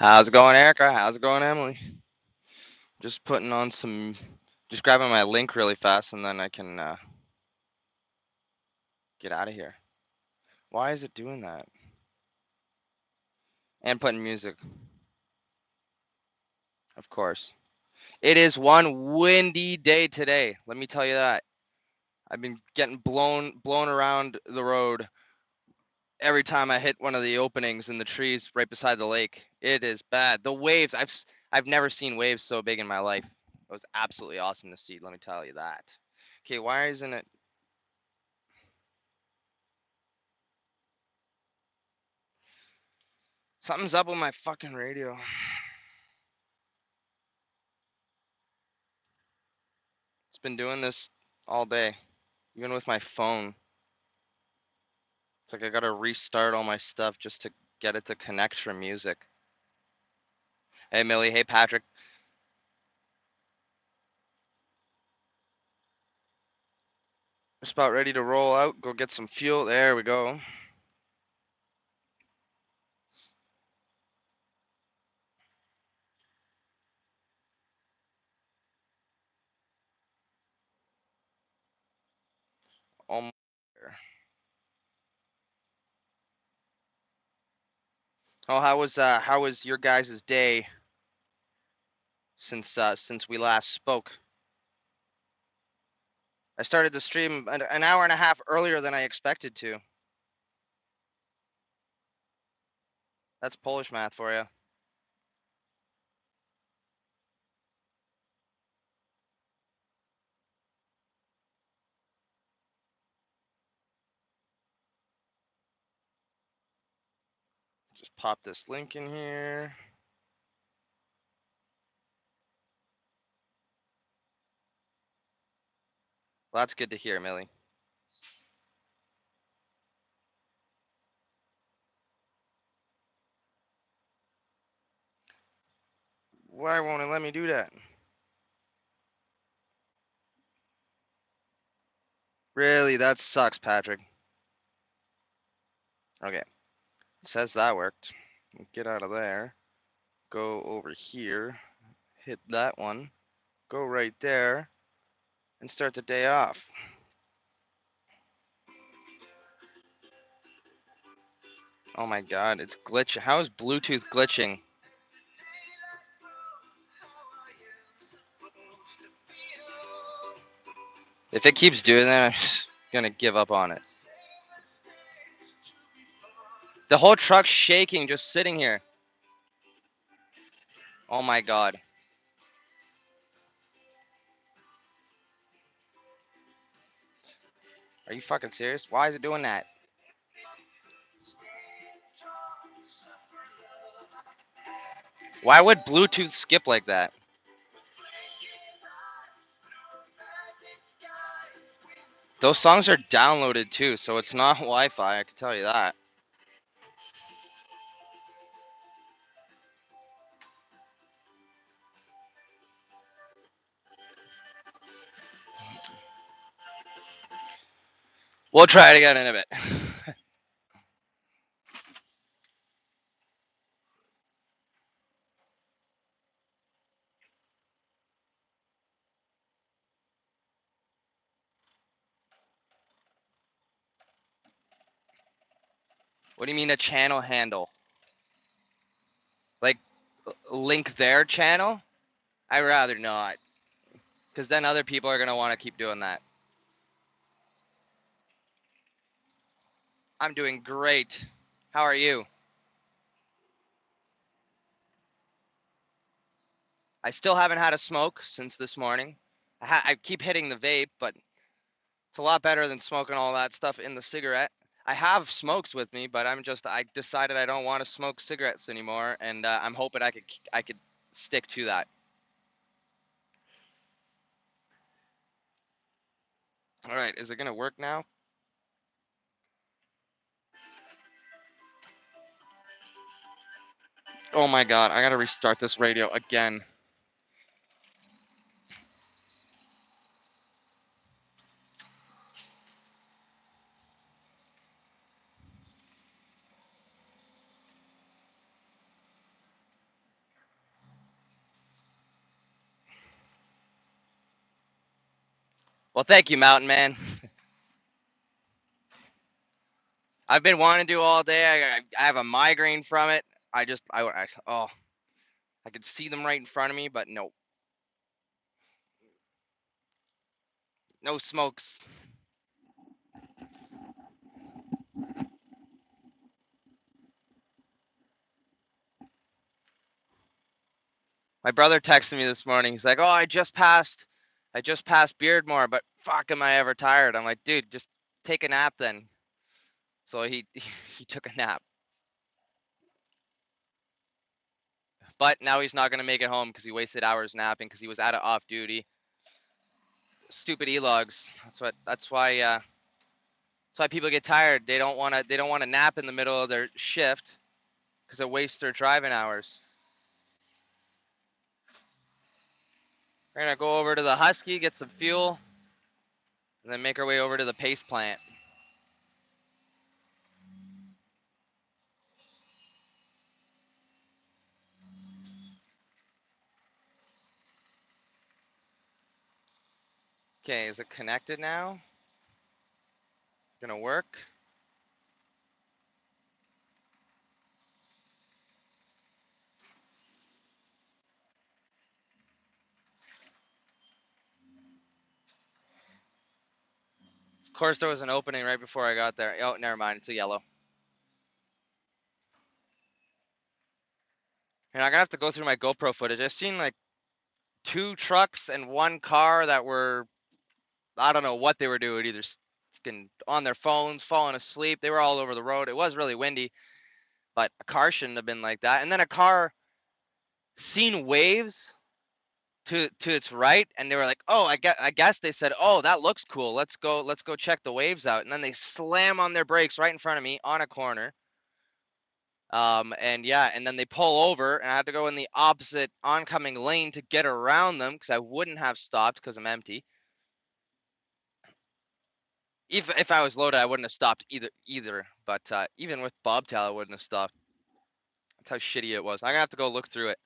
How's it going, Erica? How's it going, Emily? Just putting on some, just grabbing my link really fast, and then I can get out of here. Why is it doing that? And putting music, of course. It is one windy day today. Let me tell you that. I've been getting blown around the road every time I hit one of the openings in the trees right beside the lake. It is bad. The waves, I've never seen waves so big in my life. It was absolutely awesome to see. Let me tell you that. Okay, why isn't it? Something's up with my fucking radio. It's been doing this all day, even with my phone. It's like I gotta restart all my stuff just to get it to connect for music. Hey, Millie. Hey, Patrick. Just about ready to roll out. Go get some fuel. There we go. Almost there. Oh, how was your guys' day since we last spoke? I started the stream an hour and a half earlier than I expected to. That's Polish math for you. Just pop this link in here. Well, that's good to hear, Millie. Why won't it let me do that? Really, that sucks, Patrick. Okay, it says that worked. Get out of there. Go over here. Hit that one. Go right there. And start the day off. Oh my god, it's glitching. How is Bluetooth glitching? If it keeps doing that, I'm just gonna give up on it. The whole truck's shaking just sitting here. Oh my god. Are you fucking serious? Why is it doing that? Why would Bluetooth skip like that? Those songs are downloaded too, so it's not Wi-Fi, I can tell you that. We'll try it again in a bit. What do you mean a channel handle? Like, link their channel? I'd rather not. Because then other people are going to want to keep doing that. I'm doing great. How are you? I still haven't had a smoke since this morning. I keep hitting the vape, but it's a lot better than smoking all that stuff in the cigarette. I have smokes with me, but I decided I don't want to smoke cigarettes anymore, and I'm hoping I could stick to that. All right, is it gonna work now? Oh my god, I gotta restart this radio again. Well, thank you, Mountain Man. I've been wanting to do all day. I have a migraine from it. Oh, I could see them right in front of me, but no, no smokes. My brother texted me this morning. He's like, "Oh, I just passed Beardmore, but fuck, am I ever tired?" I'm like, "Dude, just take a nap then." So he he took a nap, but now he's not gonna make it home because he wasted hours napping because he was out of off duty. Stupid e-logs. That's why people get tired. They don't wanna nap in the middle of their shift because it wastes their driving hours. We're gonna go over to the Husky, get some fuel, and then make our way over to the paste plant. Okay, is it connected now? It's gonna work. Of course, there was an opening right before I got there. Oh, never mind. It's a yellow. And I'm gonna have to go through my GoPro footage. I've seen like 2 trucks and 1 car that were, I don't know what they were doing, either fucking on their phones, falling asleep. They were all over the road. It was really windy, but a car shouldn't have been like that. And then a car seen waves to its right, and they were like, "Oh, I guess they said, oh, that looks cool. Let's go check the waves out." And then they slam on their brakes right in front of me on a corner. And yeah, and then they pull over, and I had to go in the opposite oncoming lane to get around them because I wouldn't have stopped because I'm empty. If I was loaded, I wouldn't have stopped either. But even with bobtail, I wouldn't have stopped. That's how shitty it was. I'm gonna have to go look through it.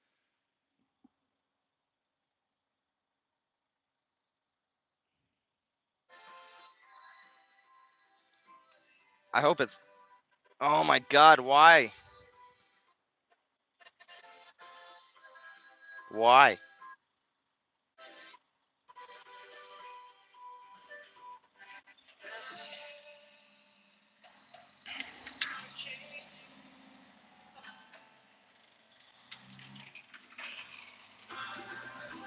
I hope it's. Oh my God, why? Why?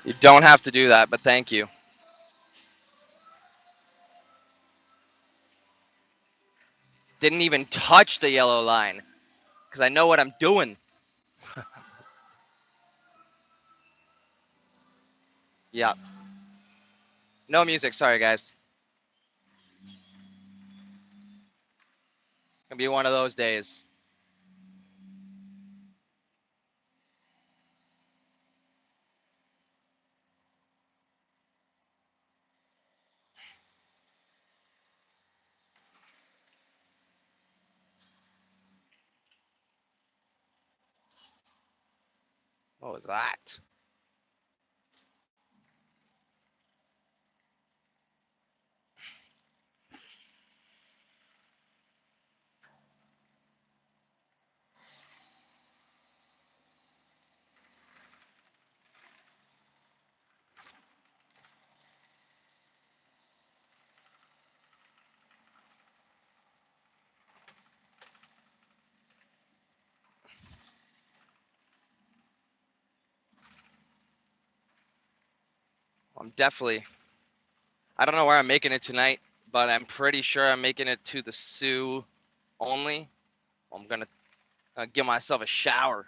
You don't have to do that, but thank you. Didn't even touch the yellow line because I know what I'm doing. Yeah. No music. Sorry, guys. Gonna be one of those days. What was that? I'm definitely. I don't know where I'm making it tonight, but I'm pretty sure I'm making it to the Sioux only. I'm gonna give myself a shower.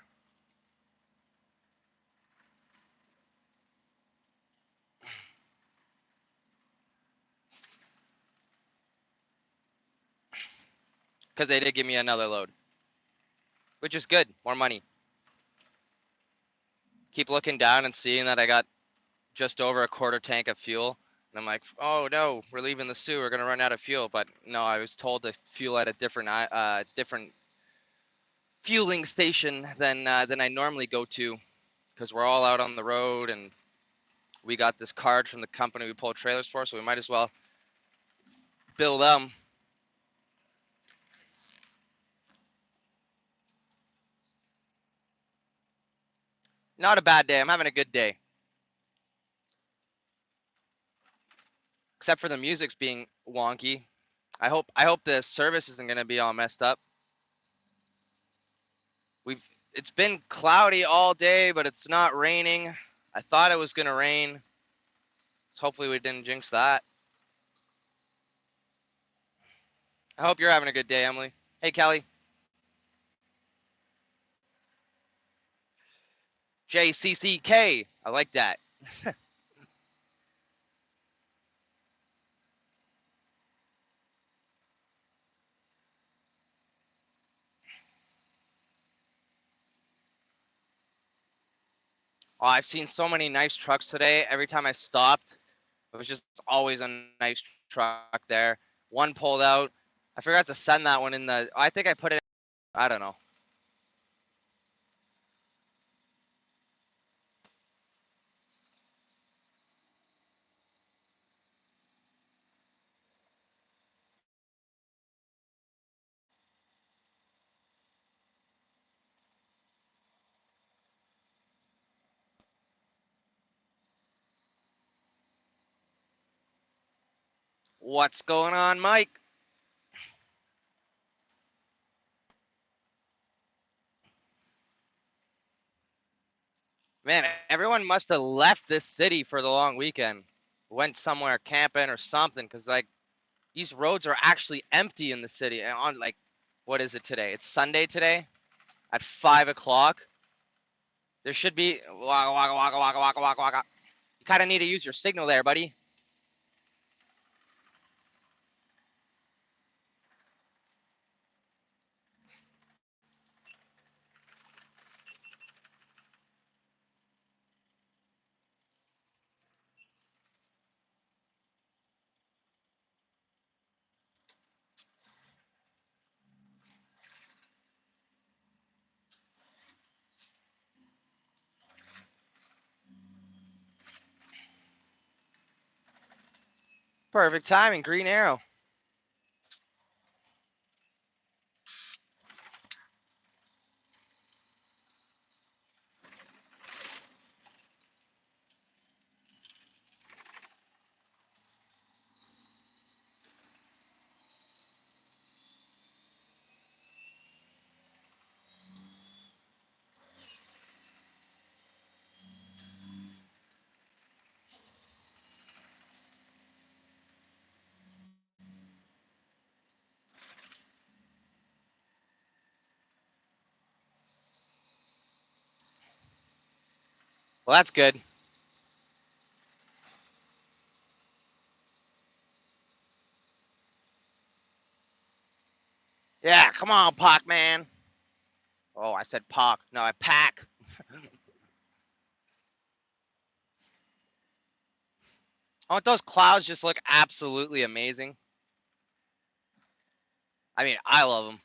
Because they did give me another load, which is good. More money. Keep looking down and seeing that I got just over a quarter tank of fuel. And I'm like, oh no, we're leaving the Sioux. We're gonna run out of fuel. But no, I was told to fuel at a different fueling station than I normally go to, because we're all out on the road and we got this card from the company we pull trailers for, so we might as well bill them. Not a bad day. I'm having a good day. Except for the music's being wonky. I hope the service isn't gonna be all messed up. It's been cloudy all day, but it's not raining. I thought it was gonna rain. So hopefully we didn't jinx that. I hope you're having a good day, Emily. Hey, Kelly. JCCK. I like that. Oh, I've seen so many nice trucks today. Every time I stopped, it was just always a nice truck there. One pulled out. I forgot to send that one in the. I think I put it. I don't know. What's going on, Mike? Man, everyone must have left this city for the long weekend. Went somewhere camping or something, because like these roads are actually empty in the city. And on like, what is it today? It's Sunday today at 5 o'clock. There should be waka waka waka waka waka waka waka. You kind of need to use your signal there, buddy. Perfect timing, green arrow. Well, that's good. Yeah, come on, Pac man. Oh, I said Pac. No, I pack. Oh, those clouds just look absolutely amazing. I mean, I love them.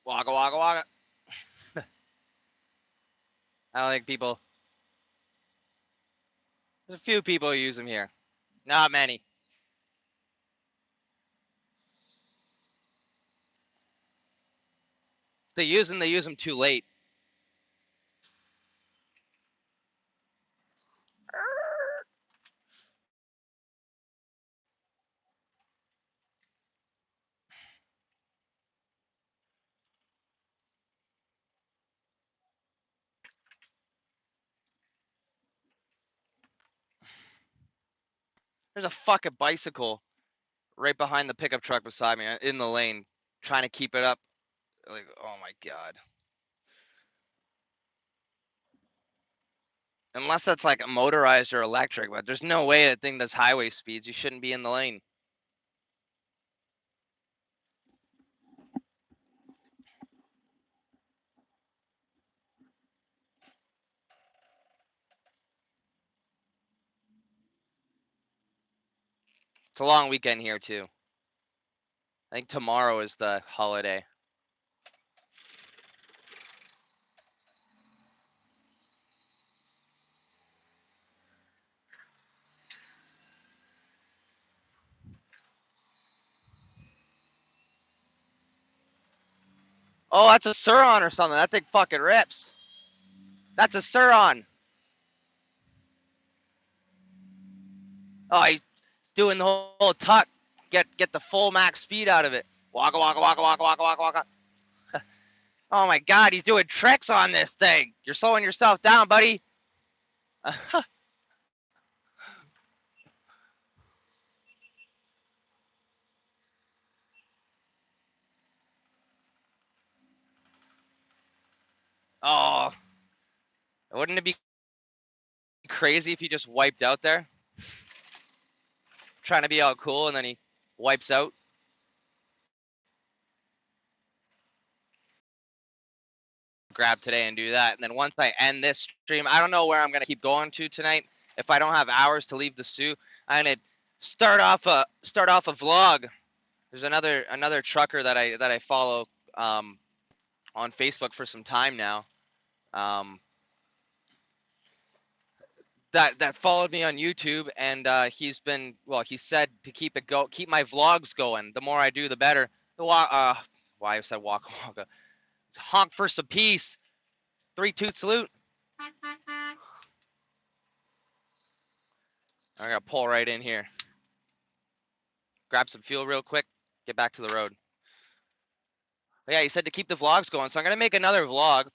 Waka waka waka. I don't think people. There's a few people who use them here. Not many. If they use them. They use them too late. There's a fucking bicycle right behind the pickup truck beside me in the lane, trying to keep it up. Like, oh my god. Unless that's like a motorized or electric, but there's no way that thing does highway speeds. You shouldn't be in the lane. It's a long weekend here too. I think tomorrow is the holiday. Oh, that's a Suron or something. That thing fucking rips. That's a Suron. Oh, he's doing the whole tuck. Get the full max speed out of it. Waka waka waka waka waka waka waka. Oh my god, he's doing tricks on this thing. You're slowing yourself down, buddy. Oh, wouldn't it be crazy if he just wiped out there? Trying to be all cool and then he wipes out. Grab today and do that. And then once I end this stream, I don't know where I'm gonna keep going to tonight. If I don't have hours to leave the Sioux, I'm gonna start off a vlog. There's another trucker that I follow on Facebook for some time now. Um, that followed me on YouTube, and he's been, well, he said to keep my vlogs going. The more I do, the better. Why I said waka waka. It's honk for some peace. 3-toot salute. I gotta pull right in here. Grab some fuel real quick. Get back to the road. But yeah, he said to keep the vlogs going, so I'm gonna make another vlog.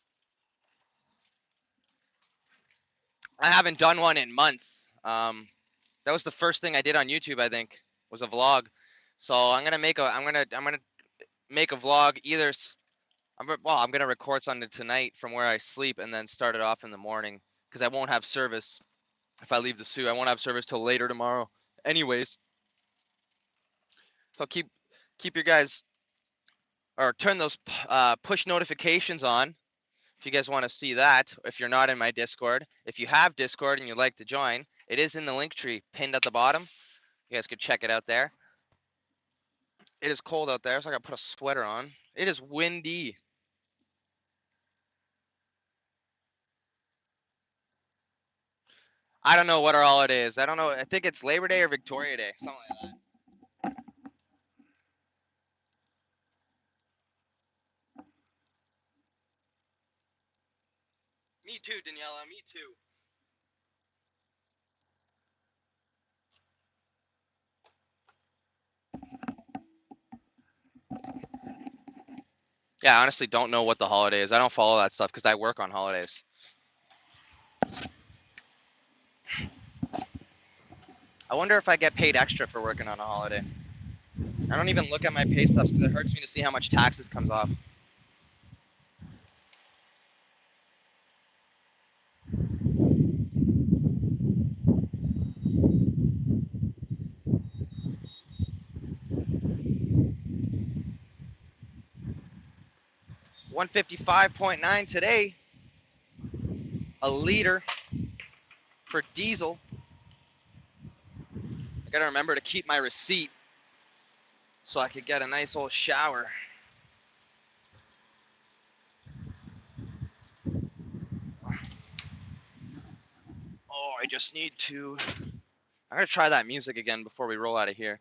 I haven't done one in months. That was the first thing I did on YouTube, I think, was a vlog. So I'm gonna make a vlog either. I'm gonna record something tonight from where I sleep and then start it off in the morning because I won't have service if I leave the Sioux. I won't have service till later tomorrow, anyways. So keep your guys, or turn those push notifications on if you guys want to see that. If you're not in my Discord, if you have Discord and you'd like to join, it is in the link tree pinned at the bottom. You guys could check it out there. It is cold out there, so I gotta put a sweater on. It is windy. I don't know what our holiday is. I don't know. I think it's Labor Day or Victoria Day, something like that. Me too, Daniela. Me too. Yeah, I honestly don't know what the holiday is. I don't follow that stuff because I work on holidays. I wonder if I get paid extra for working on a holiday. I don't even look at my pay stubs because it hurts me to see how much taxes comes off. $155.9 today. A liter for diesel. I gotta remember to keep my receipt so I could get a nice old shower. Oh, I just need to. I'm gonna try that music again before we roll out of here,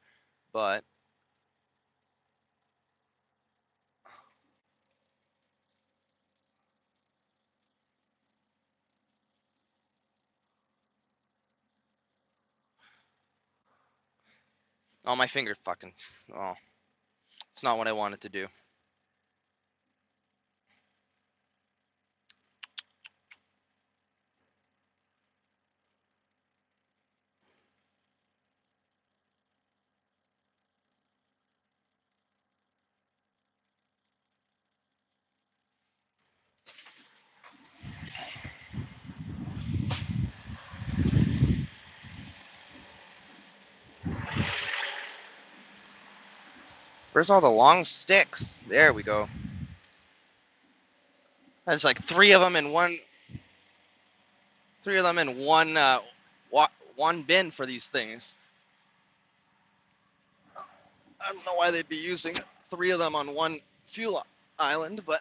but oh, my finger fucking. Oh, it's not what I wanted to do. Where's all the long sticks? There we go. There's like three of them in one one bin for these things. I don't know why they'd be using three of them on one fuel island, but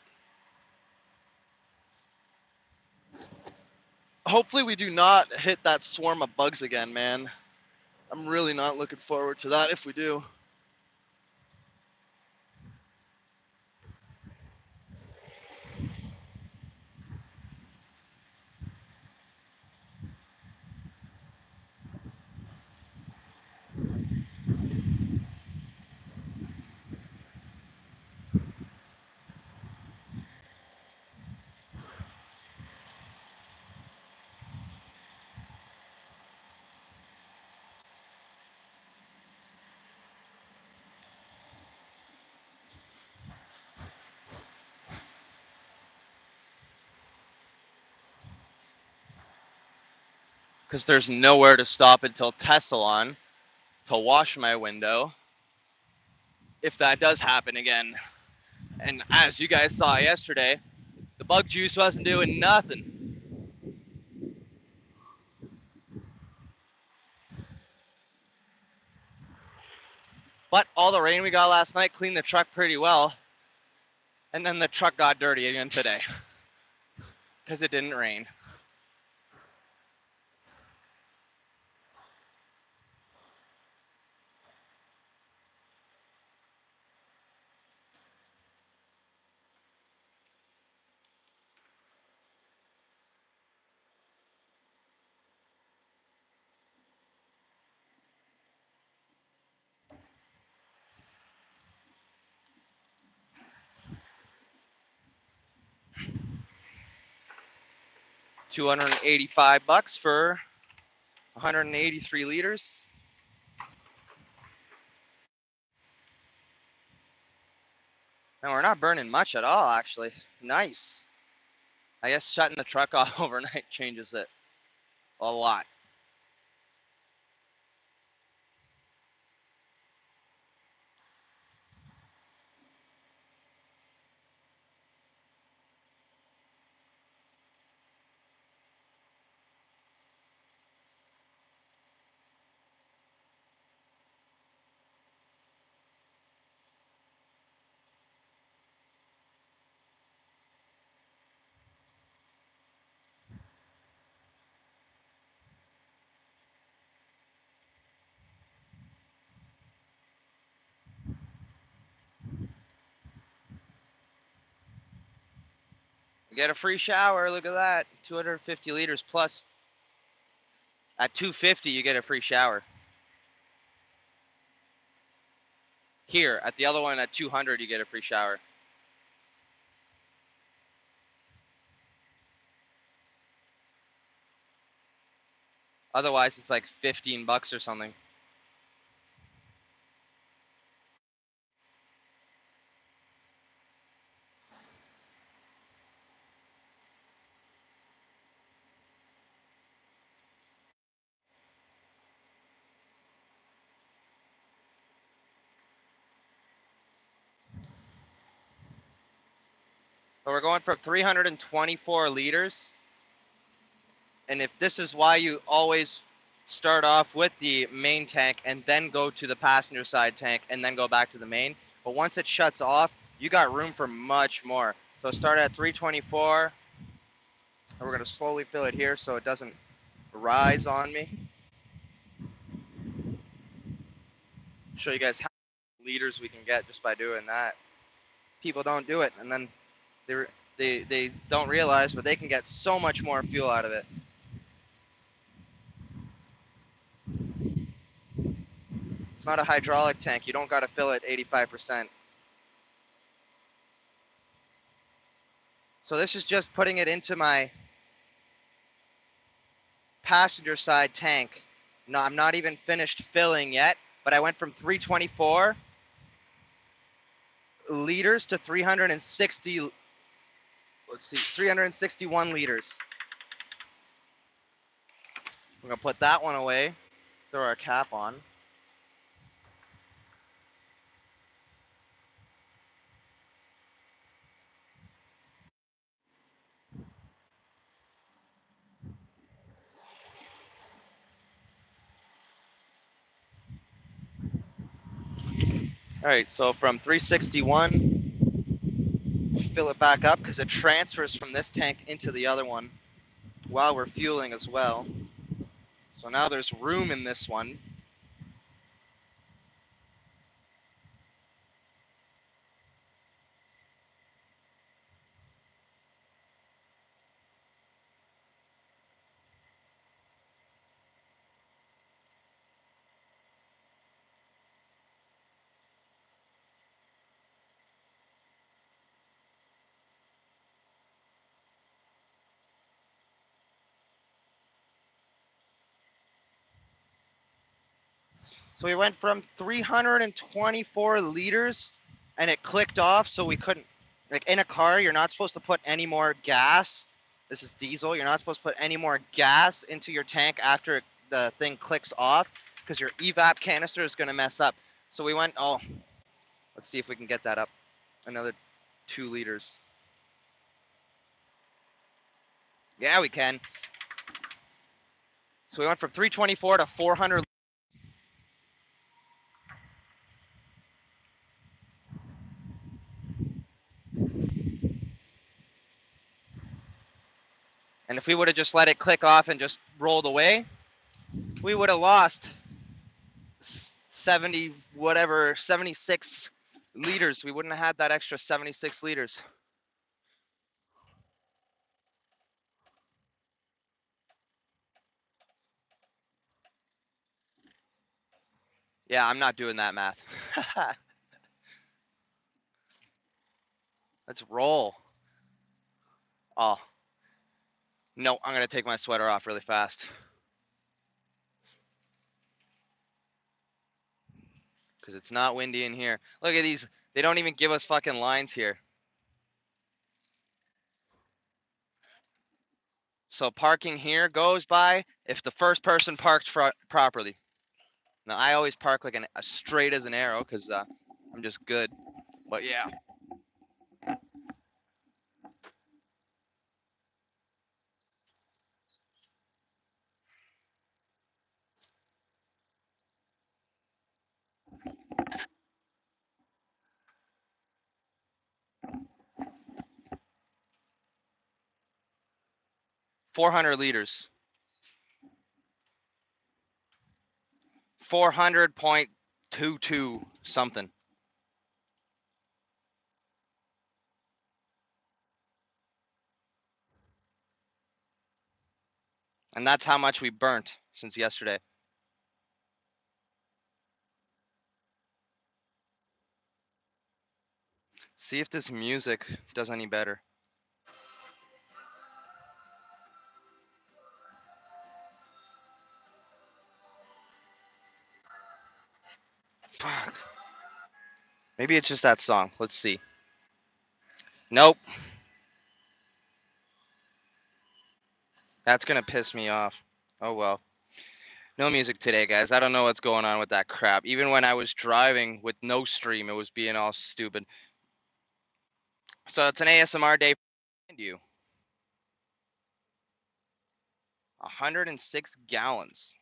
hopefully we do not hit that swarm of bugs again, man. I'm really not looking forward to that if we do. Because there's nowhere to stop until Tessalon to wash my window if that does happen again. And as you guys saw yesterday, the bug juice wasn't doing nothing. But all the rain we got last night cleaned the truck pretty well. And then the truck got dirty again today because it didn't rain. $285 for 183 liters. And we're not burning much at all, actually. Nice. I guess shutting the truck off overnight changes it a lot. We get a free shower. Look at that. 250 liters plus. At 250, you get a free shower. Here, at the other one at 200, you get a free shower. Otherwise, it's like $15 or something. But we're going for 324 liters. And if this is why you always start off with the main tank and then go to the passenger side tank and then go back to the main. But once it shuts off, you got room for much more. So start at 324. And we're going to slowly fill it here so it doesn't rise on me. Show you guys how many liters we can get just by doing that. People don't do it, and then they don't realize, but they can get so much more fuel out of it. It's not a hydraulic tank. You don't got to fill it 85%. So this is just putting it into my passenger side tank. No, I'm not even finished filling yet, but I went from 324 liters to 360, let's see, 361 liters. We're gonna put that one away, throw our cap on. All right, so from 361, fill it back up because it transfers from this tank into the other one while we're fueling as well. So now there's room in this one. So we went from 324 liters and it clicked off, so we couldn't, like in a car, you're not supposed to put any more gas. This is diesel. You're not supposed to put any more gas into your tank after the thing clicks off because your evap canister is going to mess up. So we went, oh, let's see if we can get that up. Another 2 liters. Yeah, we can. So we went from 324 to 400. And if we would have just let it click off and just rolled away, we would have lost 70 whatever 76 liters. We wouldn't have had that extra 76 liters. Yeah, I'm not doing that math. Let's roll. Oh no, I'm gonna take my sweater off really fast because it's not windy in here. Look at these, they don't even give us fucking lines here. So parking here goes by if the first person parked properly. Now I always park like as straight as an arrow because I'm just good. But yeah, 400 liters, 400.22 something. And that's how much we burnt since yesterday. See if this music does any better. Fuck. Maybe it's just that song. Let's see. Nope. That's gonna piss me off. Oh well. No music today, guys. I don't know what's going on with that crap. Even when I was driving with no stream, it was being all stupid. So it's an ASMR day for you. 106 gallons.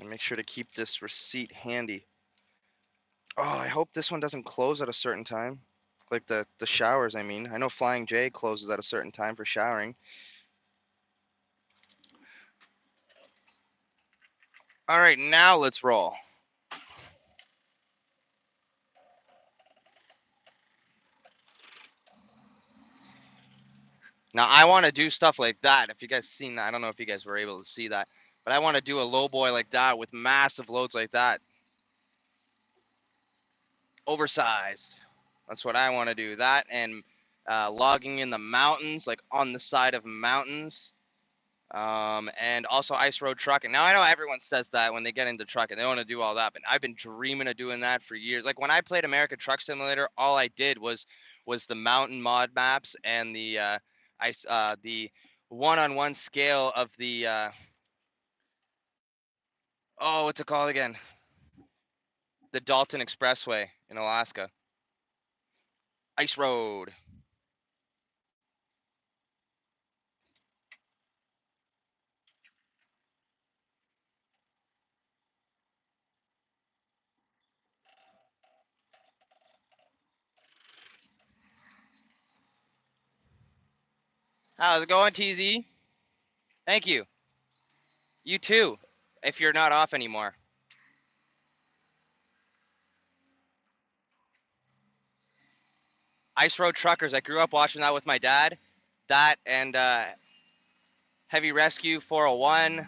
And make sure to keep this receipt handy. Oh, I hope this one doesn't close at a certain time. Like the showers, I mean. I know Flying J closes at a certain time for showering. All right, now let's roll. Now I want to do stuff like that. If you guys seen that, I don't know if you guys were able to see that, but I want to do a low boy like that with massive loads like that. Oversized. That's what I want to do. That and logging in the mountains, like on the side of mountains. And also ice road trucking. Now I know everyone says that when they get into trucking, they want to do all that, but I've been dreaming of doing that for years. Like when I played American Truck Simulator, all I did was the mountain mod maps and the one-on-one scale of the oh, what's it called again? The Dalton Expressway in Alaska. Ice road. How's it going, TZ? Thank you. You too, if you're not off anymore. Ice Road Truckers. I grew up watching that with my dad. That and Heavy Rescue 401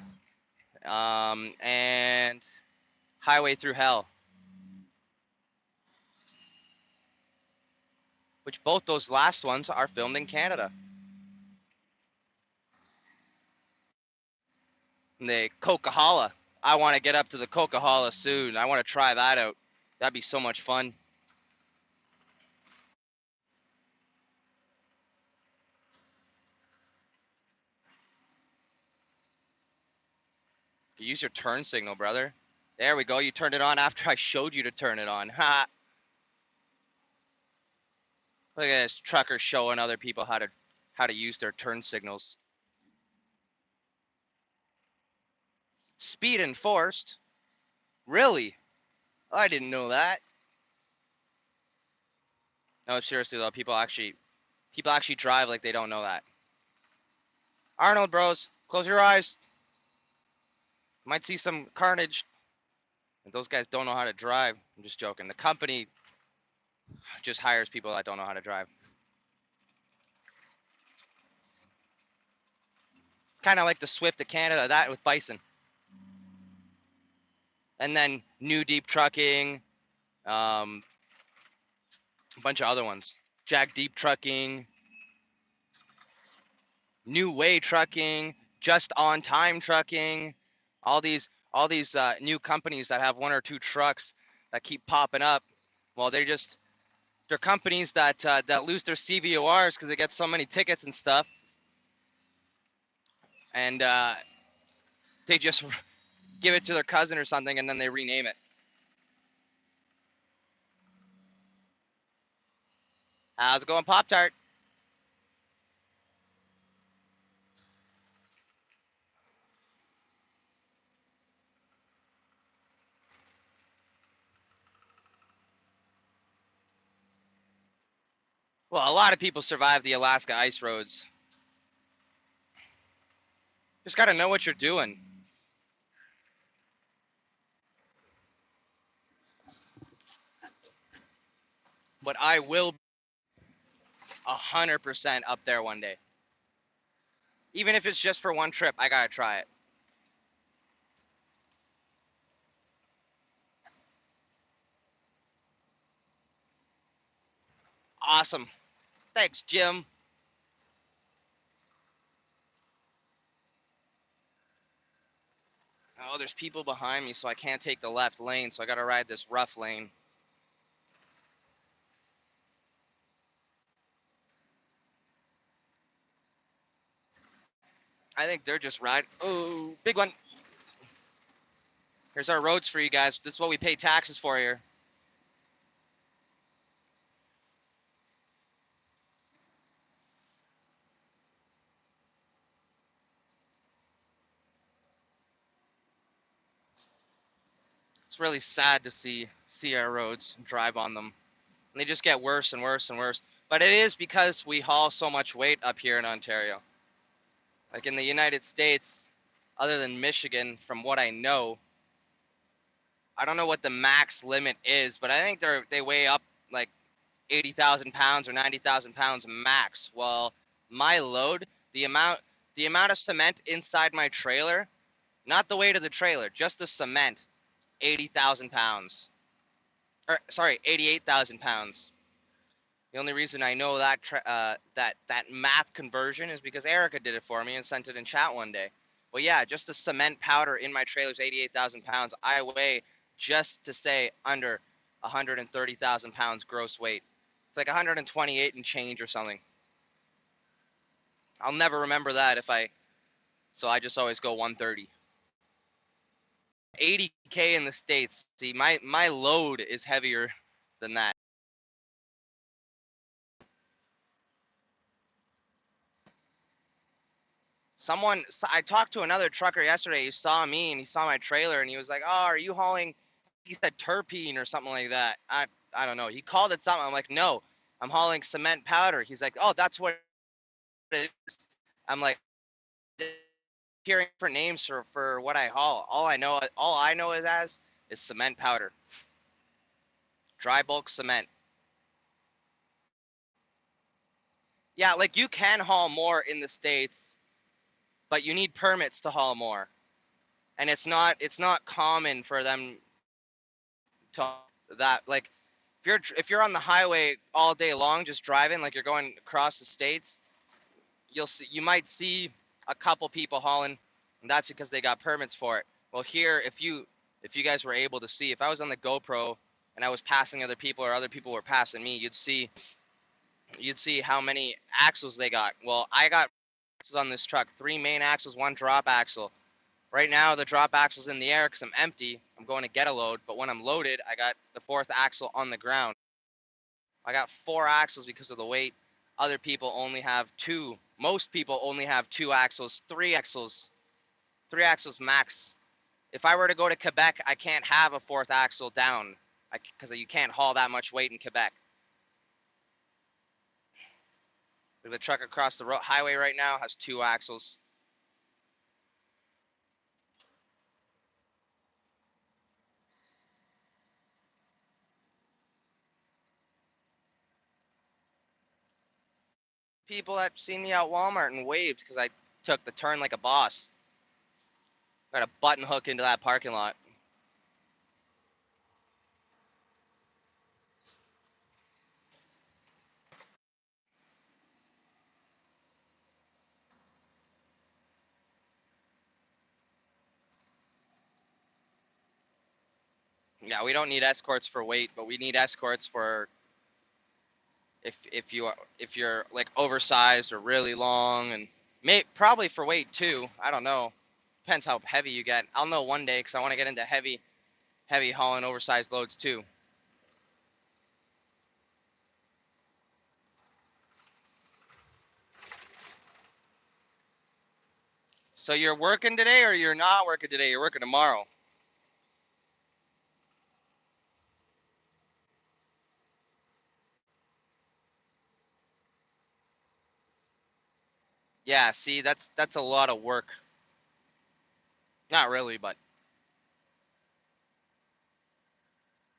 and Highway Through Hell, which both those last ones are filmed in Canada. And the Coca-Cola. I want to get up to the Coca-Cola soon. I want to try that out. That'd be so much fun. You use your turn signal, brother. There we go. You turned it on after I showed you to turn it on. Ha! Look at this trucker showing other people how to use their turn signals. Speed enforced? Really? I didn't know that. No, seriously though, people actually drive like they don't know that. Arnold, bros, close your eyes. Might see some carnage. Those guys don't know how to drive. I'm just joking. The company just hires people that don't know how to drive. Kind of like the Swift of Canada, that with Bison. And then New Deep Trucking, a bunch of other ones. Jack Deep Trucking, New Way Trucking, Just On Time Trucking, all these new companies that have one or two trucks that keep popping up. Well, they're companies that that lose their CVORs because they get so many tickets and stuff, and they just give it to their cousin or something, and then they rename it. How's it going, Pop Tart? Well, a lot of people survive the Alaska ice roads. Just got to know what you're doing. But I will 100% up there one day. Even if it's just for one trip, I gotta try it. Awesome. Thanks, Jim. Oh, there's people behind me, so I can't take the left lane, so I gotta ride this rough lane. I think they're just riding. Oh, big one. Here's our roads for you guys. This is what we pay taxes for here. It's really sad to see our roads and drive on them. And they just get worse and worse and worse. But it is because we haul so much weight up here in Ontario. Like in the United States, other than Michigan, from what I know, I don't know what the max limit is, but I think they weigh up like 80,000 pounds or 90,000 pounds max. Well, my load, the amount of cement inside my trailer, not the weight of the trailer, just the cement, 80,000 pounds. Or sorry, 88,000 pounds. The only reason I know that that math conversion is because Erica did it for me and sent it in chat one day. Well, yeah, just the cement powder in my trailer is 88,000 pounds. I weigh, just to say, under 130,000 pounds gross weight. It's like 128 and change or something. I'll never remember that so I just always go 130. 80K in the States. See, my load is heavier than that. I talked to another trucker yesterday. He saw me and he saw my trailer and he was like, "Oh, are you hauling?" He said terpene or something like that. I don't know. He called it something. I'm like, "No, I'm hauling cement powder." He's like, "Oh, that's what it is." I'm like hearing different names for what I haul. All I know it as is cement powder, dry bulk cement. Yeah, like you can haul more in the States, but you need permits to haul more. And it's not common for them to that like if you're on the highway all day long just driving like you're going across the states, you might see a couple people hauling, and that's because they got permits for it. Well, here if you guys were able to see, if I was on the GoPro and I was passing other people or other people were passing me, you'd see how many axles they got. Well, I got axles on this truck, 3 main axles, 1 drop axle. Right now, the drop axle's in the air because I'm empty. I'm going to get a load, but when I'm loaded, I got the 4th axle on the ground. I got 4 axles because of the weight. Other people only have 2. Most people only have 2 axles, 3 axles, 3 axles max. If I were to go to Quebec, I can't have a 4th axle down because you can't haul that much weight in Quebec. The truck across the highway right now has 2 axles. People that seen me out Walmart and waved because I took the turn like a boss. Got a button hook into that parking lot. Yeah, we don't need escorts for weight, but we need escorts for if you're like oversized or really long, and probably for weight too. I don't know. Depends how heavy you get. I'll know one day because I want to get into heavy hauling oversized loads too. So you're working today or you're not working today? You're working tomorrow. Yeah, see, that's a lot of work. Not really, but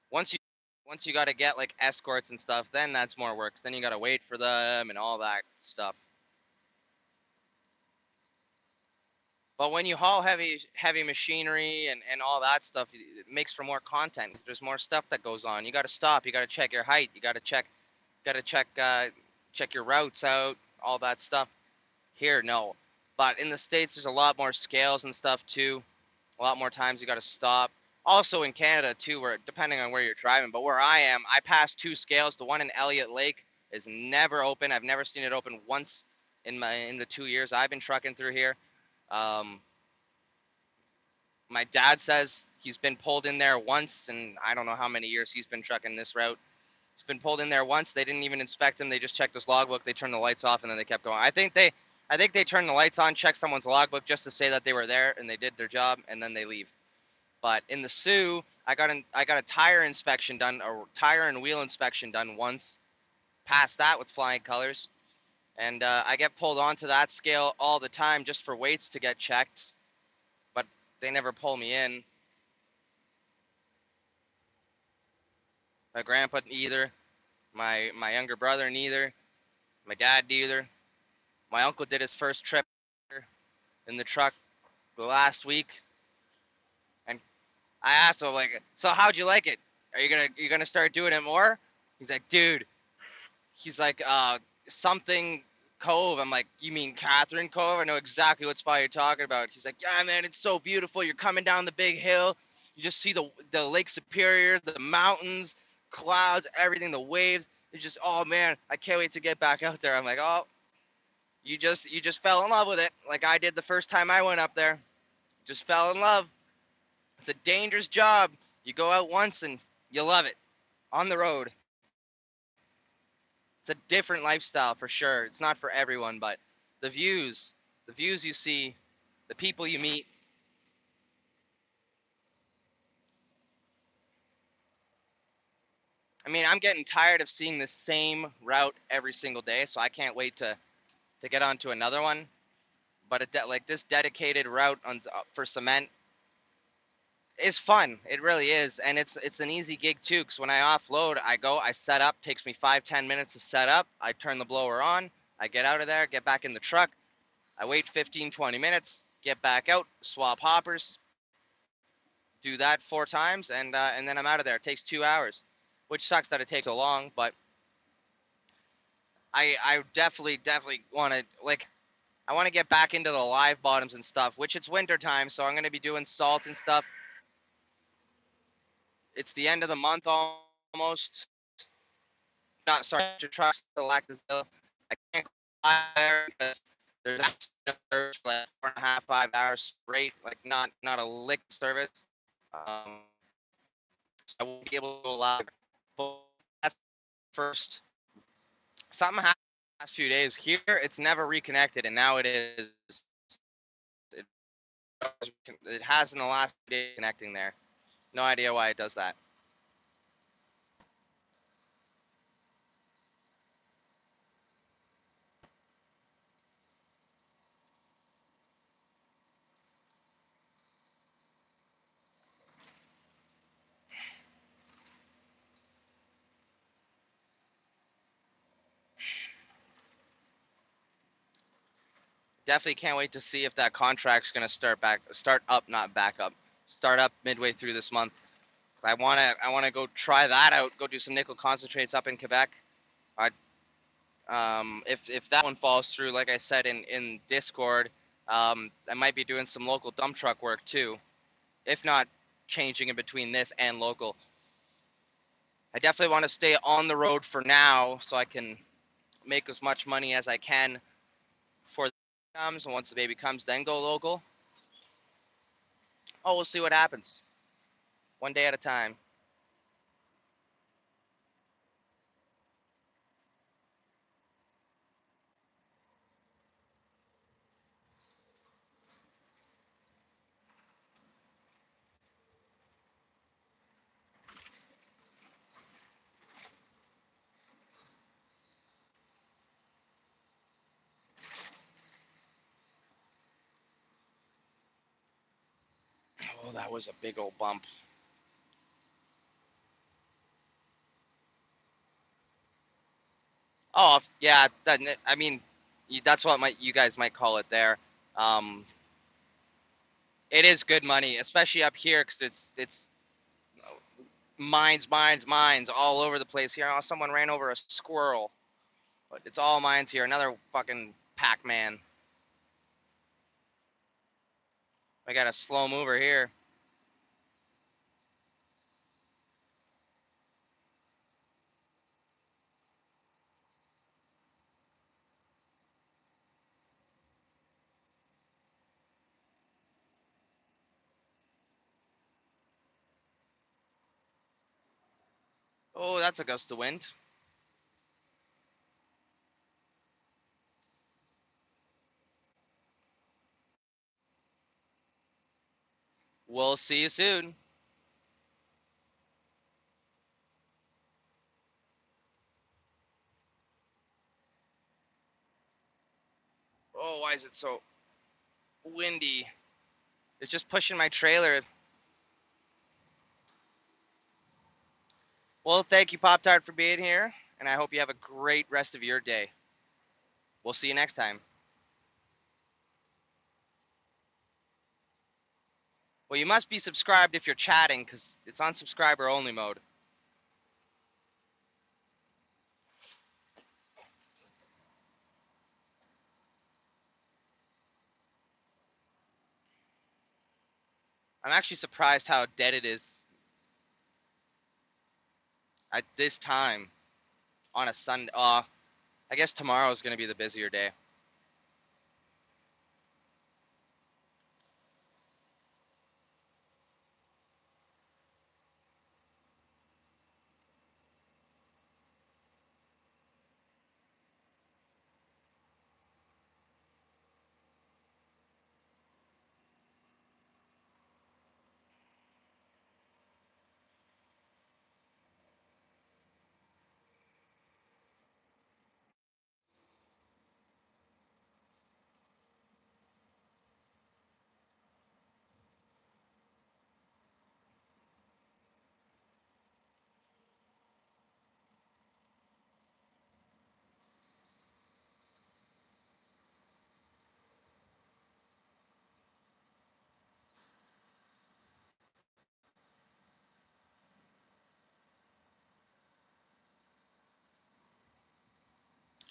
once you once you got to get like escorts and stuff, then that's more work. Then you got to wait for them and all that stuff. But when you haul heavy machinery and all that stuff, it makes for more content. There's more stuff that goes on. You got to stop. You got to check your height. You got to check your routes out. All that stuff. Here, no. But in the States, there's a lot more scales and stuff too. A lot more times you got to stop. Also in Canada too, where depending on where you're driving. But where I am, I passed 2 scales. The one in Elliott Lake is never open. I've never seen it open once in the 2 years I've been trucking through here. Um, my dad says he's been pulled in there once, and I don't know how many years he's been trucking this route. He's been pulled in there once. They didn't even inspect him. They just checked his logbook. They turned the lights off, and then they kept going. I think they turned the lights on, checked someone's logbook just to say that they were there and they did their job, and then they leave. But in the Sioux, I got a tire inspection done, a tire and wheel inspection done once. Passed that with flying colors, and I get pulled onto that scale all the time just for weights to get checked, but they never pull me in. My grandpa either. My younger brother neither. My dad neither. My uncle did his first trip in the truck the last week, and I asked him like, "So how'd you like it? Are you gonna start doing it more?" He's like, "Dude," he's like, something Cove. I'm like, "You mean Catherine Cove? I know exactly what spot you're talking about." He's like, "Yeah, man, it's so beautiful. You're coming down the big hill. You just see the Lake Superior, the mountains, clouds, everything, the waves. It's just, oh man, I can't wait to get back out there." I'm like, "Oh, you just fell in love with it, like I did the first time I went up there. Just fell in love. It's a dangerous job. You go out once and you love it. On the road, it's a different lifestyle for sure. It's not for everyone, but the views, the views you see, the people you meet. I mean, I'm getting tired of seeing the same route every single day, so I can't wait to get onto another one. but like this dedicated route on for cement is fun. It really is, and it's an easy gig too. Because when I offload, I go, I set up. Takes me 5-10 minutes to set up. I turn the blower on. I get out of there, get back in the truck. I wait 15-20 minutes, get back out, swap hoppers, do that 4 times, and then I'm out of there. It takes 2 hours, which sucks that it takes so long, but I definitely want to like I want to get back into the live bottoms and stuff, which it's winter time, so I'm gonna be doing salt and stuff. It's the end of the month almost. Not sorry, to trust the Lactazilla. I can't go there because there's accident for like 4.5, 5 hours straight, like not a lick of service. So I won't be able to go live. But that's first. Something happened the last few days. Here, it's never reconnected, and now it is. It, it has in the last day connecting there. No idea why it does that. Definitely can't wait to see if that contract's gonna start up, not back up, start up midway through this month. I wanna go try that out. Go do some nickel concentrates up in Quebec. I if that one falls through, like I said in Discord, I might be doing some local dump truck work too. If not changing in between this and local. I definitely want to stay on the road for now so I can make as much money as I can for the comes, and once the baby comes, then go local. Oh, we'll see what happens. One day at a time. Oh, that was a big old bump. Oh, yeah. I mean, that's what you guys might call it there. Um, it is good money, especially up here, because it's mines all over the place here. Oh, someone ran over a squirrel, but it's all mines here. Another fucking Pac-Man. I got a slow mover here. Oh, that's a gust of wind. We'll see you soon. Oh, why is it so windy? It's just pushing my trailer. Well, thank you, Pop Tart, for being here, and I hope you have a great rest of your day. We'll see you next time. Well, you must be subscribed if you're chatting, because it's on subscriber only mode. I'm actually surprised how dead it is at this time on a Sunday. I guess tomorrow is going to be the busier day.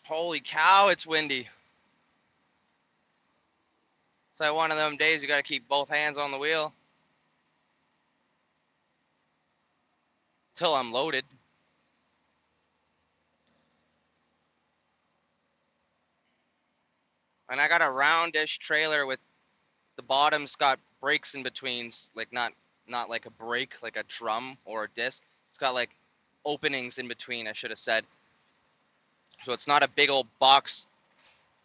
Holy cow, it's windy. It's like one of them days you gotta keep both hands on the wheel till I'm loaded. And I got a roundish trailer with the bottom's got brakes in between, like not like a brake, like a drum or a disc. It's got like openings in between, I should have said. So it's not a big old box.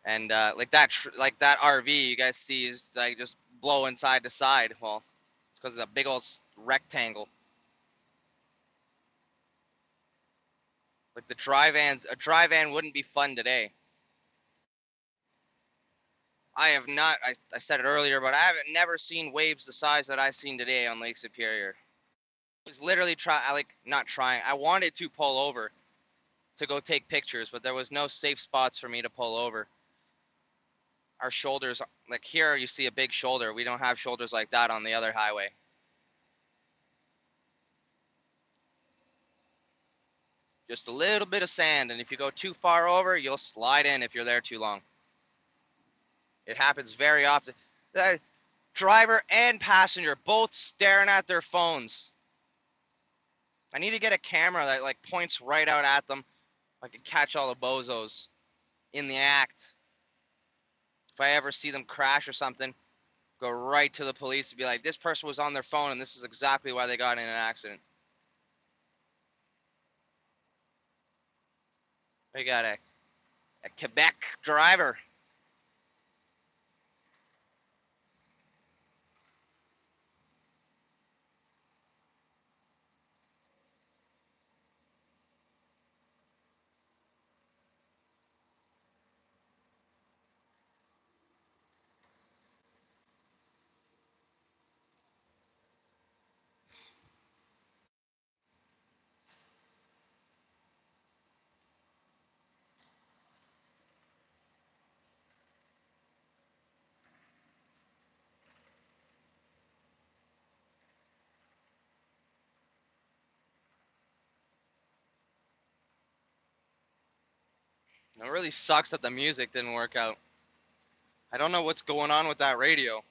And like like that RV you guys see is like just blowing side to side. Well, it's because it's a big old rectangle. Like a dry van wouldn't be fun today. I have not. I said it earlier, but I haven't never seen waves the size that I've seen today on Lake Superior. I was literally like not trying. I wanted to pull over to go take pictures, but there was no safe spots for me to pull over. Our shoulders, like here, you see a big shoulder. We don't have shoulders like that on the other highway. Just a little bit of sand, and if you go too far over, you'll slide in if you're there too long. It happens very often. The driver and passenger both staring at their phones. I need to get a camera that like points right out at them. I can catch all the bozos in the act. If I ever see them crash or something, go right to the police and be like, this person was on their phone and this is exactly why they got in an accident. We got a Quebec driver. It really sucks that the music didn't work out. I don't know what's going on with that radio.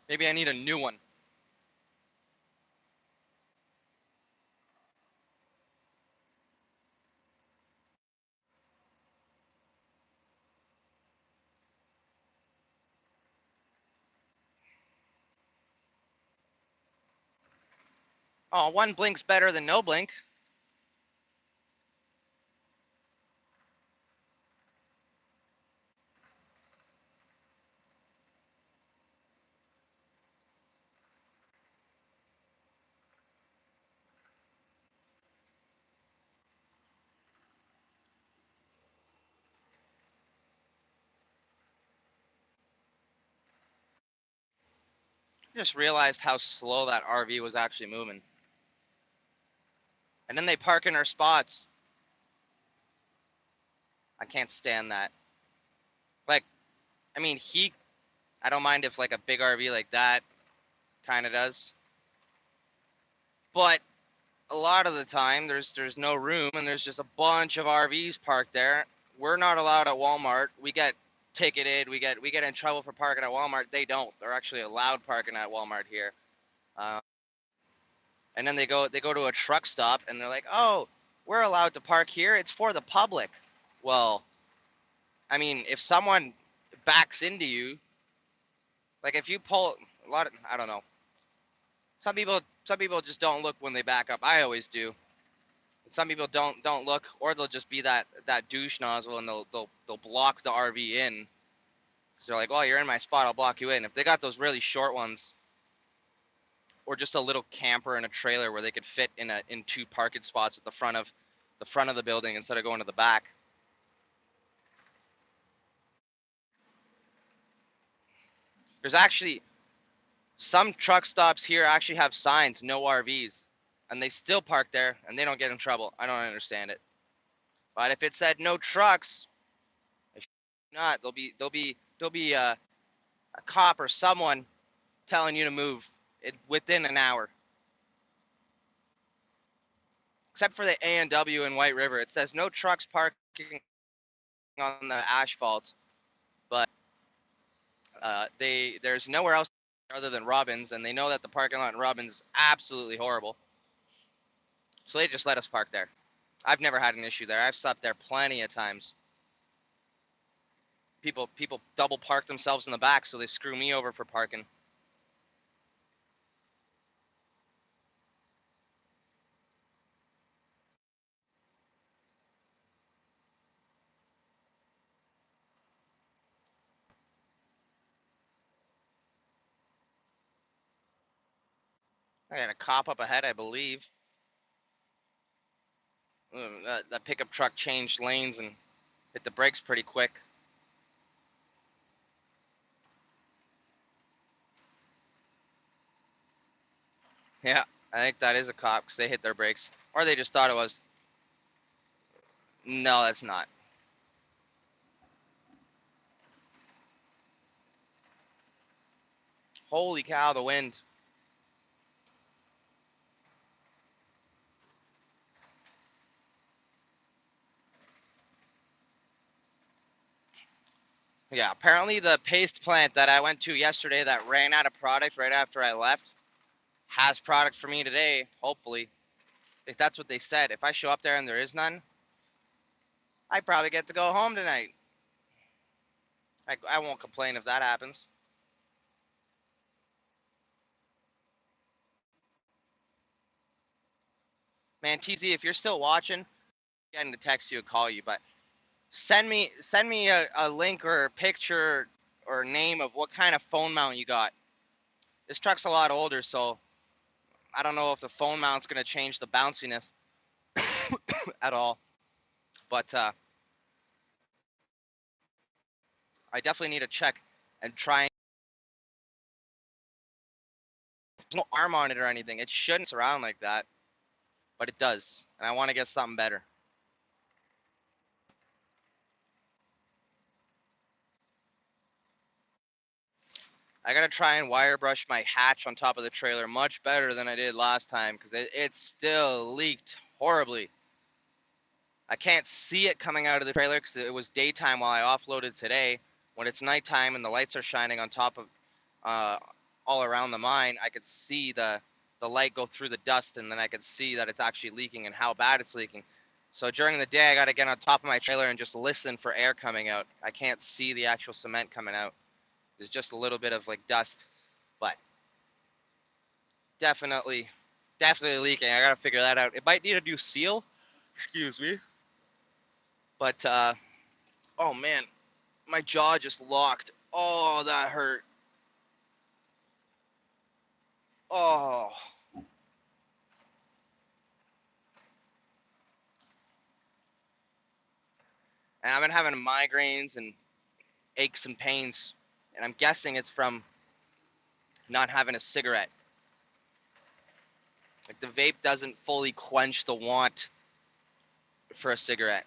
Maybe I need a new one. Oh, one blink's better than no blink. I just realized how slow that RV was actually moving. And then they park in our spots. I can't stand that. Like, I mean, I don't mind if like a big RV like that kind of does. But a lot of the time, there's no room and there's just a bunch of RVs parked there. We're not allowed at Walmart. We get ticketed. We get in trouble for parking at Walmart. They don't. They're actually allowed parking at Walmart here. Uh, and then they go to a truck stop and they're like, oh, we're allowed to park here. It's for the public. Well, I mean, if someone backs into you, like if you pull a lot of, I don't know. Some people just don't look when they back up. I always do. Some people don't look, or they'll just be that douche nozzle and they'll block the RV in because they're like, "Oh, you're in my spot. I'll block you in." If they got those really short ones, or just a little camper and a trailer where they could fit in two parking spots at the front of the building instead of going to the back. There's actually some truck stops here actually have signs, no RVs, and they still park there and they don't get in trouble. I don't understand it. But if it said no trucks, not there'll be a cop or someone telling you to move within an hour. Except for the A&W in White River, it says no trucks parking on the asphalt, but there's nowhere else other than Robbins, and they know that the parking lot in Robbins is absolutely horrible, so they just let us park there. I've never had an issue there. I've stopped there plenty of times. People double park themselves in the back, so they screw me over for parking. I got a cop up ahead, I believe. That pickup truck changed lanes and hit the brakes pretty quick. Yeah, I think that is a cop because they hit their brakes, or they just thought it was. No, that's not. Holy cow, the wind. Yeah, apparently the paste plant that I went to yesterday that ran out of product right after I left has product for me today, hopefully. If that's what they said. If I show up there and there is none, I probably get to go home tonight. I won't complain if that happens. Man, TZ, if you're still watching, I'm getting to text you and call you, but send me a link or a picture or name of what kind of phone mount you got. This truck's a lot older, so I don't know if the phone mount's gonna change the bounciness at all. But I definitely need to check and try. There's no arm on it or anything. It shouldn't surround like that, but it does, and I want to get something better. I gotta try and wire brush my hatch on top of the trailer much better than I did last time because it still leaked horribly. I can't see it coming out of the trailer because it was daytime while I offloaded today. When it's nighttime and the lights are shining on top of uh, all around the mine, I could see the light go through the dust, and then I could see that it's actually leaking and how bad it's leaking. So during the day, I got to get on top of my trailer and just listen for air coming out. I can't see the actual cement coming out. There's just a little bit of like dust, but definitely, definitely leaking. I got to figure that out. It might need a new seal. Excuse me. But oh man, my jaw just locked. Oh, that hurt. Oh, and I've been having migraines and aches and pains, and I'm guessing it's from not having a cigarette. Like the vape doesn't fully quench the want for a cigarette.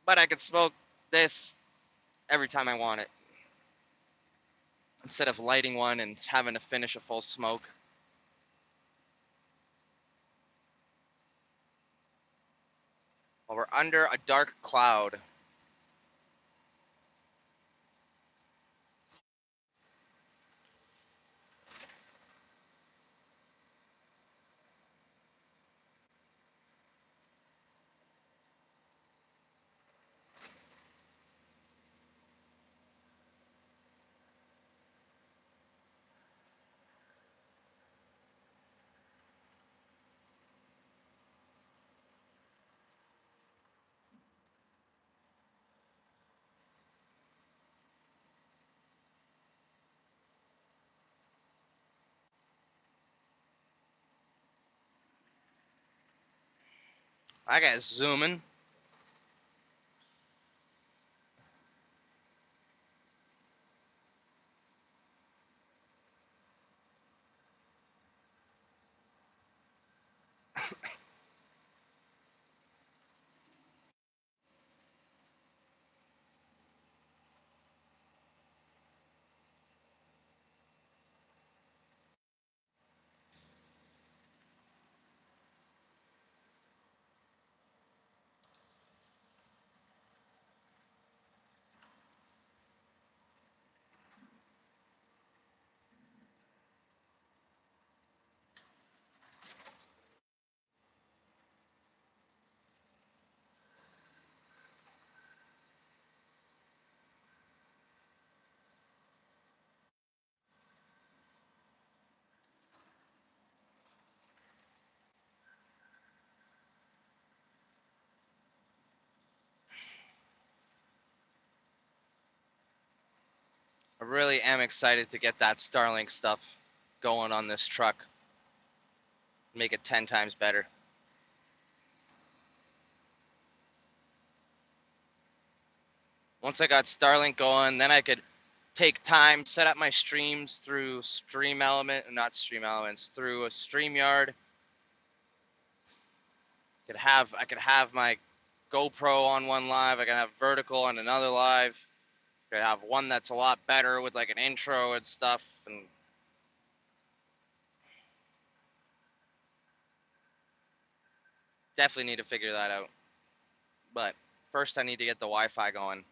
But I could smoke this every time I want it instead of lighting one and having to finish a full smoke. Well, we're under a dark cloud. I got zooming. I really am excited to get that Starlink stuff going on this truck. Make it 10 times better. Once I got Starlink going, then I could take time, set up my streams through Stream Element, not Stream Elements, through a StreamYard. I could have my GoPro on one live. I could have vertical on another live. I could have one that's a lot better with like an intro and stuff. And definitely need to figure that out. But first, I need to get the Wi-Fi going.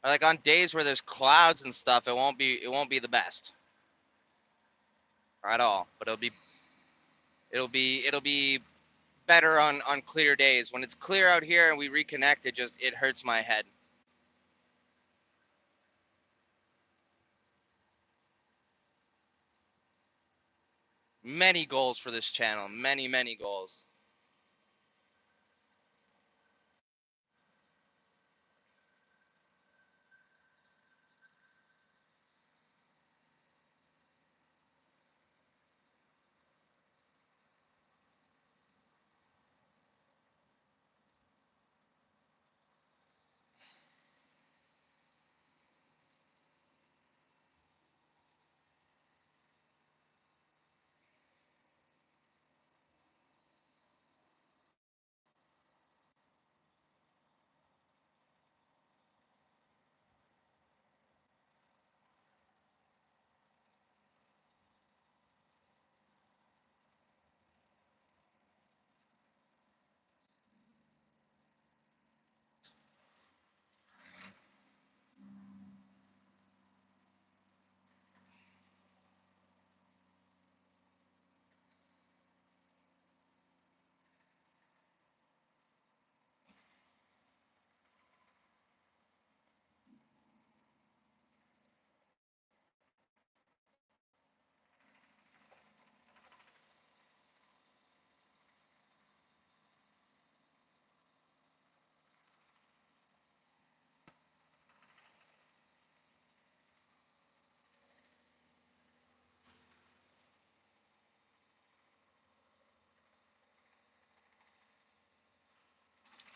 Like on days where there's clouds and stuff, it won't be the best at all. But it'll be better on clear days. When it's clear out here and we reconnect, it hurts my head. Many goals for this channel, many goals.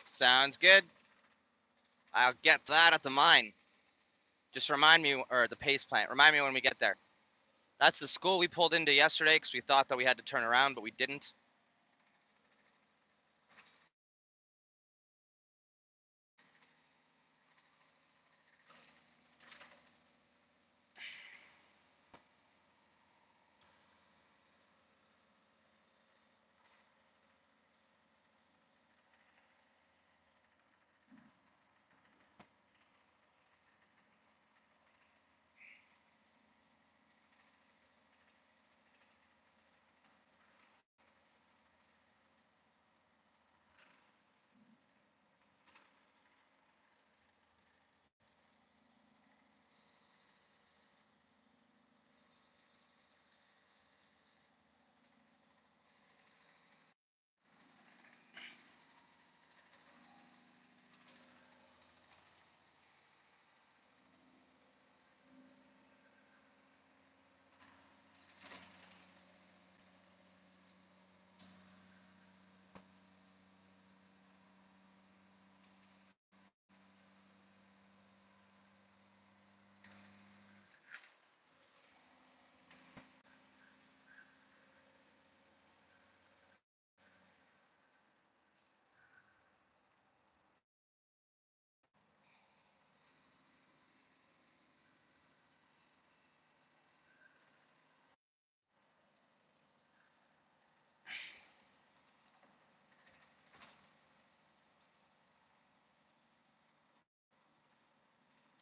Sounds good. I'll get that at the mine. Just remind me, or the paste plant. Remind me when we get there. That's the school we pulled into yesterday because we thought that we had to turn around, but we didn't.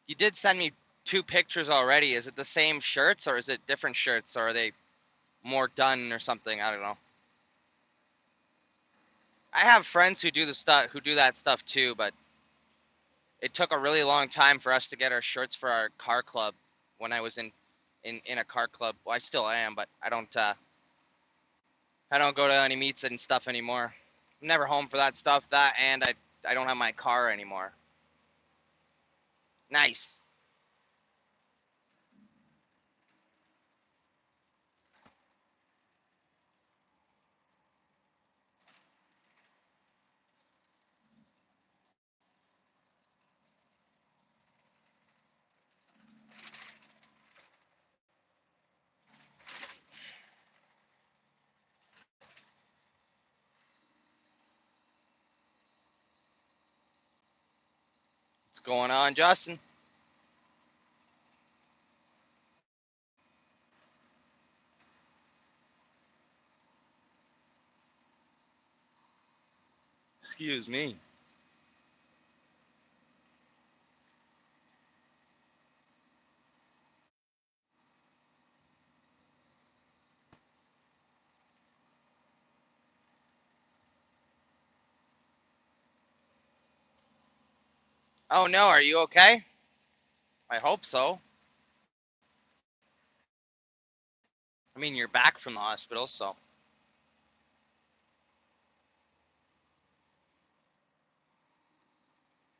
You did send me 2 pictures already. Is it the same shirts or is it different shirts or are they more done or something? I don't know. I have friends who do the stuff who do that stuff too, but it took a really long time for us to get our shirts for our car club when I was in a car club. Well, I still am, but I don't go to any meets and stuff anymore. I'm never home for that stuff. That and I don't have my car anymore. Nice. What's going on, Justin? Excuse me. Oh no, are you okay? I hope so. I mean, you're back from the hospital, so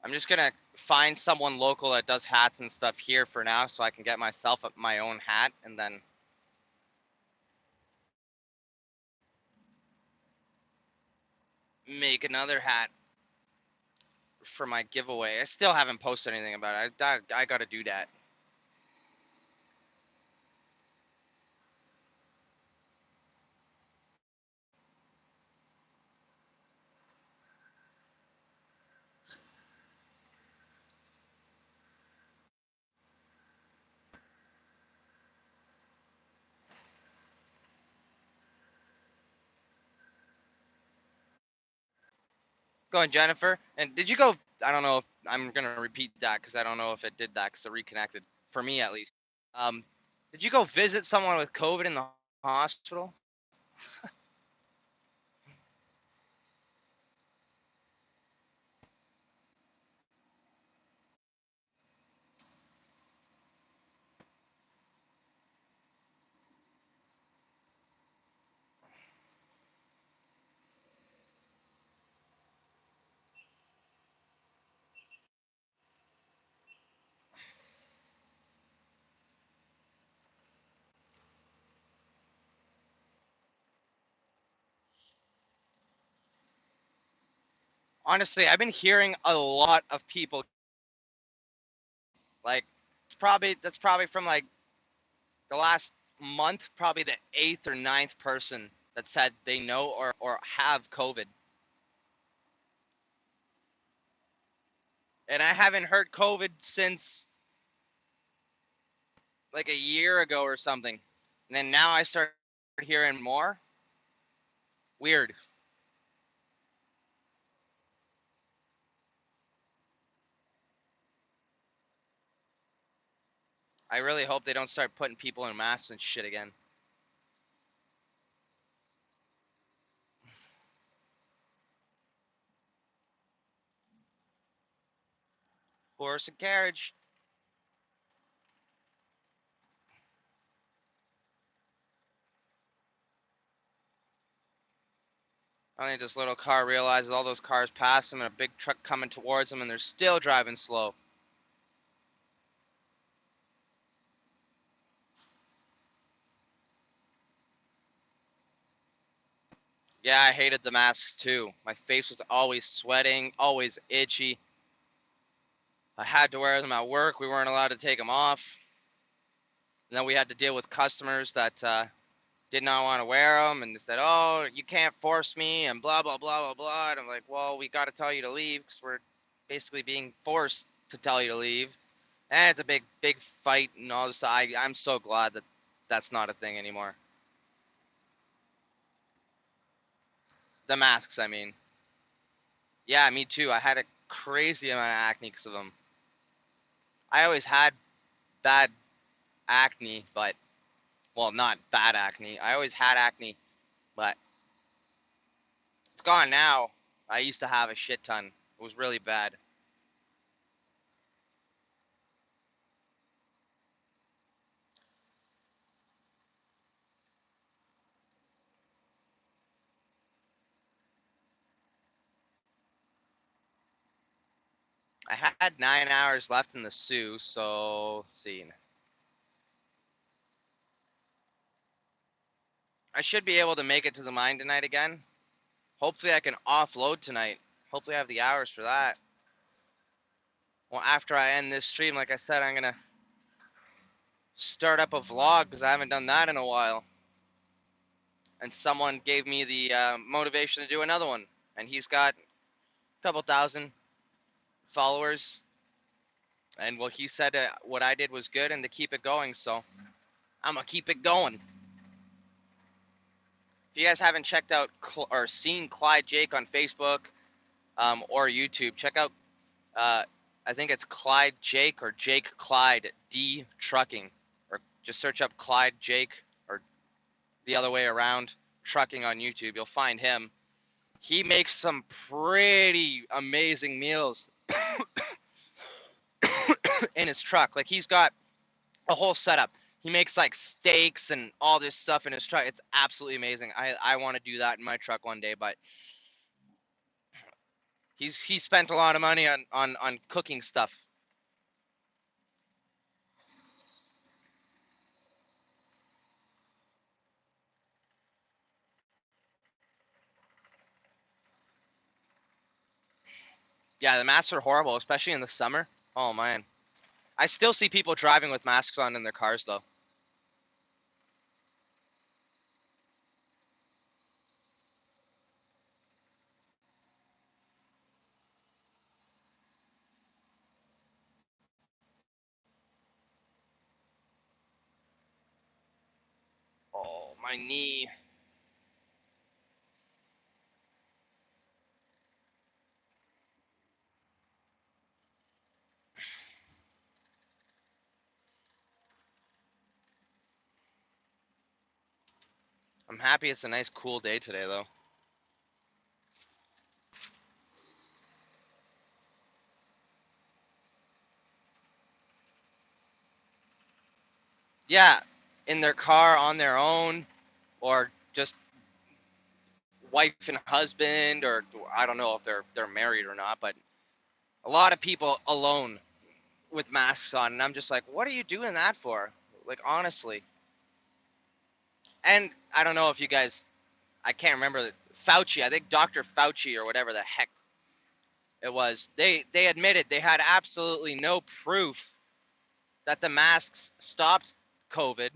I'm just gonna find someone local that does hats and stuff here for now, so I can get myself my own hat, and then make another hat for my giveaway. I still haven't posted anything about it. I gotta do that. Go on, Jennifer. And did you go? I don't know if I'm gonna repeat that because I don't know if it did that because it reconnected for me at least. Um, did you go visit someone with COVID in the hospital? Honestly, I've been hearing a lot of people like that's probably from like the last month, probably the eighth or ninth person that said they know or have COVID. And I haven't heard COVID since like a year ago or something. And then now I start hearing more. Weird. I really hope they don't start putting people in masks and shit again. Horse and carriage. I think this little car realizes all those cars pass them and a big truck coming towards them and they're still driving slow. Yeah, I hated the masks too. My face was always sweating, always itchy. I had to wear them at work. We weren't allowed to take them off. And then we had to deal with customers that did not want to wear them, and they said, "Oh, you can't force me," and blah blah blah blah blah. And I'm like, "Well, we got to tell you to leave because we're basically being forced to tell you to leave." And it's a big fight and all this. I'm so glad that that's not a thing anymore. The masks, I mean. Yeah, me too. I had a crazy amount of acne because of them. I always had bad acne, but well, not bad acne. I always had acne, but it's gone now. I used to have a shit ton. It was really bad. I had 9 hours left in the Sioux, so let's see. I should be able to make it to the mine tonight again. Hopefully, I can offload tonight. Hopefully, I have the hours for that. Well, after I end this stream, like I said, I'm gonna start up a vlog because I haven't done that in a while. And someone gave me the motivation to do another one, and he's got a couple thousand followers. And well, he said what I did was good and to keep it going, so I'm gonna keep it going. If you guys haven't checked out or seen Clyde Jake on Facebook or YouTube, check out I think it's Clyde Jake or Jake Clyde D Trucking, or just search up Clyde Jake or the other way around Trucking on YouTube. You'll find him. He makes some pretty amazing meals in his truck. Like he's got a whole setup. He makes like steaks and all this stuff in his truck. It's absolutely amazing. I want to do that in my truck one day, but he spent a lot of money on cooking stuff. Yeah, the masks are horrible, especially in the summer. Oh man. I still see people driving with masks on in their cars though. Oh, my knee. I'm happy it's a nice cool day today though. Yeah, in their car on their own, or just wife and husband, or I don't know if they're married or not, but a lot of people alone with masks on, and I'm just like, what are you doing that for? Like honestly. And I don't know if you guys, I can't remember Fauci. I think Dr. Fauci or whatever the heck it was. They admitted they had absolutely no proof that the masks stopped COVID,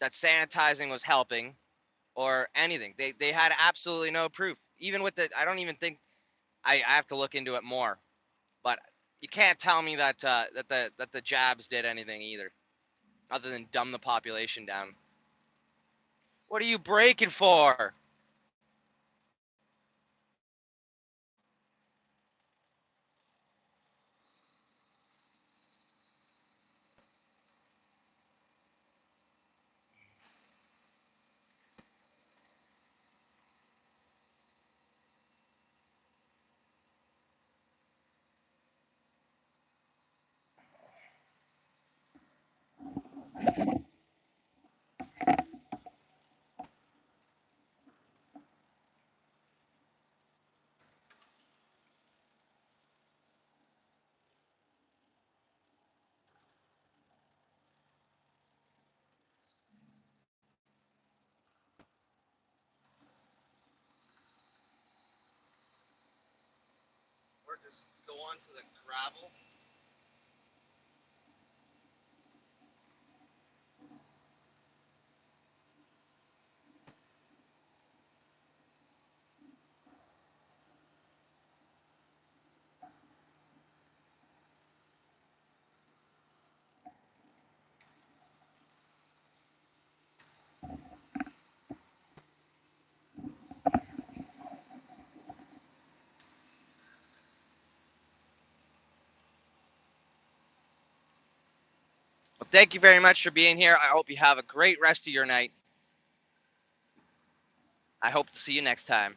that sanitizing was helping, or anything. They had absolutely no proof. Even with the, I don't even think I have to look into it more. But you can't tell me that that the jabs did anything either, other than dumb the population down. What are you breaking for? Or just go on to the gravel. Well, thank you very much for being here. I hope you have a great rest of your night. I hope to see you next time.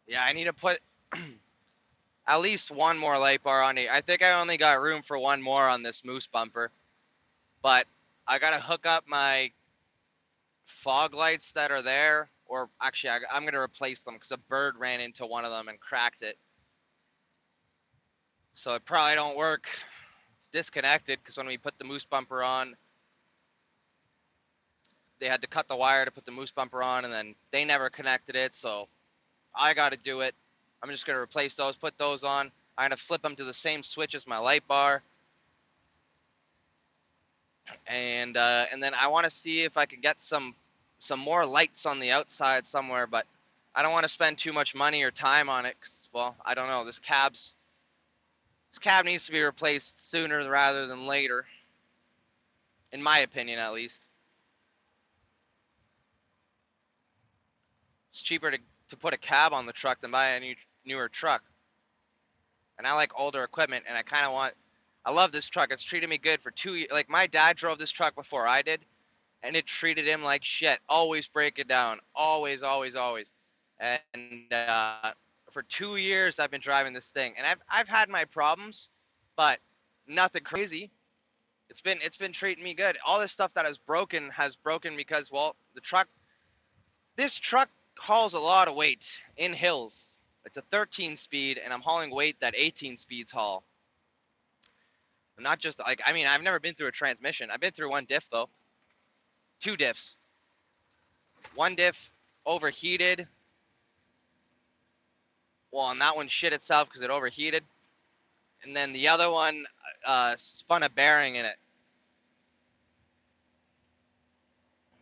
Yeah, I need to put at least one more light bar on it. I think I only got room for one more on this moose bumper, but I gotta hook up my fog lights that are there, or actually I'm gonna replace them because a bird ran into one of them and cracked it. So it probably don't work. It's disconnected because when we put the moose bumper on, they had to cut the wire to put the moose bumper on, and then they never connected it, so I got to do it. I'm just going to replace those, put those on. I'm going to flip them to the same switch as my light bar, and then I want to see if I can get some more lights on the outside somewhere, but I don't want to spend too much money or time on it, 'cause, well, I don't know. This cab needs to be replaced sooner rather than later, in my opinion, at least. It's cheaper to put a cab on the truck than buy a newer truck. And I like older equipment, and I love this truck. It's treated me good for 2 years. Like, my dad drove this truck before I did, and it treated him like shit. Always break it down. Always, always, always. And for 2 years, I've been driving this thing, and I've had my problems, but nothing crazy. It's been treating me good. All this stuff that has broken because, well, this truck hauls a lot of weight in hills. It's a 13 speed, and I'm hauling weight that 18 speeds haul. Not just like, I mean, I've never been through a transmission. I've been through one diff though. Two diffs. One diff overheated. Well, and that one shit itself because it overheated. And then the other one spun a bearing in it.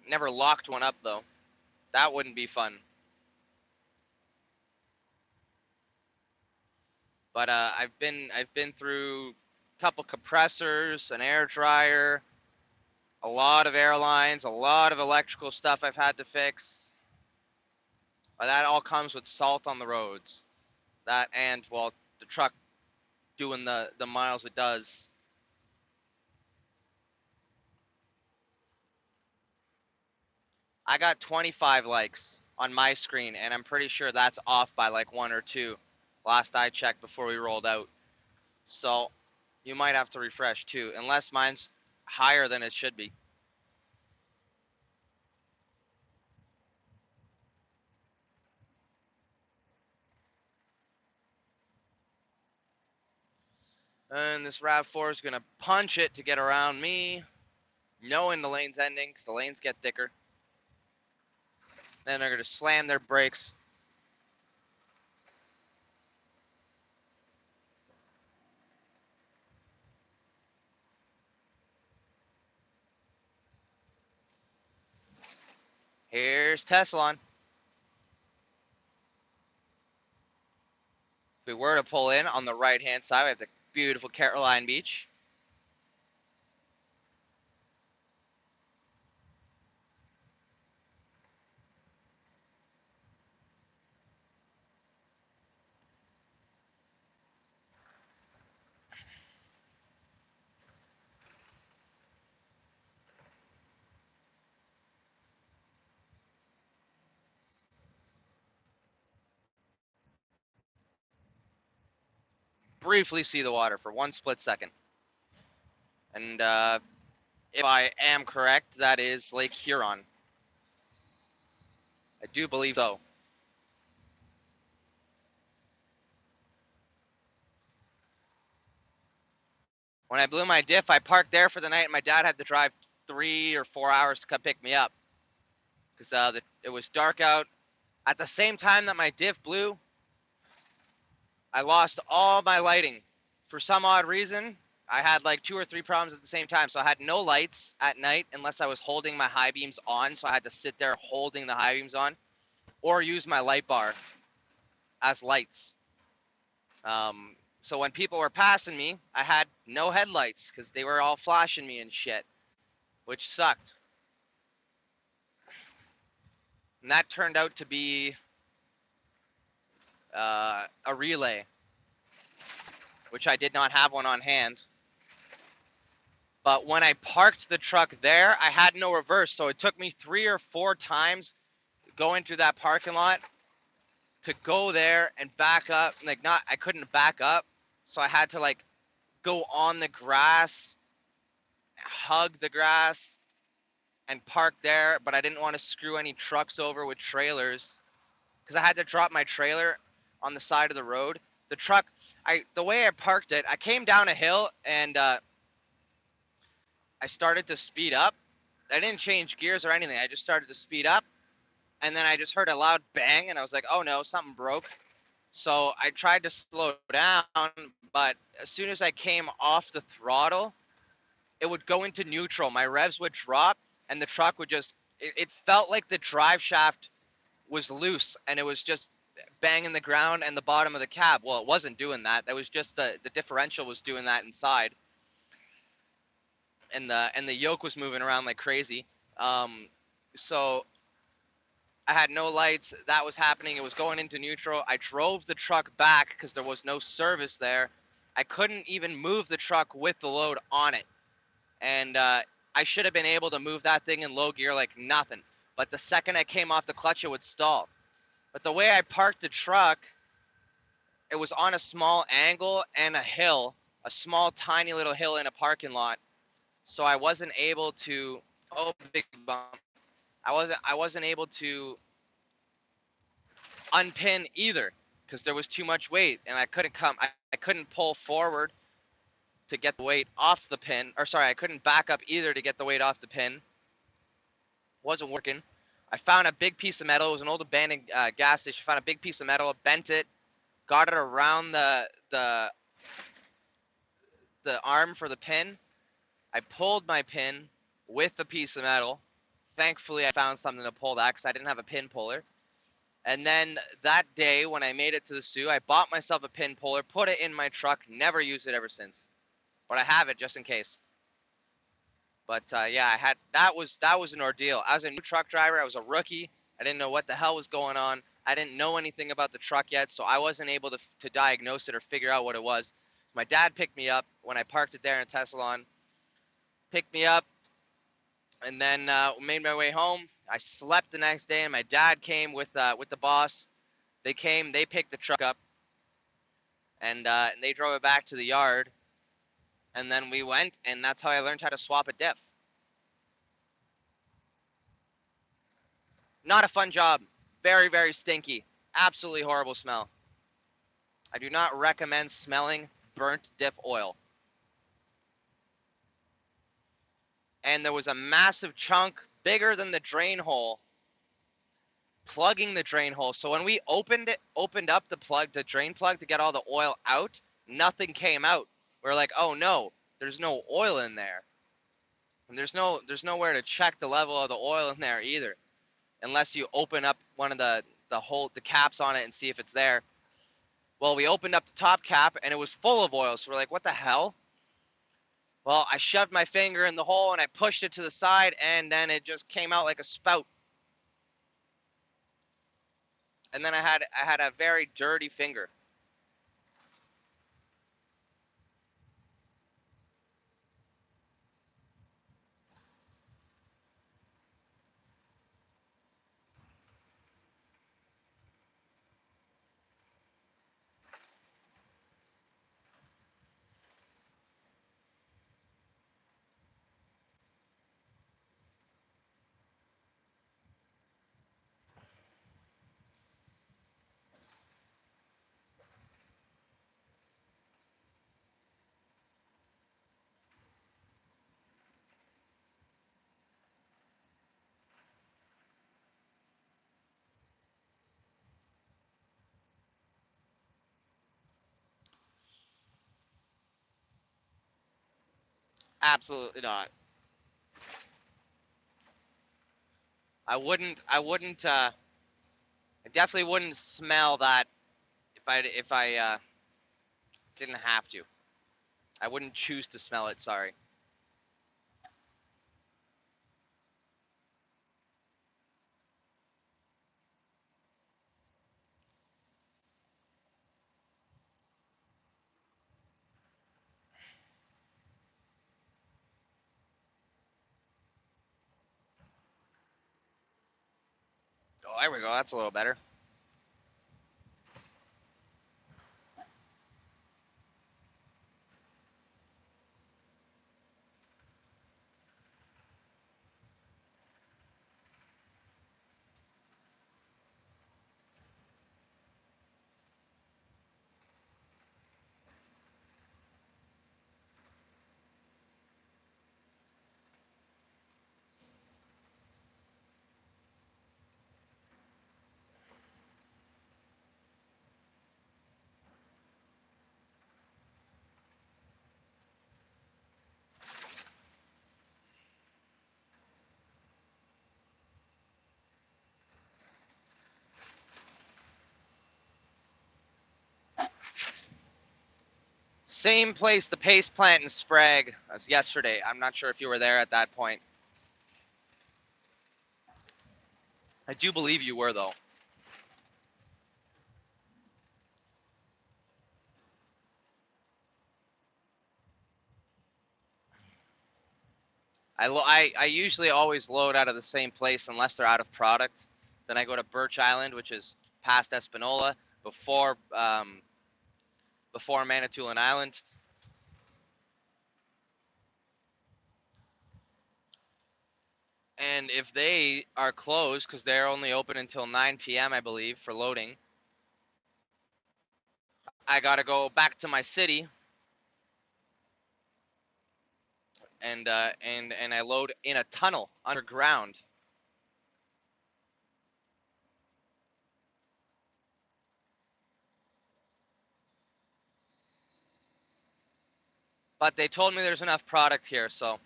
Never locked one up though. That wouldn't be fun. But I've been through a couple compressors, an air dryer, a lot of airlines, a lot of electrical stuff I've had to fix. But that all comes with salt on the roads. That and, well, the truck doing the miles it does. I got 25 likes on my screen, and I'm pretty sure that's off by like one or two. Last I checked before we rolled out. So you might have to refresh too, unless mine's higher than it should be. And this RAV4 is gonna punch it to get around me, knowing the lane's ending, because the lanes get thicker. Then they're gonna slam their brakes. Here's Tesla. If we were to pull in on the right-hand side, we have the beautiful Caroline Beach. Briefly see the water for one split second. And if I am correct, that is Lake Huron. I do believe so. When I blew my diff, I parked there for the night, and my dad had to drive 3 or 4 hours to come pick me up because it was dark out. At the same time that my diff blew, I lost all my lighting. For some odd reason, I had like 2 or 3 problems at the same time. So I had no lights at night unless I was holding my high beams on. So I had to sit there holding the high beams on or use my light bar as lights. So when people were passing me, I had no headlights because they were all flashing me and shit, which sucked. And that turned out to be a relay, which I did not have one on hand. But when I parked the truck there, I had no reverse. So it took me 3 or 4 times going through that parking lot to go there and back up. Like, not, I couldn't back up, so I had to like go on the grass, hug the grass, and park there. But I didn't want to screw any trucks over with trailers because I had to drop my trailer on the side of the road. The truck, the way I parked it, I came down a hill and I started to speed up. I didn't change gears or anything. I just started to speed up, and then I just heard a loud bang, and I was like, "Oh no, something broke." So I tried to slow down, but as soon as I came off the throttle, it would go into neutral. My revs would drop, and the truck would just. It felt like the drive shaft was loose, and it was just banging the ground and the bottom of the cab. Well, it wasn't doing that. That was just the differential was doing that inside, and the yoke was moving around like crazy. So I had no lights. That was happening. It was going into neutral. I drove the truck back because there was no service there. I couldn't even move the truck with the load on it, and I should have been able to move that thing in low gear like nothing. But the second I came off the clutch, it would stall. But the way I parked the truck, it was on a small angle and a hill, a small, tiny little hill in a parking lot. So I wasn't able to. Oh, big bump! I wasn't able to unpin either because there was too much weight, and I couldn't pull forward to get the weight off the pin. Or sorry, I couldn't back up either to get the weight off the pin. Wasn't working. I found a big piece of metal. It was an old abandoned gas station. Found a big piece of metal, bent it, got it around the arm for the pin. I pulled my pin with the piece of metal. Thankfully, I found something to pull that because I didn't have a pin puller. And then that day when I made it to the Sioux, I bought myself a pin puller, put it in my truck, never used it ever since. But I have it just in case. But yeah, that was an ordeal. I was a new truck driver. I was a rookie. I didn't know what the hell was going on. I didn't know anything about the truck yet, so I wasn't able to diagnose it or figure out what it was. My dad picked me up when I parked it there in Teslon. Picked me up, and then made my way home. I slept the next day, and my dad came with the boss. They came. They picked the truck up, and they drove it back to the yard. And then we went, and that's how I learned how to swap a diff. Not a fun job. Very, very stinky. Absolutely horrible smell. I do not recommend smelling burnt diff oil. And there was a massive chunk, bigger than the drain hole, plugging the drain hole. So when we opened up the drain plug to get all the oil out, nothing came out. We're like, oh no, there's no oil in there. And there's nowhere to check the level of the oil in there either, unless you open up one of the caps on it and see if it's there. Well, we opened up the top cap and it was full of oil. So we're like, what the hell? Well, I shoved my finger in the hole and I pushed it to the side, and then it just came out like a spout. And then I had a very dirty finger. Absolutely not. I definitely wouldn't smell that if I didn't have to. I wouldn't choose to smell it, sorry. Oh, there we go. That's a little better. Same place, the paste plant in Spragge. That was yesterday. I'm not sure if you were there at that point. I do believe you were, though. I usually always load out of the same place unless they're out of product. Then I go to Birch Island, which is past Espanola, before before Manitoulin Island. And if they are closed, because they're only open until 9 p.m., I believe, for loading, I gotta go back to my city and I load in a tunnel underground. But they told me there's enough product here, so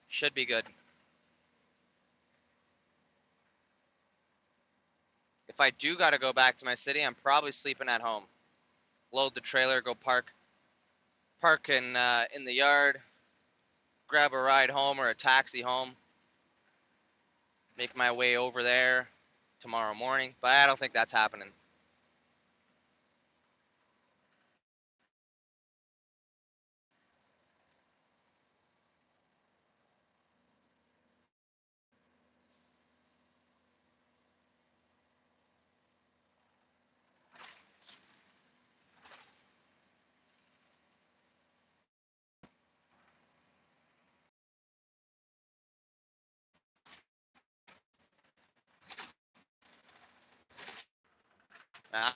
should be good. If I do gotta go back to my city, I'm probably sleeping at home. Load the trailer, go park in the yard, grab a ride home or a taxi home, make my way over there tomorrow morning. But I don't think that's happening.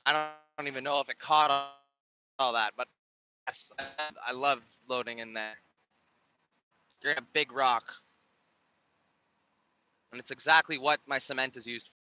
I don't even know if it caught all that, but yes, I love loading in there. You're in a big rock, and it's exactly what my cement is used for.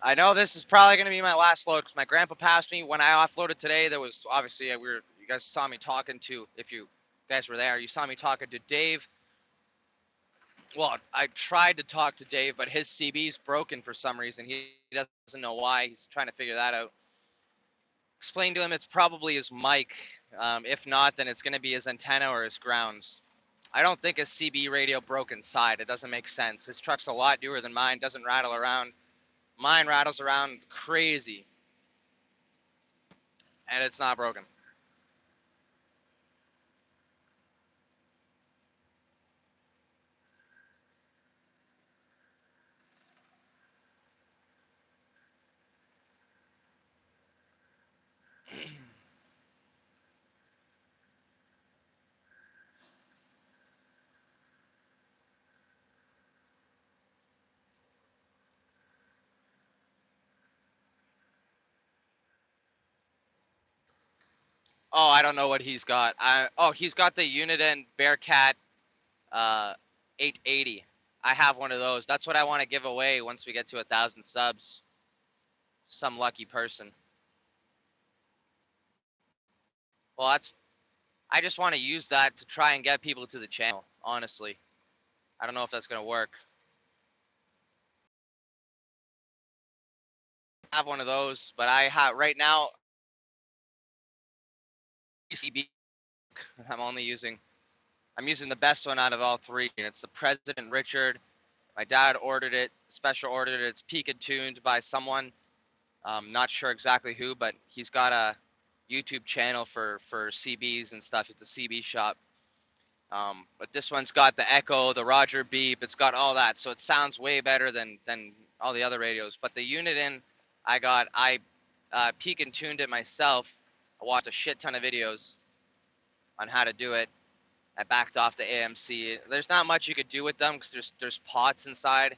I know this is probably going to be my last load because my grandpa passed me when I offloaded today. There was obviously you guys saw me talking to, if you guys were there, you saw me talking to Dave. Well, I tried to talk to Dave, but his CB's broken for some reason. He doesn't know why. He's trying to figure that out. Explain to him it's probably his mic. If not, then it's going to be his antenna or his grounds. I don't think his CB radio broke inside. It doesn't make sense. His truck's a lot newer than mine. Doesn't rattle around. Mine rattles around crazy, and it's not broken. Oh, I don't know what he's got. He's got the Uniden Bearcat uh, 880. I have one of those. That's what I want to give away once we get to 1,000 subs. Some lucky person. Well, I just want to use that to try and get people to the channel. Honestly, I don't know if that's gonna work. I have one of those, but I have right now. CB. I'm only using. I'm using the best one out of all three, and it's the President Richard. My dad ordered it, special ordered it. It's peak and tuned by someone. Not sure exactly who, but he's got a YouTube channel for CBs and stuff. It's a CB shop. But this one's got the echo, the Roger beep. It's got all that, so it sounds way better than all the other radios. But the Uniden, I peak and tuned it myself. I watched a shit ton of videos on how to do it, I backed off the AMC. There's not much you could do with them because there's pots inside,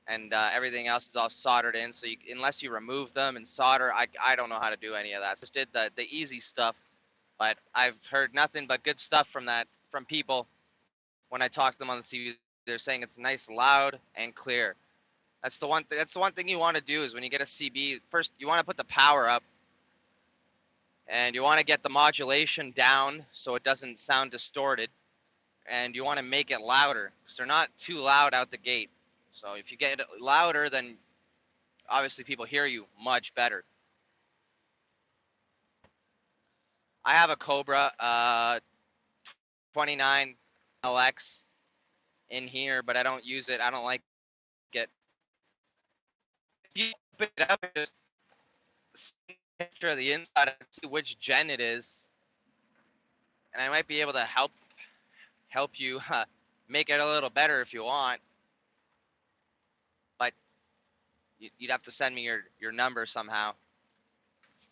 and everything else is all soldered in. So unless you remove them and solder, I don't know how to do any of that. So just did the easy stuff, but I've heard nothing but good stuff from people when I talk to them on the CB. They're saying it's nice, loud, and clear. That's the one. That's the one thing you want to do is when you get a CB. First, you want to put the power up, and you want to get the modulation down so it doesn't sound distorted, and you want to make it louder because they're not too loud out the gate. So if you get it louder, then obviously people hear you much better. I have a Cobra 29 Aleks in here, but I don't use it. I don't like it. If you open it up and just see a picture of the inside and see which gen it is, and I might be able to help you make it a little better if you want. But you'd have to send me your number somehow.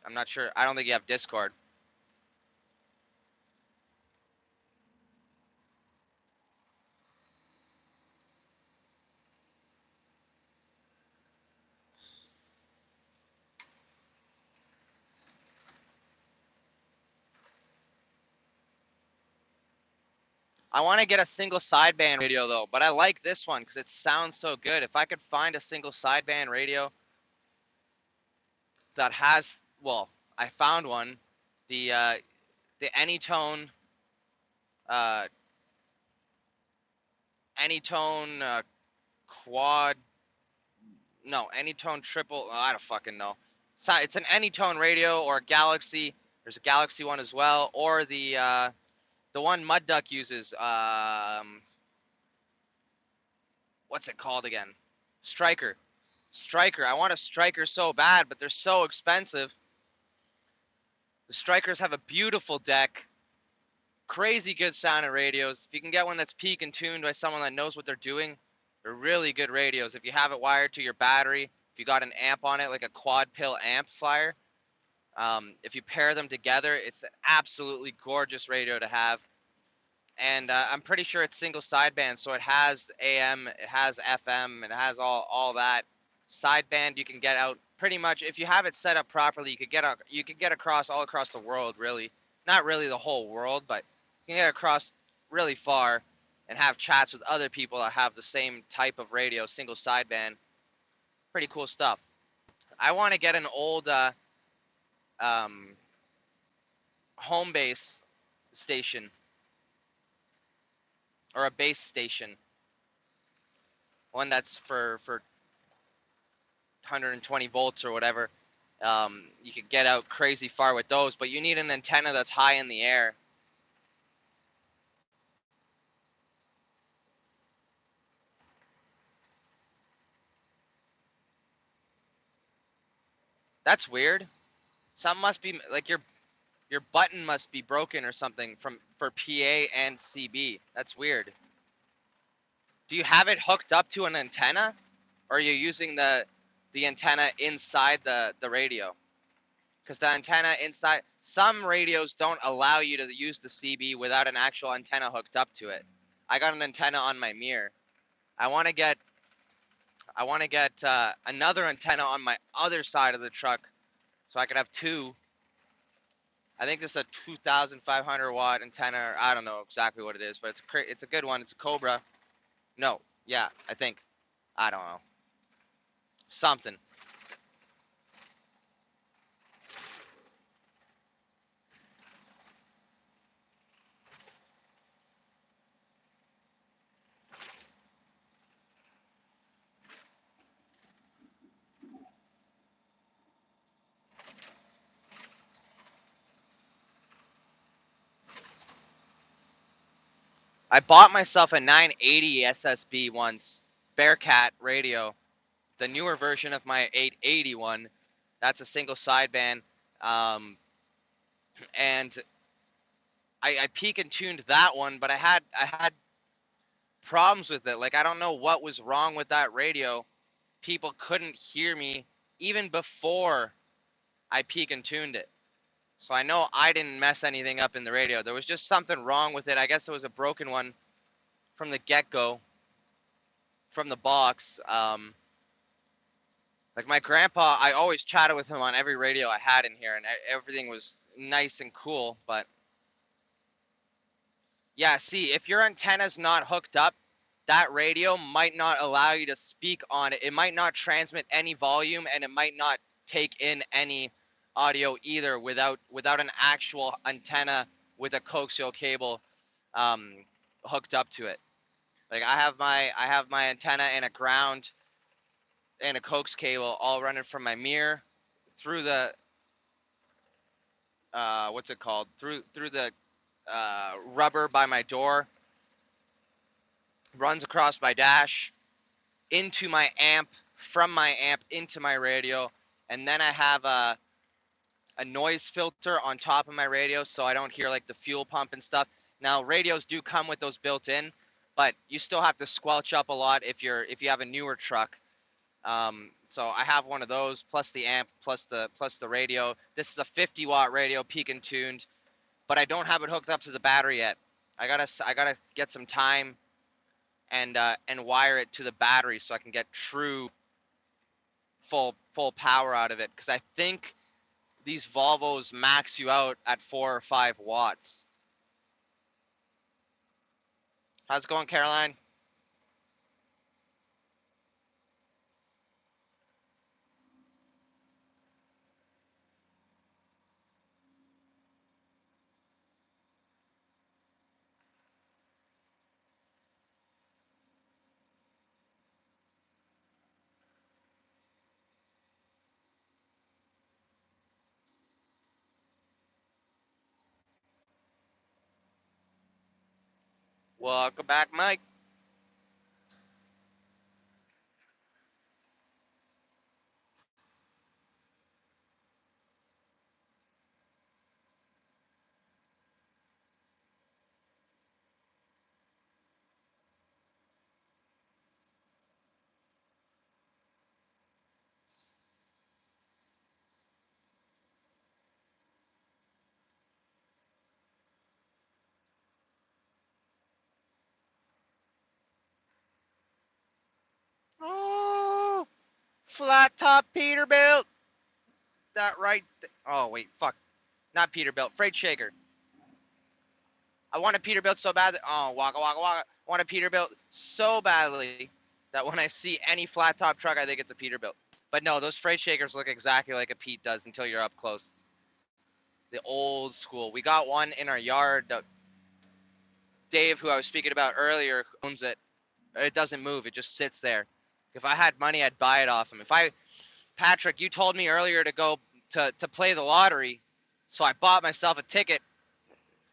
I'm not sure. I don't think you have Discord. I want to get a single sideband radio though, but I like this one because it sounds so good. If I could find a single sideband radio that has, well, I found one, the uh, Anytone quad, no, Anytone triple. Oh, I don't fucking know. So it's an Anytone radio or a Galaxy. There's a Galaxy one as well, or the one Mud Duck uses. What's it called again? Striker. Striker. I want a Striker so bad, but they're so expensive. The Strikers have a beautiful deck, crazy good sounding radios. If you can get one that's peak and tuned by someone that knows what they're doing, they're really good radios. If you have it wired to your battery, if you got an amp on it, like a quad pill amplifier, if you pair them together, it's an absolutely gorgeous radio to have. And I'm pretty sure it's single sideband, so it has AM, it has FM, it has all that. Sideband you can get out pretty much if you have it set up properly. You could get across all across the world, really. Not really the whole world, but you can get across really far and have chats with other people that have the same type of radio, single sideband. Pretty cool stuff. I want to get an old um, home base station or a base station, one that's for 120 volts or whatever. You could get out crazy far with those, but you need an antenna that's high in the air. That's weird. Something must be like your button must be broken or something for PA and CB. That's weird. Do you have it hooked up to an antenna, or are you using the antenna inside the radio? Because the antenna inside, some radios don't allow you to use the CB without an actual antenna hooked up to it. I got an antenna on my mirror. I want to get another antenna on my other side of the truck so I could have two. I think this is a 2,500 watt antenna. Or I don't know exactly what it is, but it's a good one. It's a Cobra. No, yeah, I think. I don't know. Something. I bought myself a 980 SSB once, Bearcat radio, the newer version of my 881. That's a single sideband, and I peak and tuned that one, but I had problems with it. Like I don't know what was wrong with that radio. People couldn't hear me even before I peak and tuned it. So I know I didn't mess anything up in the radio. There was just something wrong with it. I guess it was a broken one from the get-go, from the box. Like my grandpa, I always chatted with him on every radio I had in here, and everything was nice and cool. But yeah, see, if your antenna's not hooked up, that radio might not allow you to speak on it. It might not transmit any volume, and it might not take in any audio either without an actual antenna with a coaxial cable um, hooked up to it. Like I have my antenna and a ground and a coax cable all running from my mirror through the what's it called, through the rubber by my door, runs across my dash into my amp, from my amp into my radio, and then I have a noise filter on top of my radio so I don't hear like the fuel pump and stuff. Now radios do come with those built in, but you still have to squelch up a lot if you have a newer truck. So I have one of those plus the amp plus the radio. This is a 50-watt radio, peak and tuned, but I don't have it hooked up to the battery yet. I gotta get some time and wire it to the battery so I can get true full power out of it. Because I think these Volvos max you out at 4 or 5 watts. How's it going, Caroline? Welcome back, Mike. Oh, flat top Peterbilt. That right? Oh wait, fuck. Not Peterbilt. Freight shaker. I want a Peterbilt so bad that waka waka waka. I want a Peterbilt so badly that when I see any flat top truck, I think it's a Peterbilt. But no, those freight shakers look exactly like a Pete does until you're up close. The old school. We got one in our yard. Dave, who I was speaking about earlier, owns it. It doesn't move. It just sits there. If I had money, I'd buy it off him. Patrick, you told me earlier to go to play the lottery, so I bought myself a ticket,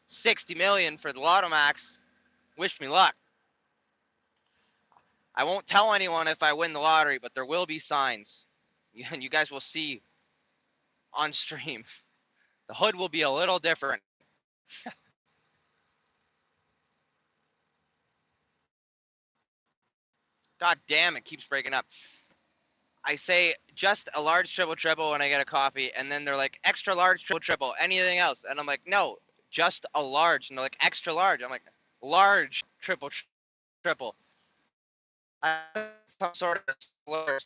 60 million for the Lotto Max. Wish me luck. I won't tell anyone if I win the lottery, but there will be signs, and you guys will see on stream. The hood will be a little different. God damn, it keeps breaking up. I say just a large triple triple when I get a coffee, and then they're like extra large triple triple, anything else, and I'm like no, just a large, and they're like extra large. I'm like large triple triple. I have some sort of slur.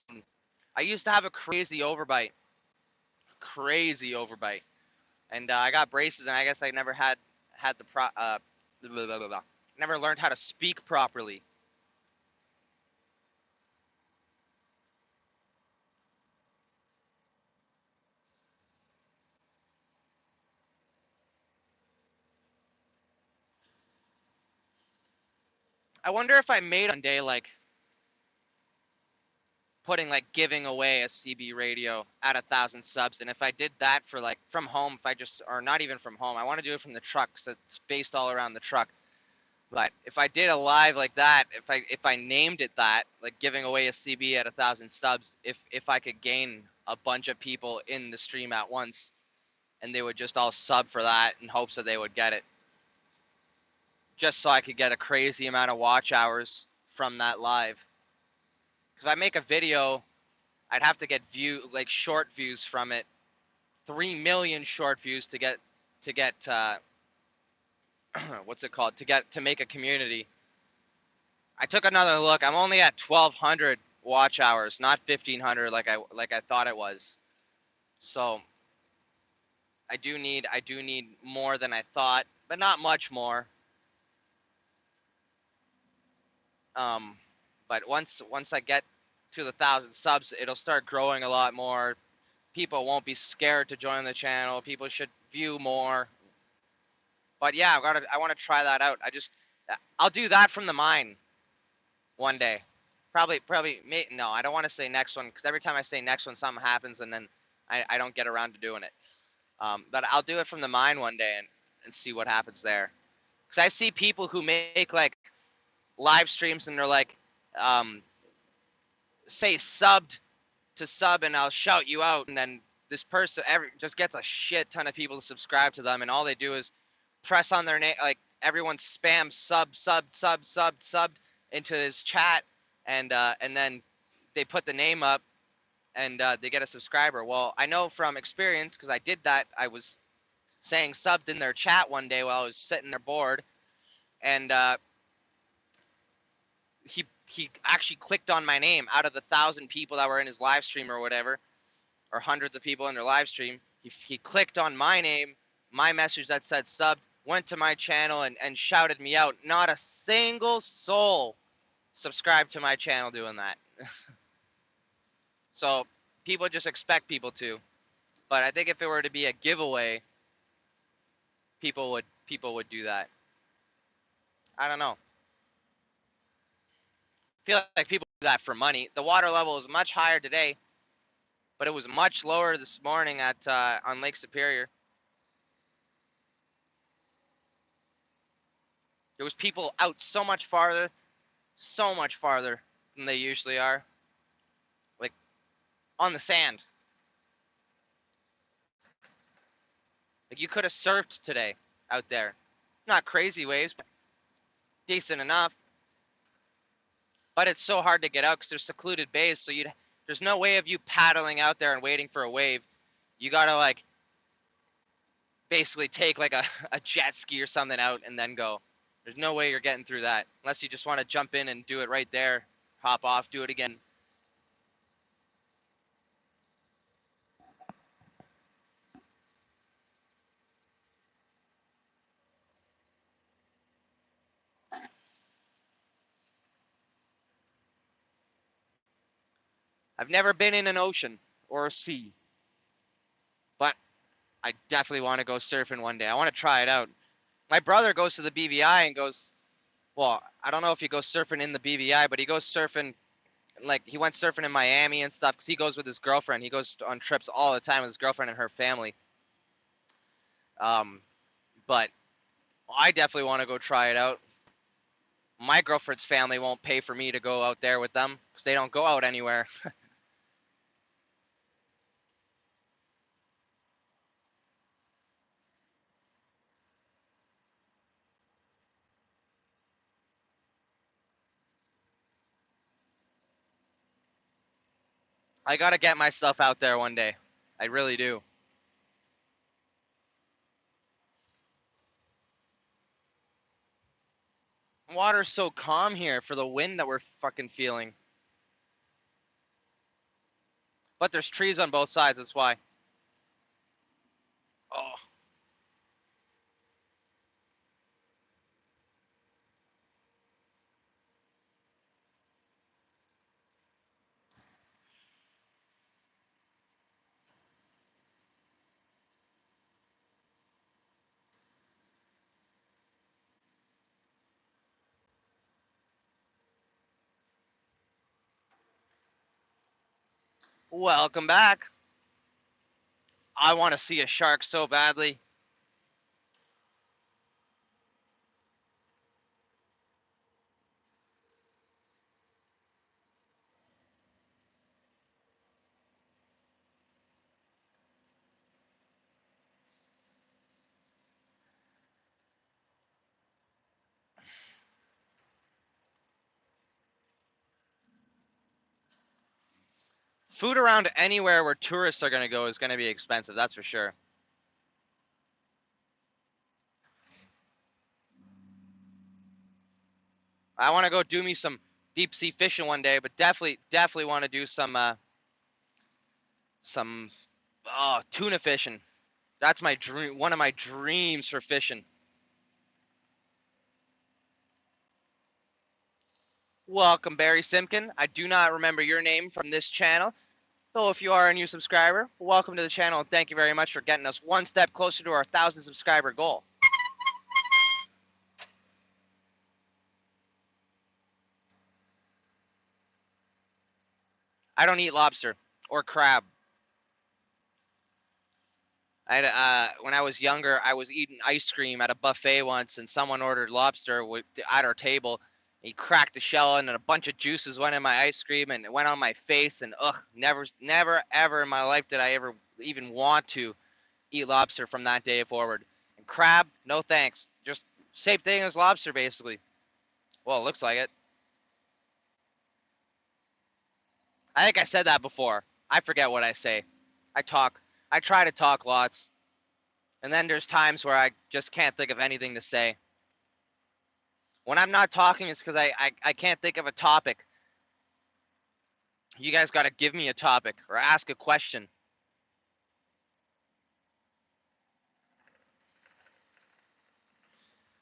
I used to have a crazy overbite, and I got braces, and I guess I never had the blah, blah, blah, blah. Never learned how to speak properly. I wonder if I made one day like putting like giving away a CB radio at 1,000 subs, and if I did that for like from home, if I just or not even from home, I want to do it from the truck, so it's based all around the truck. But if I did a live like that, if I named it that, like giving away a CB at 1,000 subs, if I could gain a bunch of people in the stream at once, and they would just all sub for that in hopes that they would get it, just so I could get a crazy amount of watch hours from that live. Because if I make a video, I'd have to get short views from it 3 million short views to get what's it called, to make a community. I took another look. I'm only at 1,200 watch hours, not 1,500 like I thought it was. So I do need more than I thought, but not much more. Um, but once I get to the 1,000 subs, it'll start growing a lot more. People won't be scared to join the channel. People should view more. But yeah, I want to try that out. I'll do that from the mine one day. No, I don't want to say next one because every time I say next one, something happens and then I don't get around to doing it. But I'll do it from the mine one day and see what happens there. Because I see people who make like live streams and they're like, um, say subbed to sub and I'll shout you out, and then this person just gets a shit ton of people to subscribe to them, and all they do is press on their name, like everyone spams sub into his chat, and then they put the name up and they get a subscriber. Well, I know from experience because I did that. I was saying subbed in their chat one day while I was sitting there bored, and he actually clicked on my name out of the 1,000 people that were in his live stream or whatever, or hundreds of people in their live stream. He clicked on my name, my message that said subbed, went to my channel and shouted me out. Not a single soul subscribed to my channel doing that. So people just expect people to. But I think if it were to be a giveaway, people would do that. I don't know. I feel like people do that for money. The water level is much higher today, but it was much lower this morning at on Lake Superior. There was people out so much farther than they usually are, like on the sand. Like you could have surfed today out there. Not crazy waves, but decent enough. But it's so hard to get out because there's secluded bays, so there's no way of you paddling out there and waiting for a wave. You gotta like basically take like a jet ski or something out and then go. There's no way you're getting through that unless you just want to jump in and do it right there, hop off, do it again. I've never been in an ocean or a sea, but I definitely want to go surfing one day. I want to try it out. My brother goes to the BVI and goes, well, I don't know if he goes surfing in the BVI, but he goes surfing, like he went surfing in Miami and stuff because he goes with his girlfriend. He goes on trips all the time with his girlfriend and her family. Um, but I definitely want to go try it out. My girlfriend's family won't pay for me to go out there with them because they don't go out anywhere. I gotta get myself out there one day. I really do. Water's so calm here for the wind that we're fucking feeling. But there's trees on both sides, that's why. Oh, welcome back. I want to see a shark so badly. Food around anywhere where tourists are going to go is going to be expensive, that's for sure. I want to go do me some deep sea fishing one day, but definitely want to do some tuna fishing. That's my dream, one of my dreams for fishing. Welcome, Barry Simpkin. I do not remember your name from this channel, though if you are a new subscriber, welcome to the channel and thank you very much for getting us one step closer to our 1,000 subscriber goal. I don't eat lobster or crab. When I was younger, I was eating ice cream at a buffet once, and someone ordered lobster at our table. He cracked the shell, and a bunch of juices went in my ice cream, and it went on my face. And ugh, never, ever in my life did I ever even want to eat lobster from that day forward. And crab, no thanks. Just same thing as lobster, basically. Well, it looks like it. I think I said that before. I forget what I say. I talk. I try to talk lots, and then there's times where I just can't think of anything to say. When I'm not talking, it's because I can't think of a topic. You guys got to give me a topic or ask a question.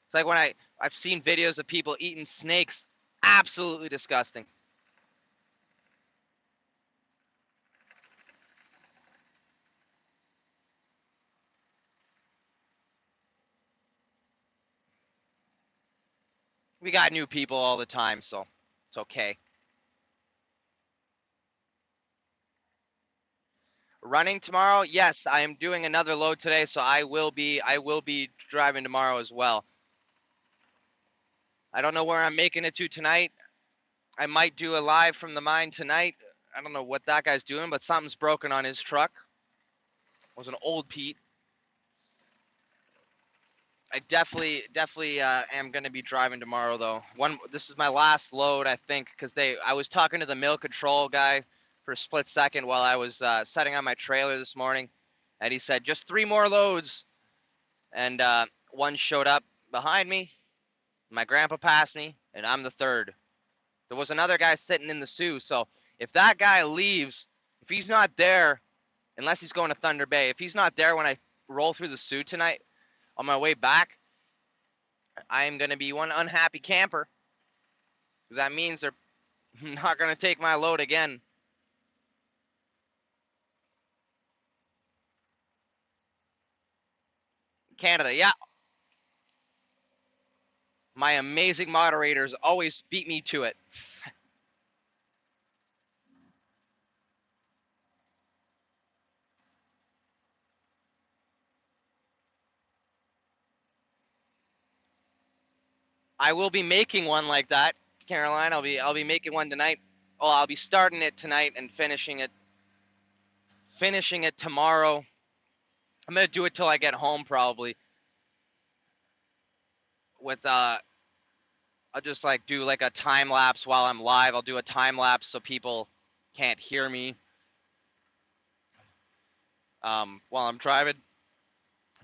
It's like when I've seen videos of people eating snakes. Absolutely disgusting. We got new people all the time, so it's okay. Running tomorrow? Yes, I am doing another load today, so I will be driving tomorrow as well. I don't know where I'm making it to tonight. I might do a live from the mine tonight. I don't know what that guy's doing, but something's broken on his truck. It was an old Pete. I definitely am gonna be driving tomorrow though. This is my last load, I think, because I was talking to the mill control guy for a split second while I was setting on my trailer this morning, and he said just 3 more loads, and one showed up behind me. My grandpa passed me, and I'm the third. There was another guy sitting in the Sioux, so if that guy leaves, if he's not there, unless he's going to Thunder Bay, if he's not there when I roll through the Sioux tonight on my way back, I am going to be one unhappy camper, because that means they're not going to take my load again. Canada, yeah. My amazing moderators always beat me to it. I will be making one like that, Caroline. I'll be making one tonight. Oh, I'll be starting it tonight and finishing it tomorrow. I'm gonna do it till I get home probably. With I'll just like do like a time lapse while I'm live. I'll do a time lapse so people can't hear me while I'm driving.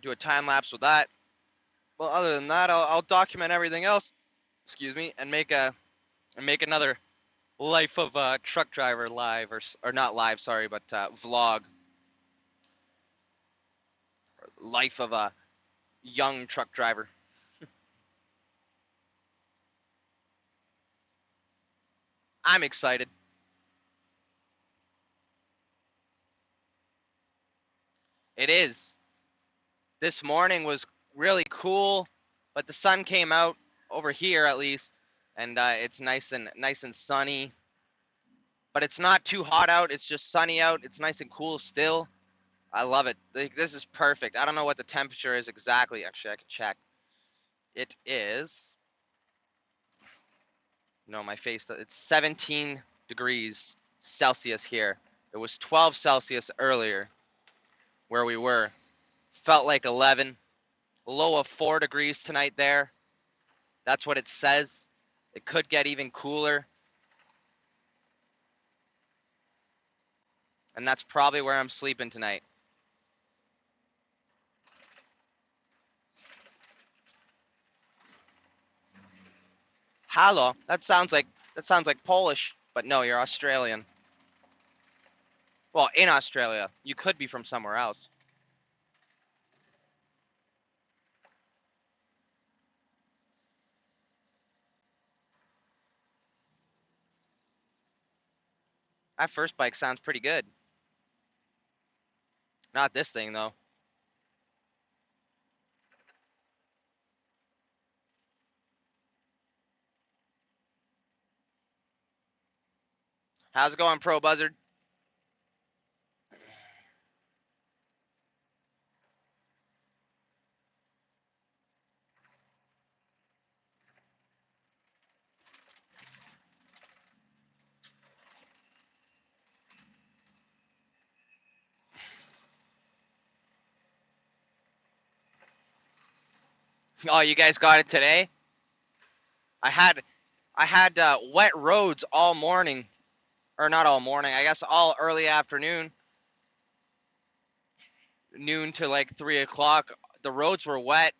Do a time lapse with that. Well, other than that, I'll document everything else. Excuse me, and make another life of a truck driver live or not live, sorry, but vlog. Life of a young truck driver. I'm excited. It is. This morning was really cool, but the sun came out over here at least, and it's nice and sunny. But it's not too hot out. It's just sunny out. It's nice and cool still. I love it. This is perfect. I don't know what the temperature is exactly. Actually, I can check. It is. No, my face. It's 17 degrees Celsius here. It was 12 Celsius earlier where we were. Felt like 11. Low of 4 degrees tonight there. That's what it says. It could get even cooler. and that's probably where I'm sleeping tonight. Hello. That sounds like Polish, but no, you're Australian. Well, in Australia, you could be from somewhere else. That first bike sounds pretty good. Not this thing though. How's it going, Pro Buzzard? Oh, you guys got it today? I had wet roads all morning, or not all morning. I guess all early afternoon, noon to like 3 o'clock. The roads were wet,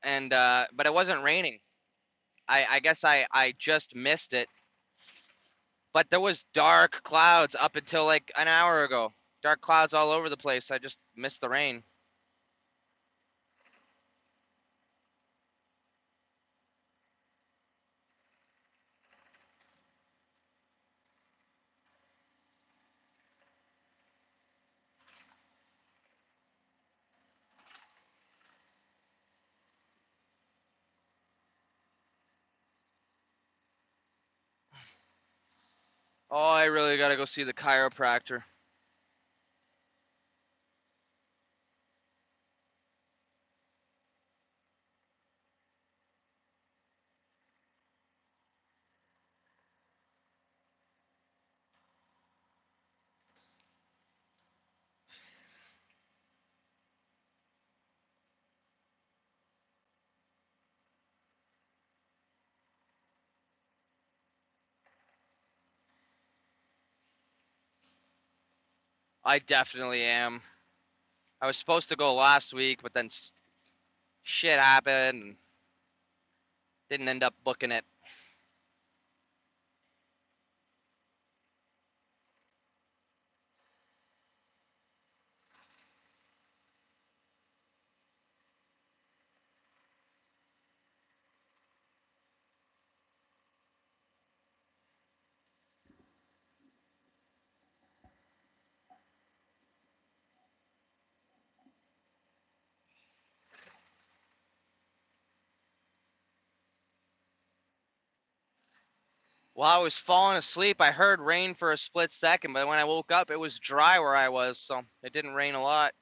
and but it wasn't raining. I guess I just missed it. But there was dark clouds up until like an hour ago. Dark clouds all over the place. I just missed the rain. Oh, I really gotta go see the chiropractor. I definitely am. I was supposed to go last week, but then shit happened and didn't end up booking it. While I was falling asleep, I heard rain for a split second, but when I woke up, it was dry where I was, so it didn't rain a lot.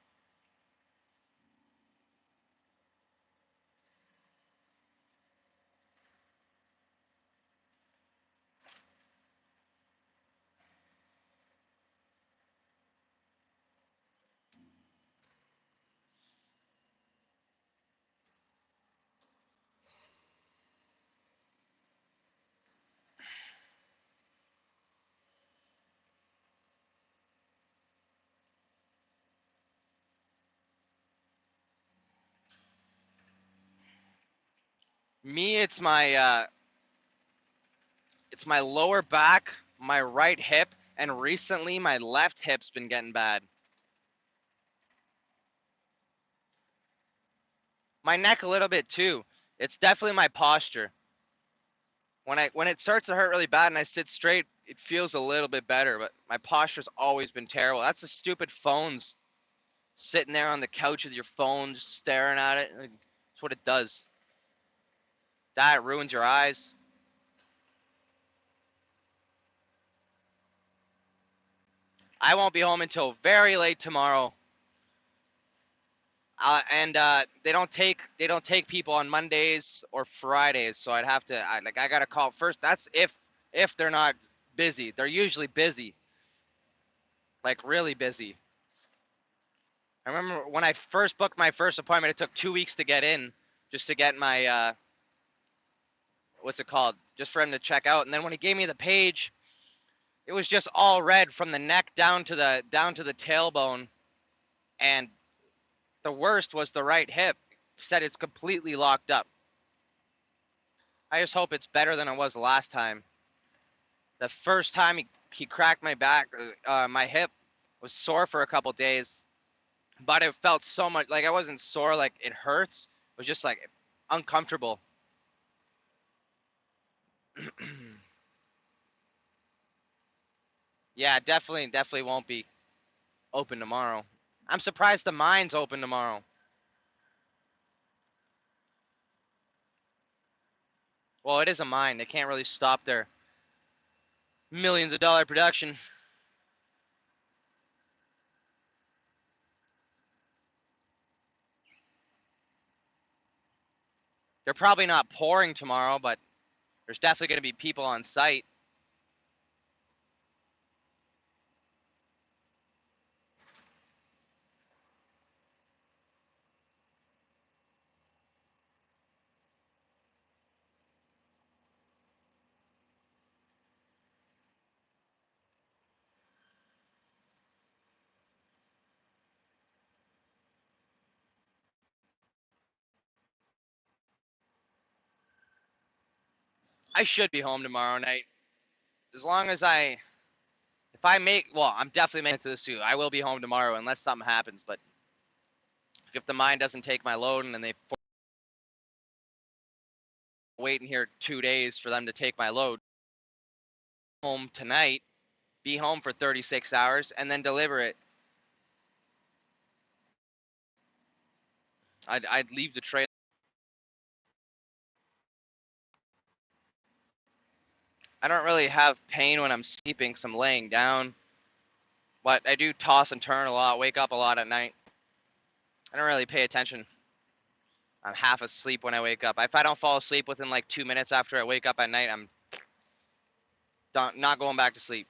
Me, it's my lower back, my right hip, and recently my left hip's been getting bad. My neck a little bit too. It's definitely my posture. When it starts to hurt really bad and I sit straight, it feels a little bit better, but my posture's always been terrible. That's the stupid phones. Sitting there on the couch with your phone, just staring at it. That's what it does. That ruins your eyes. I won't be home until very late tomorrow. And they don't take people on Mondays or Fridays, so I'd have to I gotta call first. That's if they're not busy. They're usually busy, like really busy. I remember when I first booked my first appointment, it took 2 weeks to get in, just to get my what's it called, just for him to check out. And then when he gave me the page, It was just all red from the neck down to the tailbone, and the worst was the right hip. Said it's completely locked up. I just hope it's better than it was last time. The first time he cracked my back, my hip was sore for a couple days, but it felt so much like I wasn't sore, like it hurts. It was just like uncomfortable. Yeah, definitely won't be open tomorrow. I'm surprised the mine's open tomorrow. Well, it is a mine. They can't really stop their millions of dollar production. They're probably not pouring tomorrow, but there's definitely going to be people on site. I should be home tomorrow night. As long as if I make, well, I'm definitely making it to the suit. I will be home tomorrow unless something happens, but if the mine doesn't take my load and then they waiting here 2 days for them to take my load, home tonight, be home for 36 hours, and then deliver it. I'd leave the trailer. I don't really have pain when I'm sleeping, so I'm laying down, but I do toss and turn a lot, wake up a lot at night. I don't really pay attention. I'm half asleep when I wake up. If I don't fall asleep within like 2 minutes after I wake up at night, I'm not going back to sleep.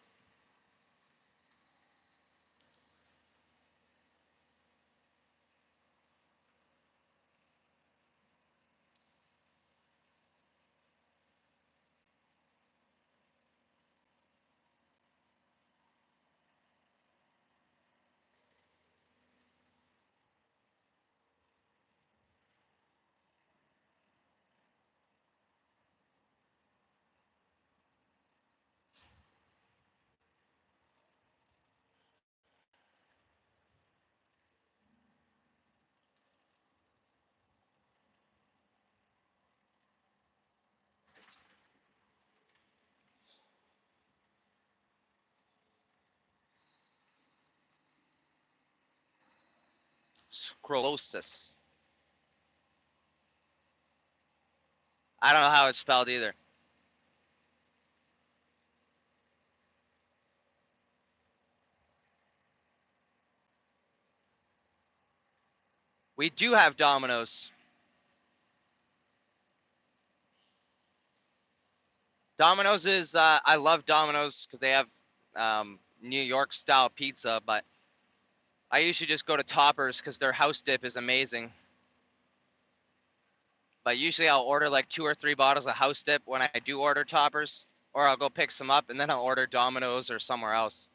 Sclerosis. I don't know how it's spelled either. We do have Domino's. Domino's is, I love Domino's because they have New York style pizza, but I usually just go to Toppers because their house dip is amazing. But usually I'll order like 2 or 3 bottles of house dip when I do order Toppers, or I'll go pick some up and then I'll order Domino's or somewhere else.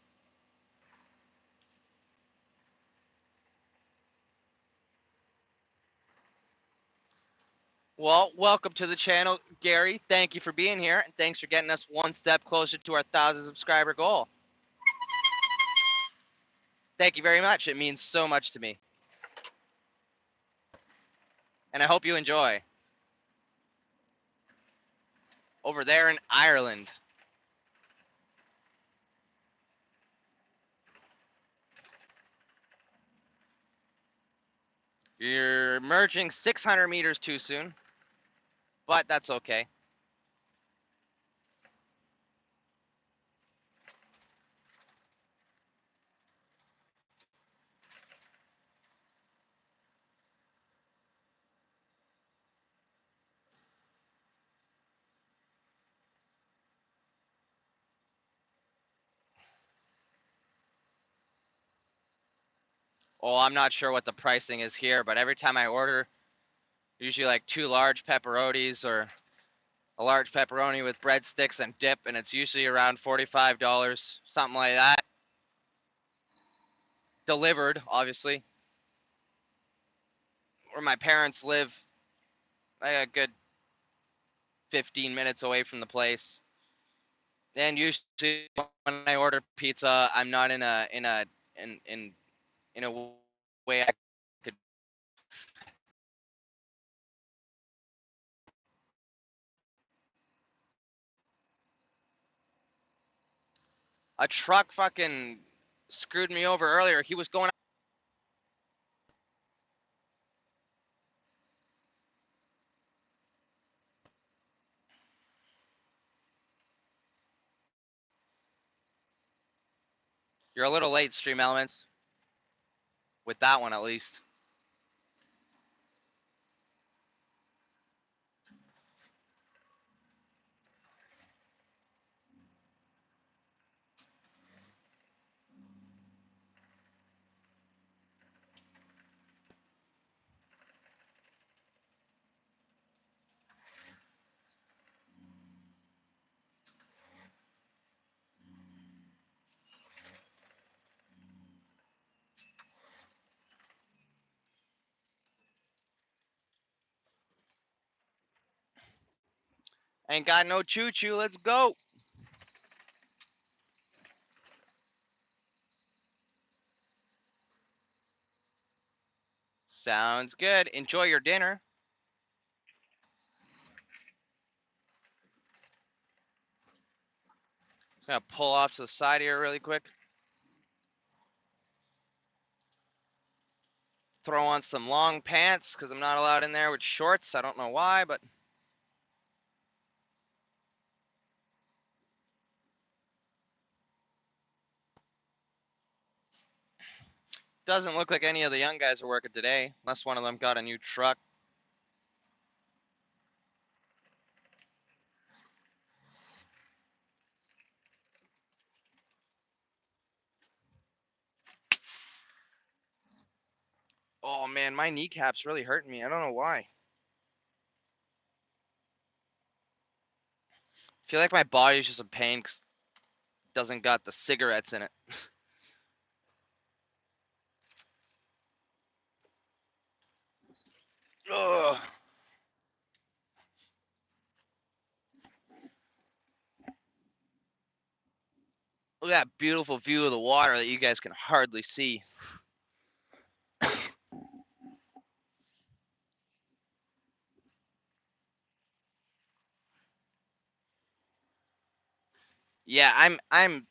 Well, welcome to the channel, Gary. Thank you for being here, and thanks for getting us one step closer to our 1,000 subscriber goal. Thank you very much. It means so much to me. And I hope you enjoy. Over there in Ireland. You're merging 600 meters too soon, but that's okay. Oh, I'm not sure what the pricing is here, but every time I order, usually like 2 large pepperonis or A large pepperoni with breadsticks and dip, and it's usually around $45, something like that. Delivered, obviously. Where my parents live, like a good 15 minutes away from the place. And usually when I order pizza, I'm not in a way I could. A truck fucking screwed me over earlier. He was going. You're a little late, Stream Elements. With that one, at least. Ain't got no choo-choo. Let's go. Sounds good. Enjoy your dinner. Gonna pull off to the side here really quick. Throw on some long pants because I'm not allowed in there with shorts. I don't know why, but doesn't look like any of the young guys are working today, unless one of them got a new truck. Oh man, my kneecap's really hurting me. I don't know why. I feel like my body's just a pain because it doesn't got the cigarettes in it. Ugh. Look at that beautiful view of the water that you guys can hardly see. Yeah, I'm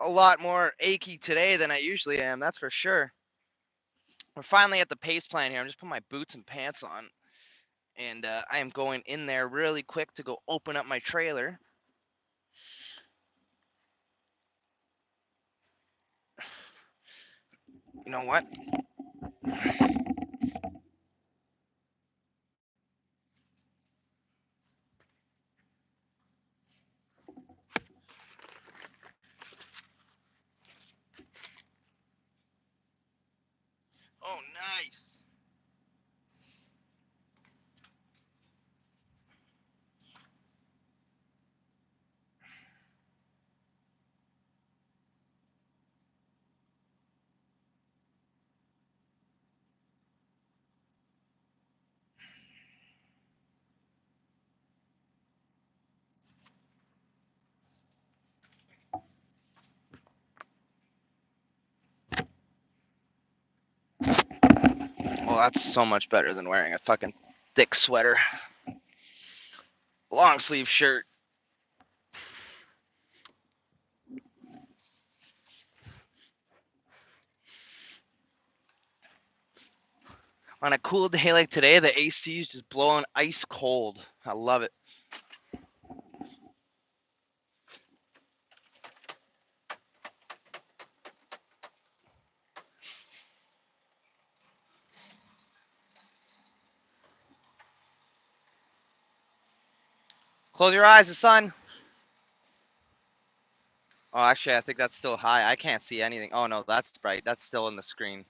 a lot more achy today than I usually am. That's for sure. We're finally at the pace plan here. I'm just putting my boots and pants on, and I am going in there really quick to go open up my trailer. You know what? Oh, nice. Well, that's so much better than wearing a fucking thick sweater. Long sleeve shirt. On a cool day like today, the AC is just blowing ice cold. I love it. Close your eyes, the sun. Oh, actually, I think that's still high. I can't see anything. Oh, no, that's bright. That's still in the screen.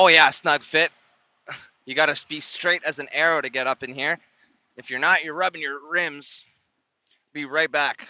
Oh yeah, snug fit. You gotta be straight as an arrow to get up in here. If you're not, you're rubbing your rims. Be right back.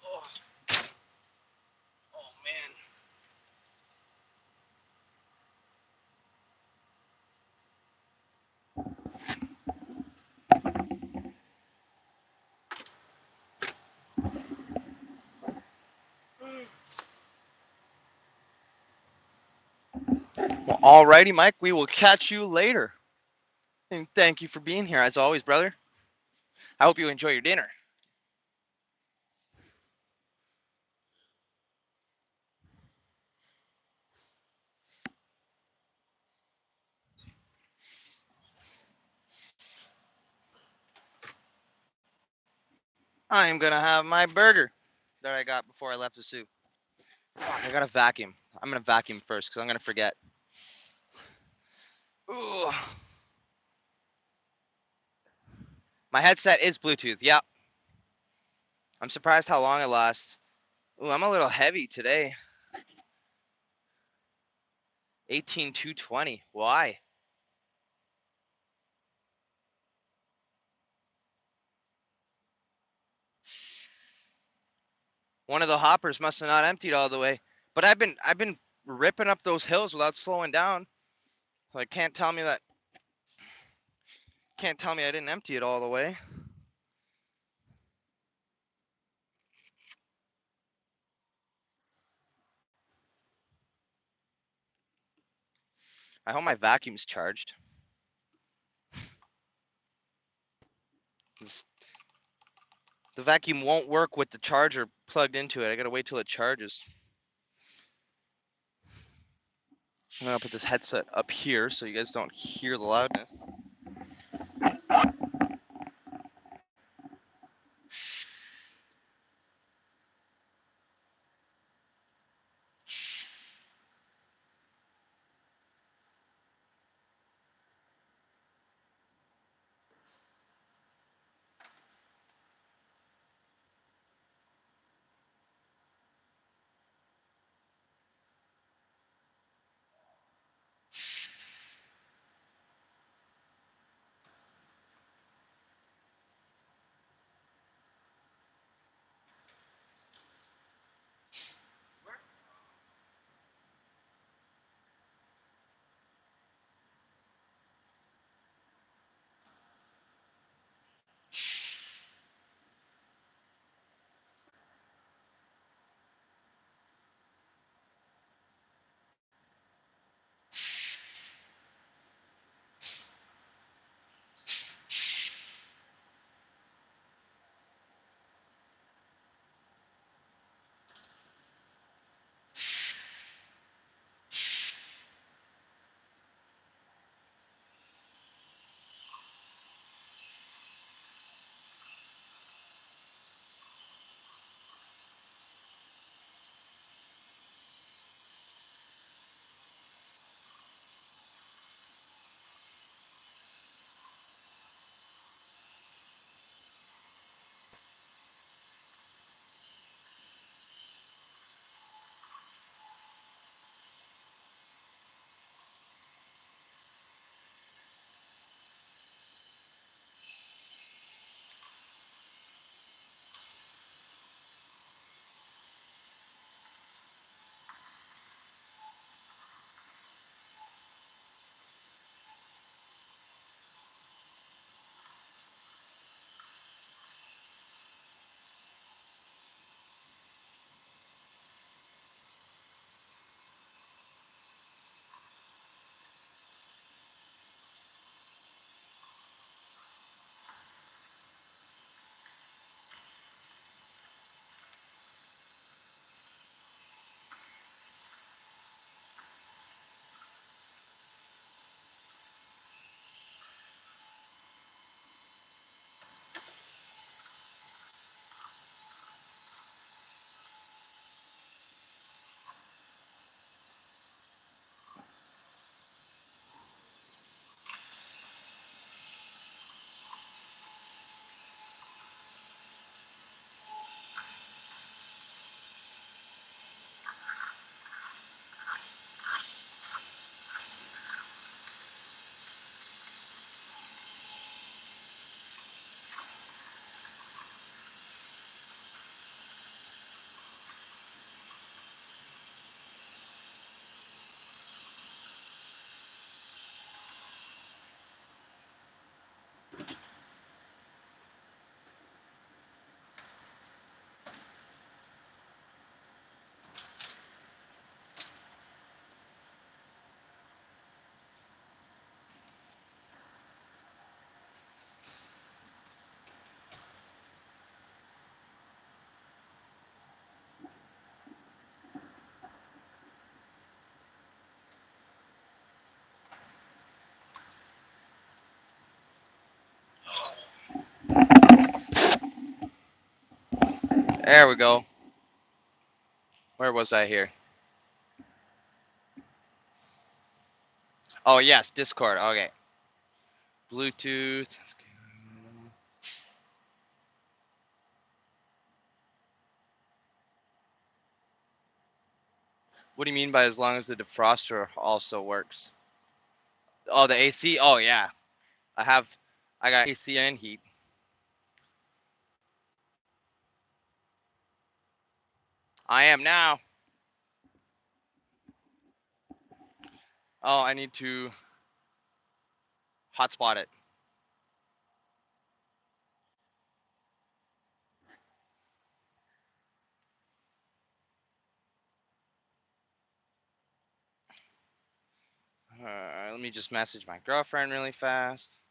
Oh, oh man. Well, alrighty, Mike. We will catch you later. And thank you for being here, as always, brother. I hope you enjoy your dinner. I am gonna have my burger that I got before I left the soup. Fuck, I gotta vacuum. I'm gonna vacuum first because I'm gonna forget. Ooh. My headset is Bluetooth. Yep. I'm surprised how long it lasts. Ooh, I'm a little heavy today. 18,220. Why? One of the hoppers must have not emptied all the way. But I've been ripping up those hills without slowing down. So I can't tell me I didn't empty it all the way. I hope my vacuum's charged. The vacuum won't work with the charger plugged into it. I gotta wait till it charges. I'm gonna put this headset up here so you guys don't hear the loudness. There we go. Where was I here? Oh, yes, Discord. Okay. Bluetooth. What do you mean by as long as the defroster also works? Oh, the AC? Oh, yeah. I got AC and heat. I am now. Oh, I need to hotspot it. Let me just message my girlfriend really fast.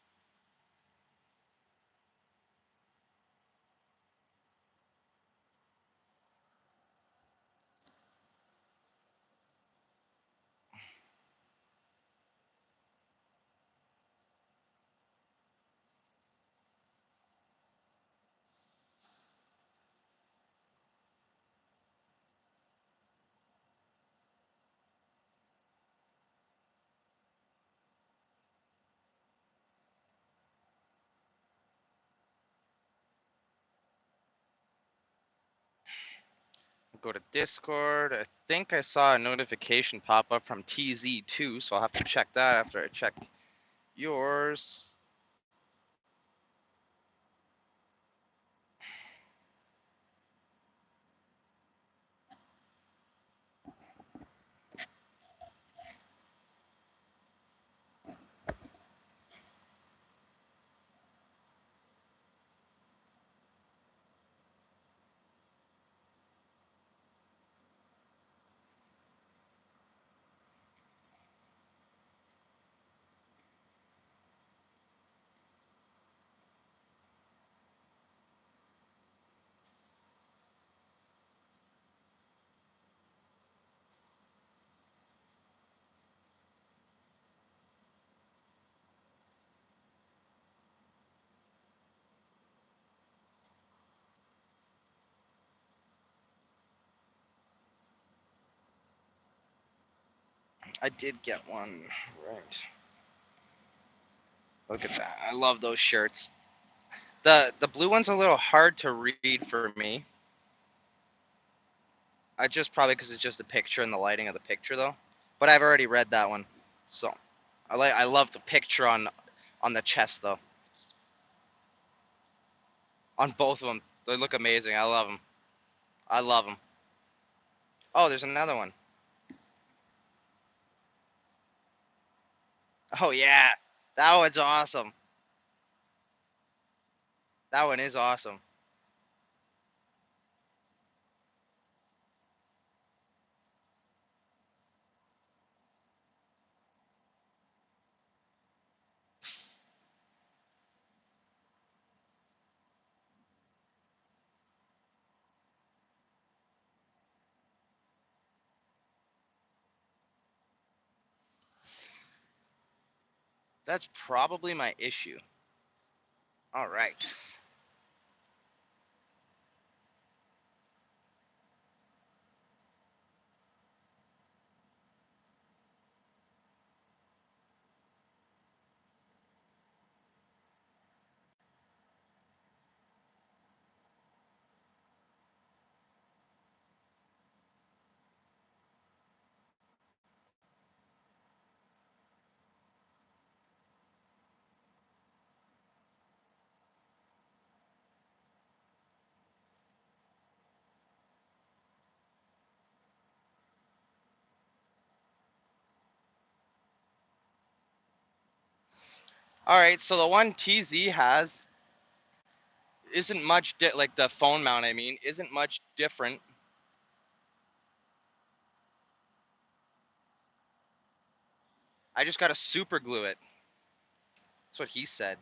Go to Discord. I think I saw a notification pop up from TZ2, so I'll have to check that after I check yours. I did get one. Right. Look at that. I love those shirts. The blue one's a little hard to read for me. I just probably because it's just a picture and the lighting of the picture though. But I've already read that one. So I love the picture on the chest though. On both of them. They look amazing. I love them. I love them. Oh, there's another one. Oh yeah. That one's awesome. That one is awesome. That's probably my issue. All right. All right. So the one TZ has isn't much like the phone mount. I mean, isn't much different. I just gotta super glue it. That's what he said.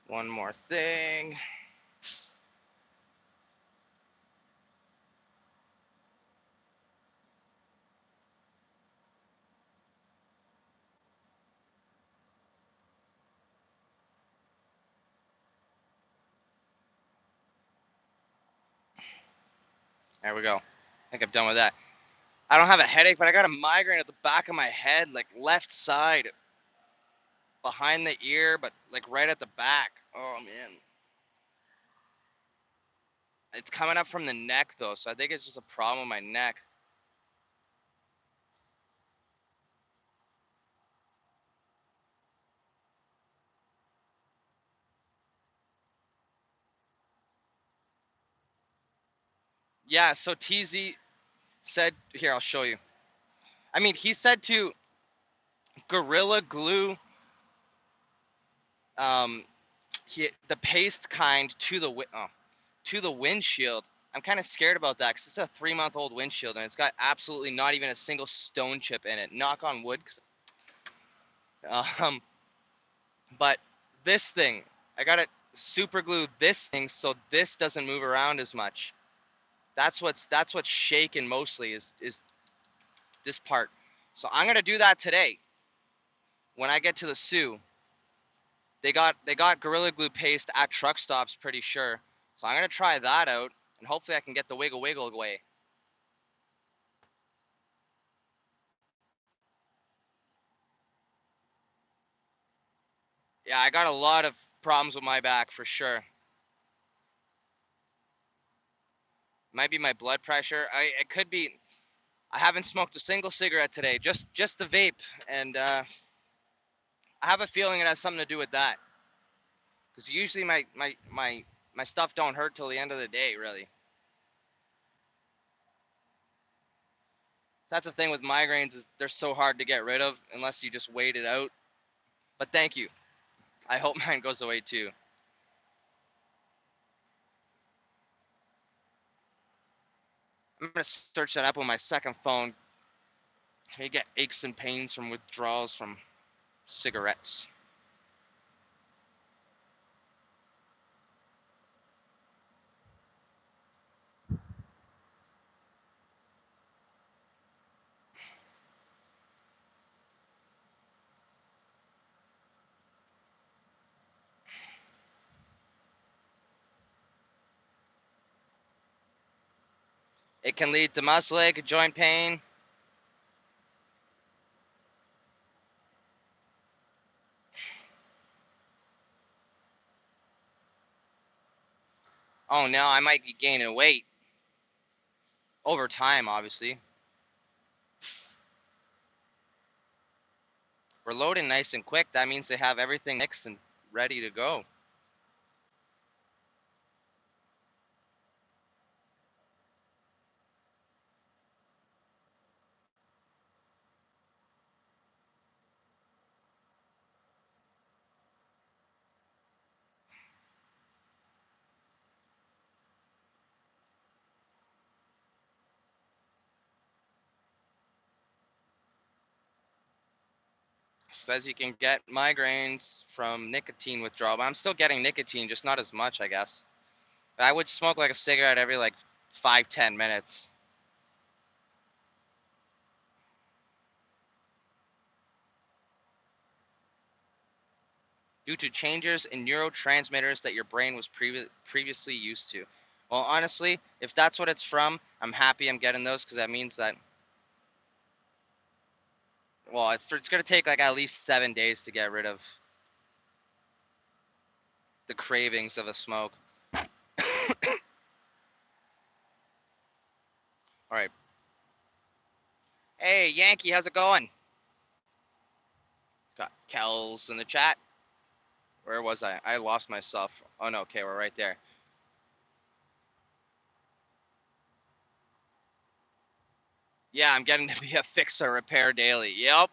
One more thing. There we go. I think I'm done with that. I don't have a headache, but I got a migraine at the back of my head, like left side, behind the ear, but like right at the back. Oh man. It's coming up from the neck though, so I think it's just a problem with my neck. Yeah, so TZ said, here, I'll show you. I mean, he said to Gorilla Glue um, the paste kind to the windshield. I'm kind of scared about that because it's a 3-month-old windshield and it's got absolutely not even a single stone chip in it. Knock on wood. Um, but this thing, I gotta super glue this thing so this doesn't move around as much. That's what's shaking mostly is this part. So I'm gonna do that today when I get to the Sioux. They got Gorilla Glue paste at truck stops, pretty sure. So I'm gonna try that out, and hopefully I can get the wiggle wiggle away. Yeah, I got a lot of problems with my back for sure. Might be my blood pressure. It could be. I haven't smoked a single cigarette today. Just the vape, and I have a feeling it has something to do with that. Because usually my stuff don't hurt till the end of the day, really. That's the thing with migraines is they're so hard to get rid of unless you just wait it out. But thank you. I hope mine goes away too. I'm gonna search that up on my second phone. You get aches and pains from withdrawals from cigarettes. It can lead to muscle ache, joint pain. Oh no, I might be gaining weight over time, obviously. We're loading nice and quick. That means they have everything mixed and ready to go. Says you can get migraines from nicotine withdrawal, but I'm still getting nicotine, just not as much, I guess. I would smoke like a cigarette every like 5-10 minutes. Due to changes in neurotransmitters that your brain was previously used to. Well, honestly, if that's what it's from, I'm happy I'm getting those because that means that, well, it's going to take like at least 7 days to get rid of the cravings of a smoke. All right. Hey, Yankee, how's it going? Got Kells in the chat. Where was I? I lost myself. Oh, no. Okay, we're right there. Yeah, I'm getting to be a fixer repair daily. Yep.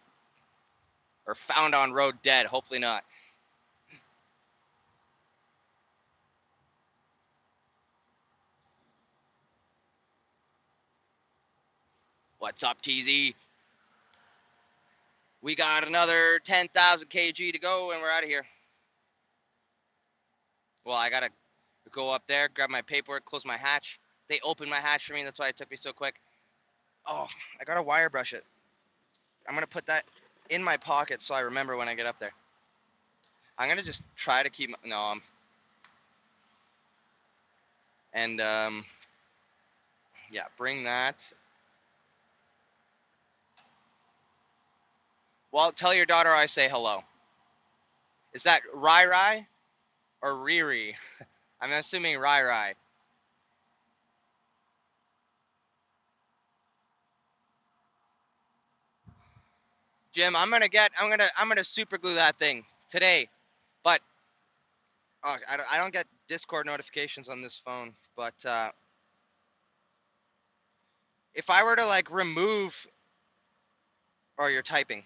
Or found on road dead. Hopefully not. What's up, TZ? We got another 10,000 kg to go and we're out of here. Well, I gotta go up there, grab my paperwork, close my hatch. They opened my hatch for me. That's why it took me so quick. Oh, I gotta wire brush it. I'm gonna put that in my pocket so I remember when I get up there. I'm gonna just try to keep. No, and yeah, bring that. Well, tell your daughter I say hello. Is that Rai Rai or Riri? I'm assuming Rai Rai. Jim, I'm gonna super glue that thing today. But I don't get Discord notifications on this phone. But if I were to like remove, or you're typing.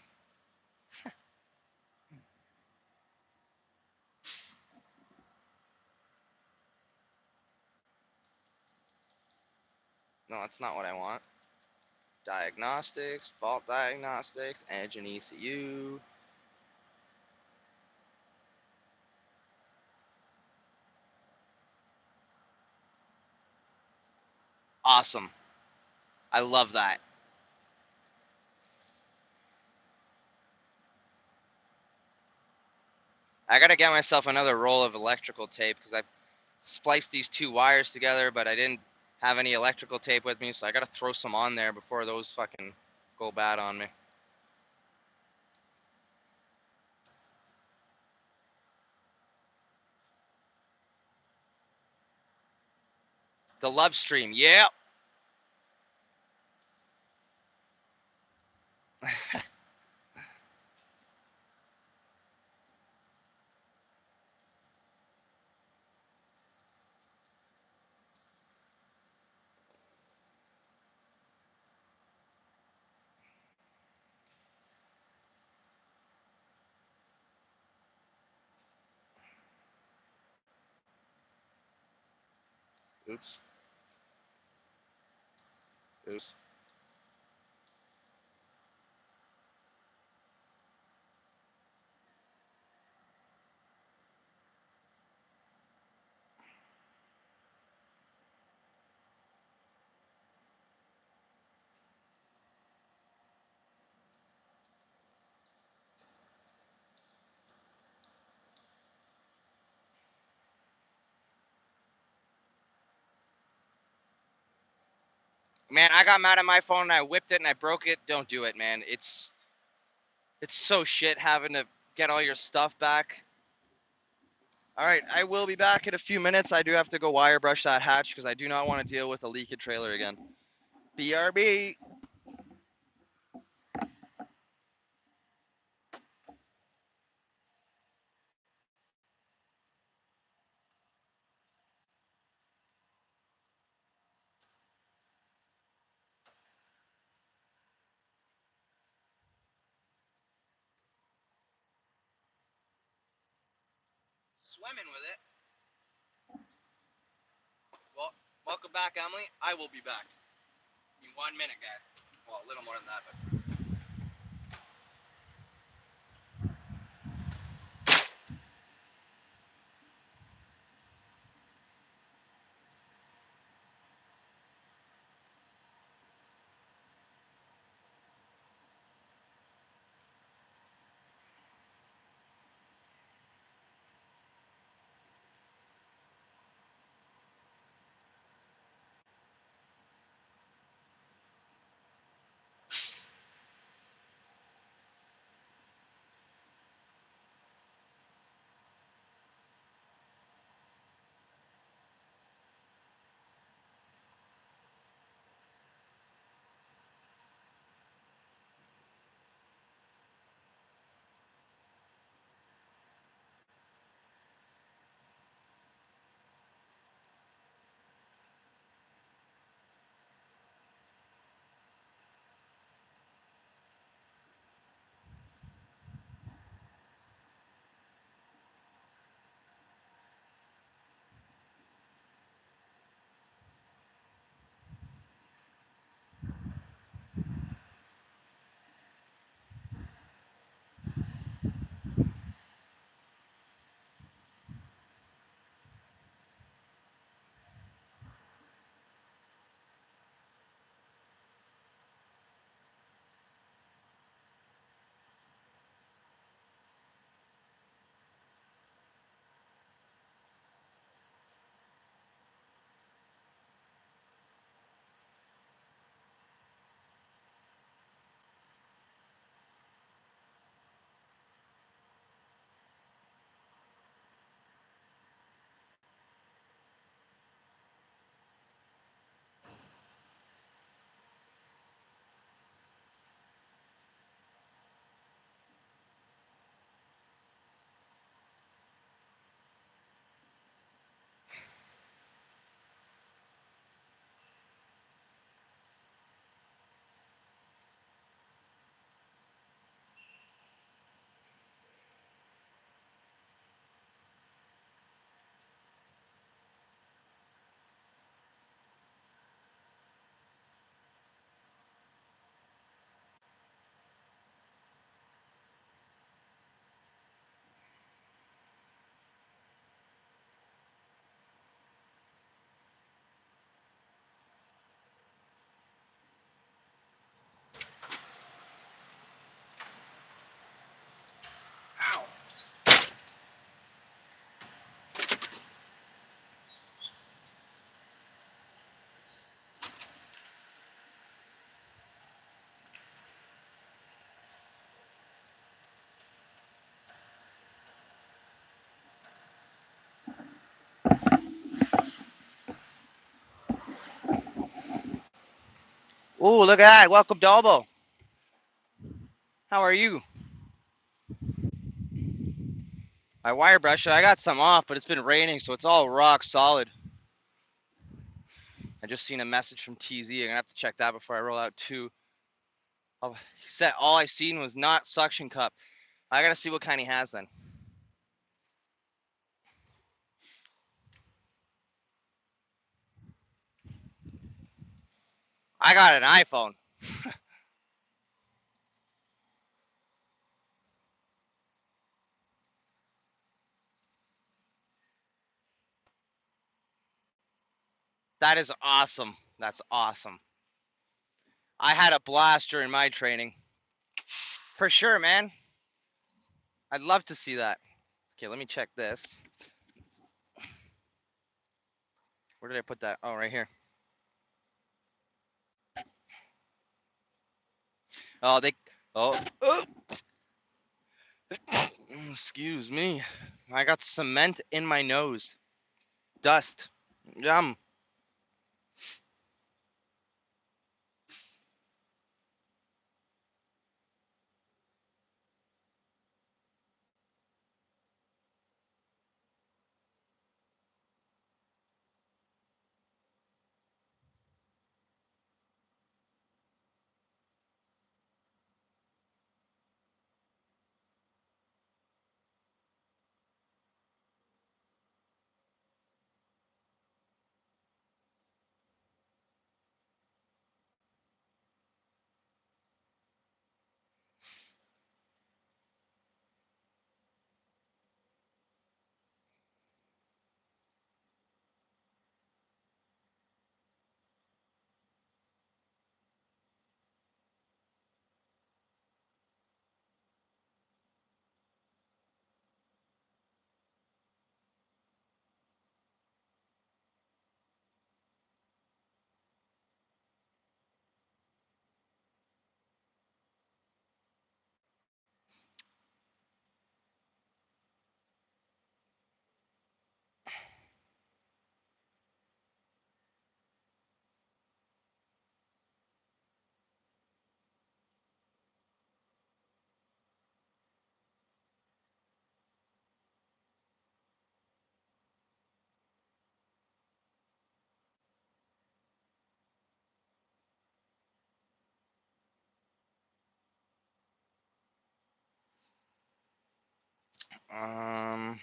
No, that's not what I want. Diagnostics, fault diagnostics, engine ECU. Awesome. I love that. I gotta get myself another roll of electrical tape because I spliced these two wires together, but I didn't have any electrical tape with me, so I gotta throw some on there before those fucking go bad on me. The love stream, yeah. Oops. Oops. Man, I got mad at my phone and I whipped it and I broke it. Don't do it, man. It's so shit having to get all your stuff back. All right, I will be back in a few minutes. I do have to go wire brush that hatch because I do not want to deal with a leaky trailer again. BRB. Swimming with it. Well, welcome back, Emily. I will be back in 1 minute, guys. Well, a little more than that, but. Ooh, look at that. Welcome, Dolbo. How are you? My wire brush, I got some off, but it's been raining, so it's all rock solid. I just seen a message from TZ. I'm gonna have to check that before I roll out two. Oh, he said all I seen was not suction cup. I gotta see what kind he has then. I got an iPhone. That is awesome. That's awesome. I had a blast during my training. For sure, man. I'd love to see that. Okay, let me check this. Where did I put that? Oh, right here. Oh, they. Oh. Excuse me. I got cement in my nose. Dust. Yum. Um.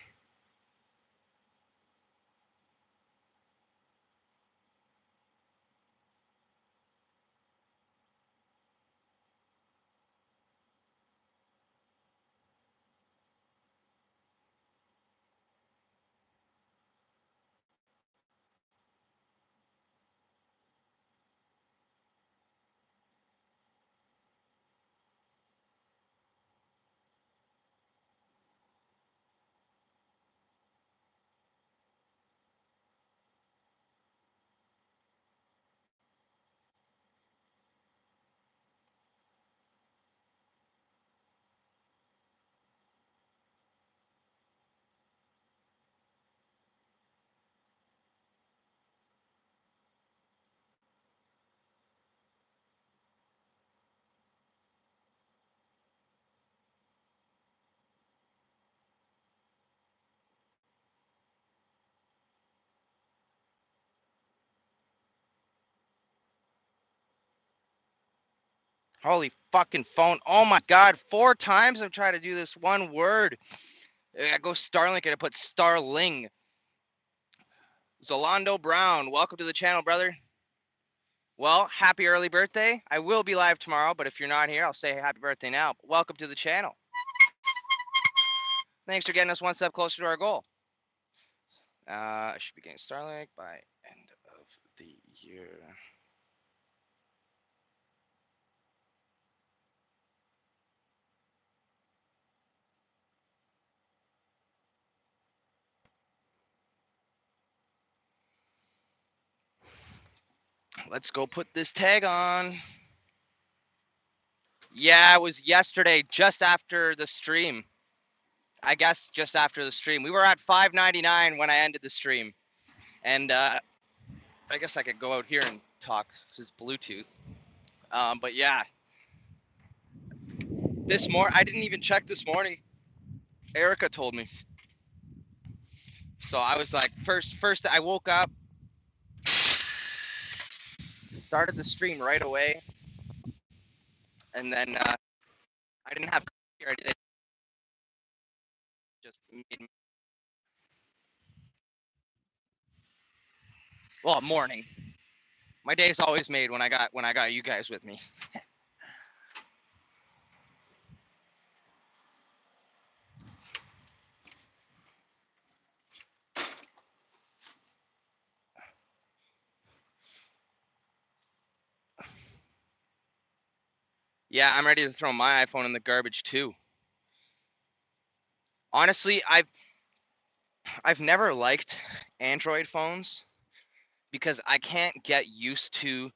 Holy fucking phone. Oh my god. 4 times I'm trying to do this one word. I go Starlink and I put Starling. Zolando Brown. Welcome to the channel, brother. Well, happy early birthday. I will be live tomorrow, but if you're not here, I'll say happy birthday now. But welcome to the channel. Thanks for getting us one step closer to our goal. I should be getting Starlink by end of the year. Let's go put this tag on. Yeah, it was yesterday, just after the stream. I guess just after the stream. We were at 599 when I ended the stream. And I guess I could go out here and talk. This is Bluetooth. But yeah, I didn't even check this morning. Erica told me. So I was like, first I woke up, started the stream right away, and then I didn't have coffee or anything. Just made me, well, morning. My day's always made when I got you guys with me. Yeah, I'm ready to throw my iPhone in the garbage too. Honestly, I've never liked Android phones because I can't get used to,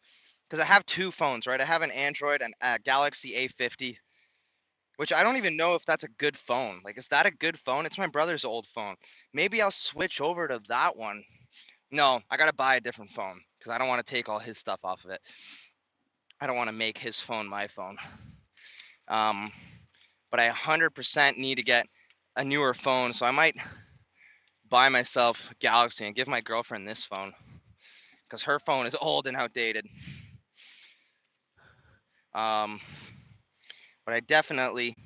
because I have two phones, right? I have an Android and a Galaxy A50, which I don't even know if that's a good phone. Like, is that a good phone? It's my brother's old phone. Maybe I'll switch over to that one. No, I gotta buy a different phone because I don't want to take all his stuff off of it. I don't want to make his phone my phone. Um, but I 100% need to get a newer phone, so I might buy myself a Galaxy and give my girlfriend this phone because her phone is old and outdated. Um, but I definitely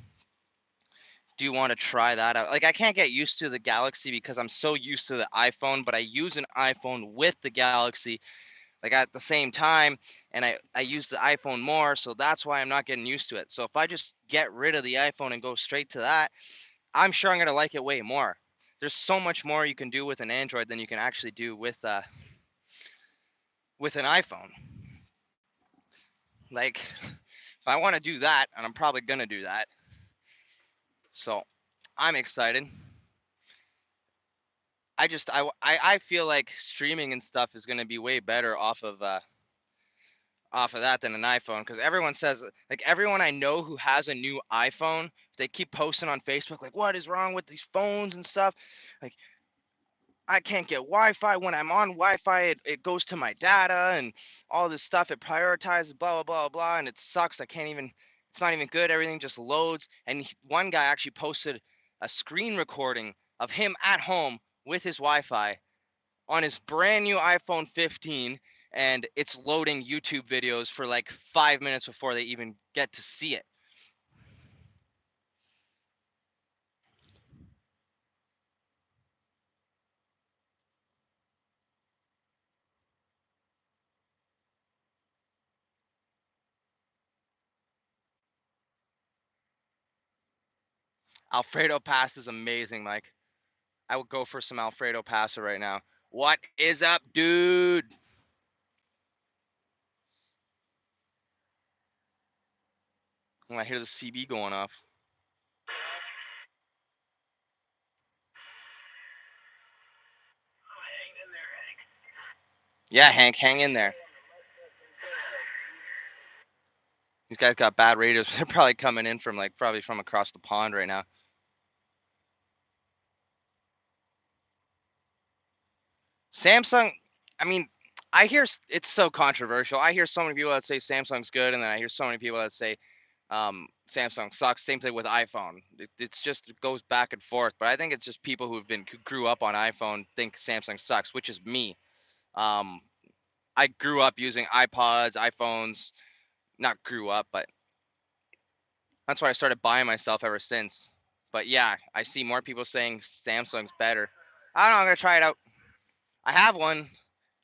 do want to try that out. Like, I can't get used to the Galaxy because I'm so used to the iPhone, but I use an iPhone with the Galaxy like at the same time, and I use the iPhone more, so that's why I'm not getting used to it. So if I just get rid of the iPhone and go straight to that, I'm sure I'm gonna like it way more. There's so much more you can do with an Android than you can actually do with an iPhone. Like, if I want to do that, and I'm probably gonna do that, so I'm excited. I feel like streaming and stuff is gonna be way better off of that than an iPhone because everyone says, like, everyone I know who has a new iPhone, they keep posting on Facebook like, what is wrong with these phones and stuff. Like, I can't get Wi-Fi. When I'm on Wi-Fi, it goes to my data and all this stuff. It prioritizes blah blah blah blah, and it sucks. I can't even. It's not even good. Everything just loads. And one guy actually posted a screen recording of him at home with his Wi-Fi on his brand new iPhone 15, and it's loading YouTube videos for like 5 minutes before they even get to see it. Alfredo pasta is amazing, Mike. I would go for some Alfredo pasta right now. What is up, dude? Oh, I hear the CB going off. Yeah, Hank, hang in there. These guys got bad radios. They're probably coming in from probably from across the pond right now. Samsung, I mean, I hear it's so controversial. I hear so many people that say Samsung's good, and then I hear so many people that say Samsung sucks. Same thing with iPhone. It's just it goes back and forth. But I think it's just people who grew up on iPhone think Samsung sucks, which is me. Um, I grew up using iPods, iPhones. Not grew up, but that's why I started buying myself ever since. But yeah, I see more people saying Samsung's better. I don't know. I'm gonna try it out. I have one.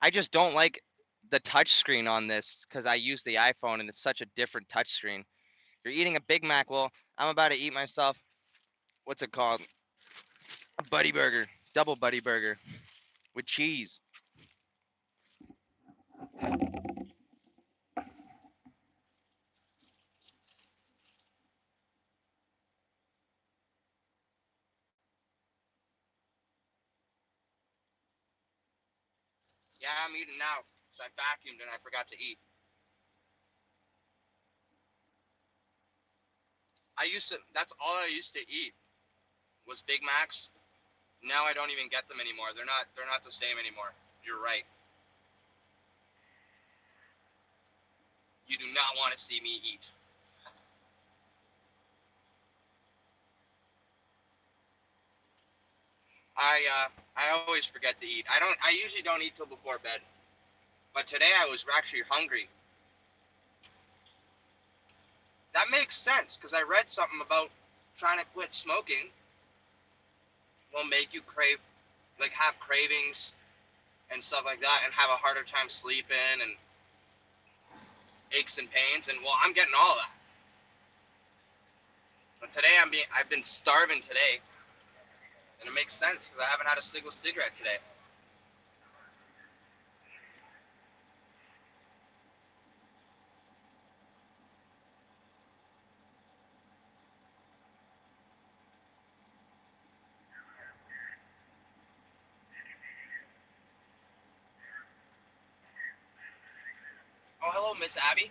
I just don't like the touch screen on this because I use the iPhone and it's such a different touch screen. You're eating a Big Mac. Well, I'm about to eat myself. What's it called? A buddy burger, double buddy burger with cheese. Yeah, I'm eating now. So I vacuumed and I forgot to eat. That's all I used to eat was Big Macs. Now I don't even get them anymore. They're not the same anymore. You're right. You do not want to see me eat. I always forget to eat. I usually don't eat till before bed. But today I was actually hungry. That makes sense because I read something about trying to quit smoking will make you crave, like have cravings and stuff like that, and have a harder time sleeping and aches and pains. And well, I'm getting all that. But today I've been starving today, and it makes sense because I haven't had a single cigarette today. Oh, hello, Miss Abby.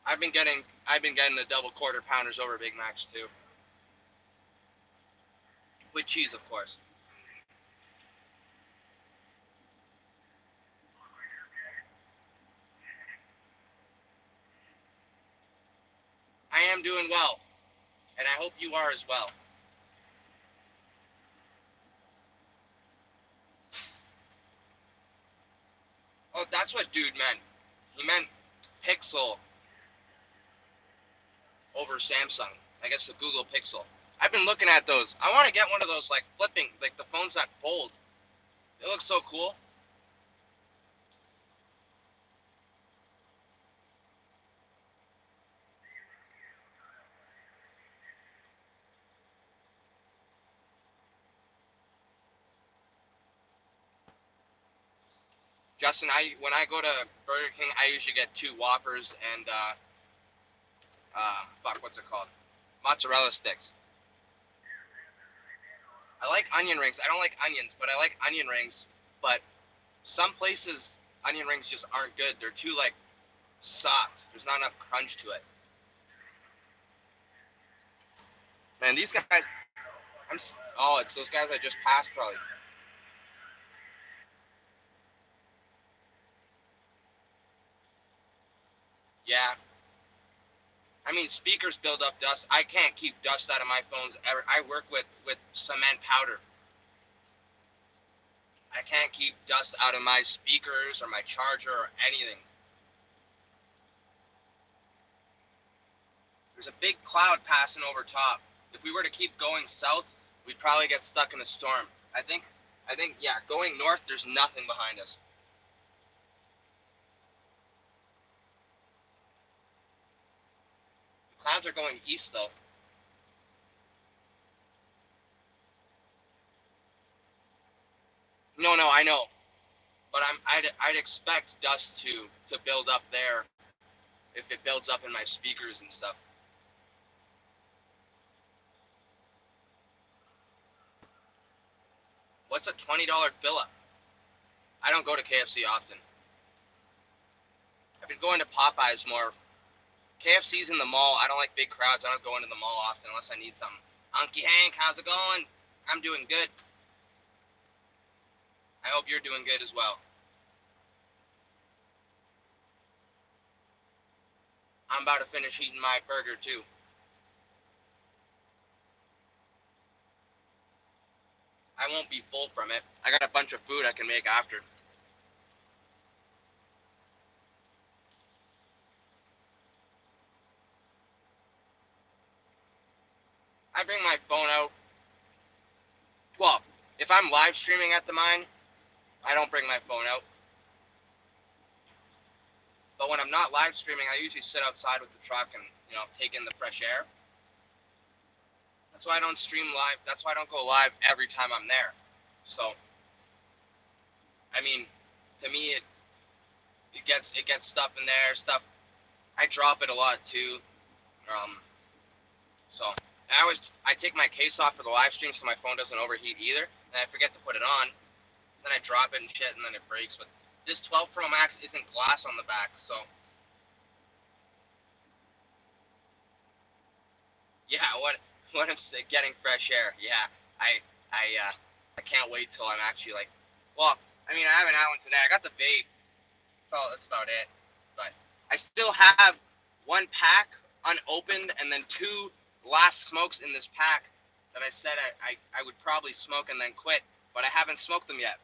I've been getting the double quarter pounders over Big Macs too, with cheese, of course. I am doing well, and I hope you are as well. Oh, that's what dude meant. He meant Pixel over Samsung. I guess the Google Pixel. I've been looking at those. I want to get one of those, like flipping, like the phones that fold. They look so cool. Justin, when I go to Burger King, I usually get 2 Whoppers and fuck, what's it called? Mozzarella sticks. I like onion rings. I don't like onions, but I like onion rings. But some places onion rings just aren't good. They're too like soft. There's not enough crunch to it. Man, these guys. Oh, it's those guys I just passed probably. Yeah. I mean, speakers build up dust. I can't keep dust out of my phones ever. I work with cement powder. I can't keep dust out of my speakers or my charger or anything. There's a big cloud passing over top. If we were to keep going south, we'd probably get stuck in a storm. I think, yeah, going north, there's nothing behind us. The clouds are going east, though. No, no, I know, but I'd expect dust to build up there if it builds up in my speakers and stuff. What's a $20 fill up? I don't go to KFC often. I've been going to Popeyes more. KFC's in the mall. I don't like big crowds. I don't go into the mall often unless I need something. Unky Hank, how's it going? I'm doing good. I hope you're doing good as well. I'm about to finish eating my burger too. I won't be full from it. I got a bunch of food I can make after. I bring my phone out. Well, if I'm live streaming at the mine, I don't bring my phone out. But when I'm not live streaming, I usually sit outside with the truck and, take in the fresh air. That's why I don't stream live. That's why I don't go live every time I'm there. So, I mean, to me, it gets stuff in there. Stuff I drop it a lot too. Um, so I take my case off for the live stream so my phone doesn't overheat either. And I forget to put it on. Then I drop it and shit, and then it breaks. But this 12 Pro Max isn't glass on the back, so yeah. What I'm saying, getting fresh air. Yeah, I I can't wait till I'm actually like Well, I mean, I haven't had one today. I got the vape. That's about it. But I still have one pack unopened and then two last smokes in this pack that I said I would probably smoke and then quit, but I haven't smoked them yet.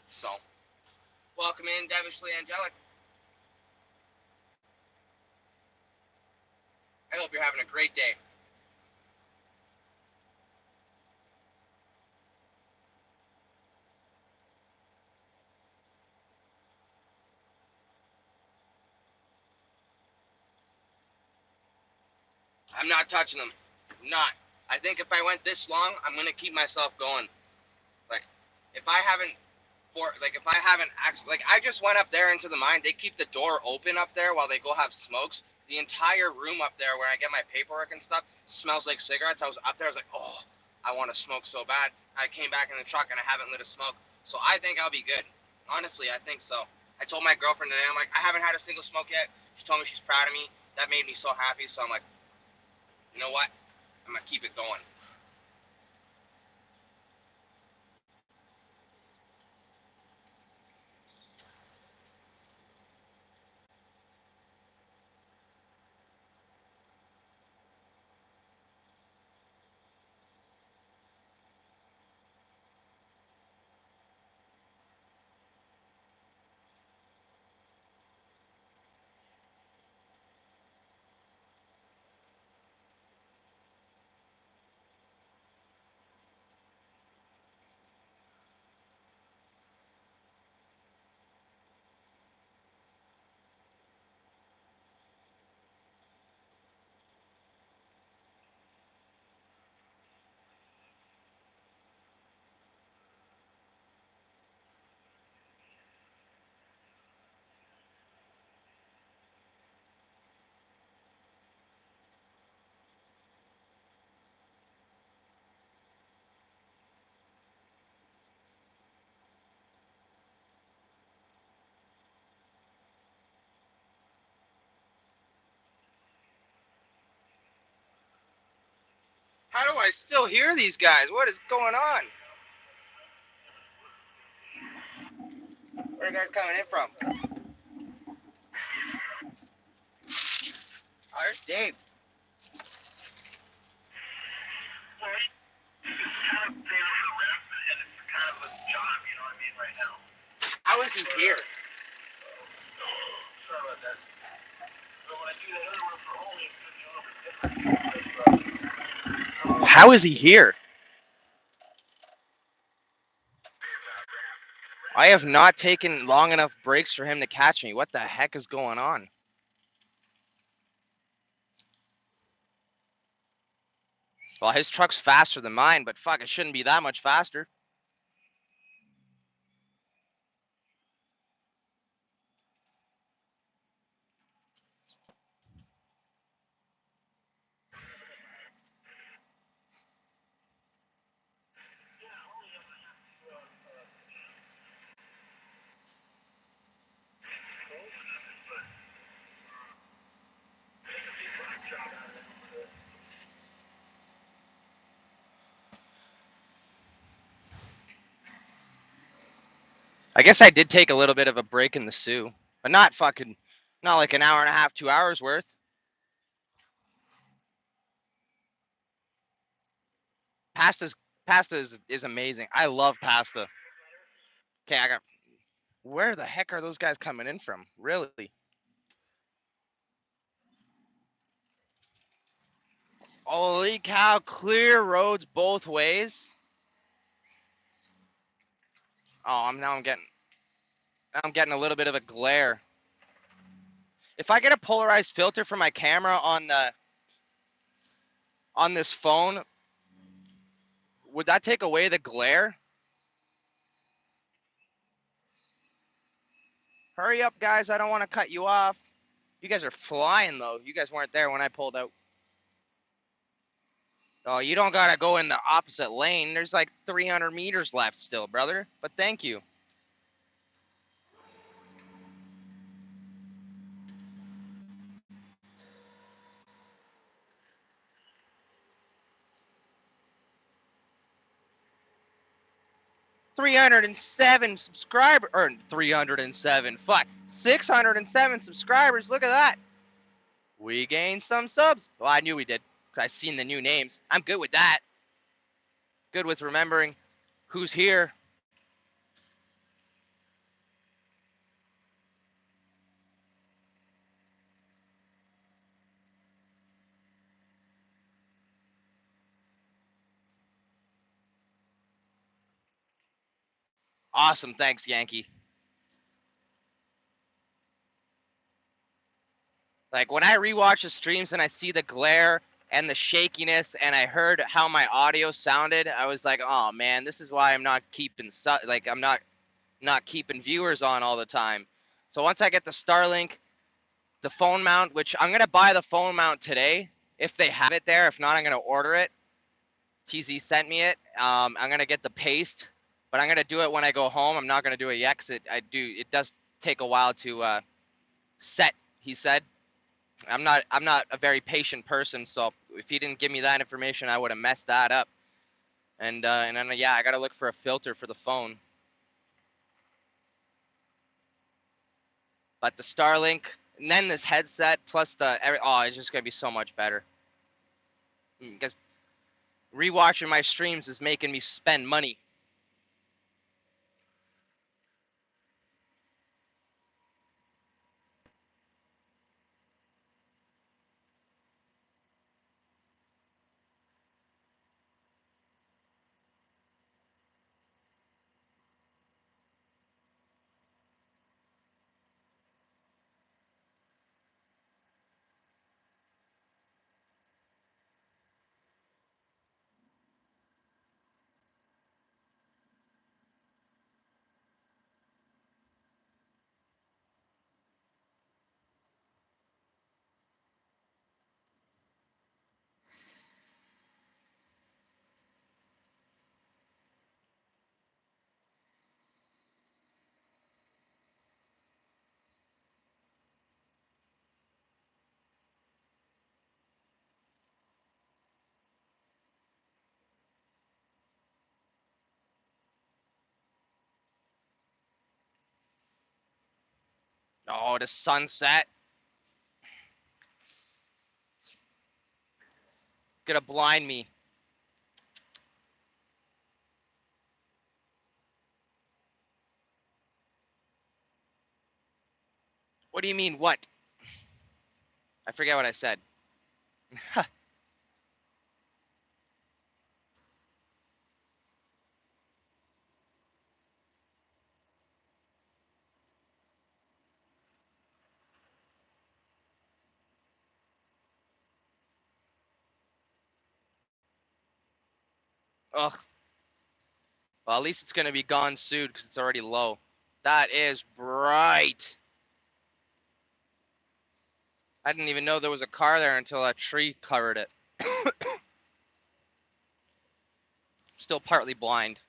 So, welcome in, Devishly Angelic. I hope you're having a great day. I'm not touching them. I'm not. I think if I went this long, I'm gonna keep myself going. Like, if I haven't if I haven't actually, like, I just went up there into the mine. They keep the door open up there while they go have smokes. The entire room up there where I get my paperwork and stuff smells like cigarettes. I was up there. I was like, oh, I want to smoke so bad. I came back in the truck and I haven't lit a smoke. So I think I'll be good. Honestly, I think so. I told my girlfriend today, I'm like, I haven't had a single smoke yet. She told me she's proud of me. That made me so happy. So I'm like, you know what? I'm gonna keep it going. How do I still hear these guys? What is going on? Where are you guys coming in from? Oh, there's Dave. How is he here? How is he here? I have not taken long enough breaks for him to catch me. What the heck is going on? Well, his truck's faster than mine, but fuck, it shouldn't be that much faster. I guess I did take a little bit of a break in the Sioux, but not like an hour and a half, 2 hours worth. Pasta's pasta is amazing. I love pasta. Okay, I got. Where the heck are those guys coming in from? Really? Holy cow! Clear roads both ways. Oh, I'm getting a little bit of a glare. If I get a polarized filter for my camera on this phone, would that take away the glare? Hurry up, guys. I don't want to cut you off. You guys are flying, though. You guys weren't there when I pulled out. Oh, you don't got to go in the opposite lane. There's like 300 meters left still, brother. But thank you. 307 subscribers, or 307, fuck, 607 subscribers. Look at that. We gained some subs. Well, I knew we did, because I seen the new names. I'm good with that. Good with remembering who's here. Awesome, thanks, Yankee. Like, when I rewatch the streams and I see the glare and the shakiness and I heard how my audio sounded, I was like, oh man, this is why I'm not keeping, like, I'm not keeping viewers on all the time. So once I get the Starlink, the phone mount, which I'm going to buy the phone mount today if they have it there. If not, I'm going to order it. TZ sent me it. I'm going to get the paste, but I'm going to do it when I go home. I'm not going to do it yet because it does take a while to set, he said. I'm not a very patient person, so if he didn't give me that information, I would have messed that up. And then yeah, I got to look for a filter for the phone. But the Starlink, and then this headset plus oh, it's just gonna be so much better. Because rewatching my streams is making me spend money. Oh, the sunset. Gonna blind me. What do you mean, what? I forget what I said. Ugh. Well, at least it's gonna be gone soon because it's already low. That is bright. I didn't even know there was a car there until a tree covered it. Still partly blind.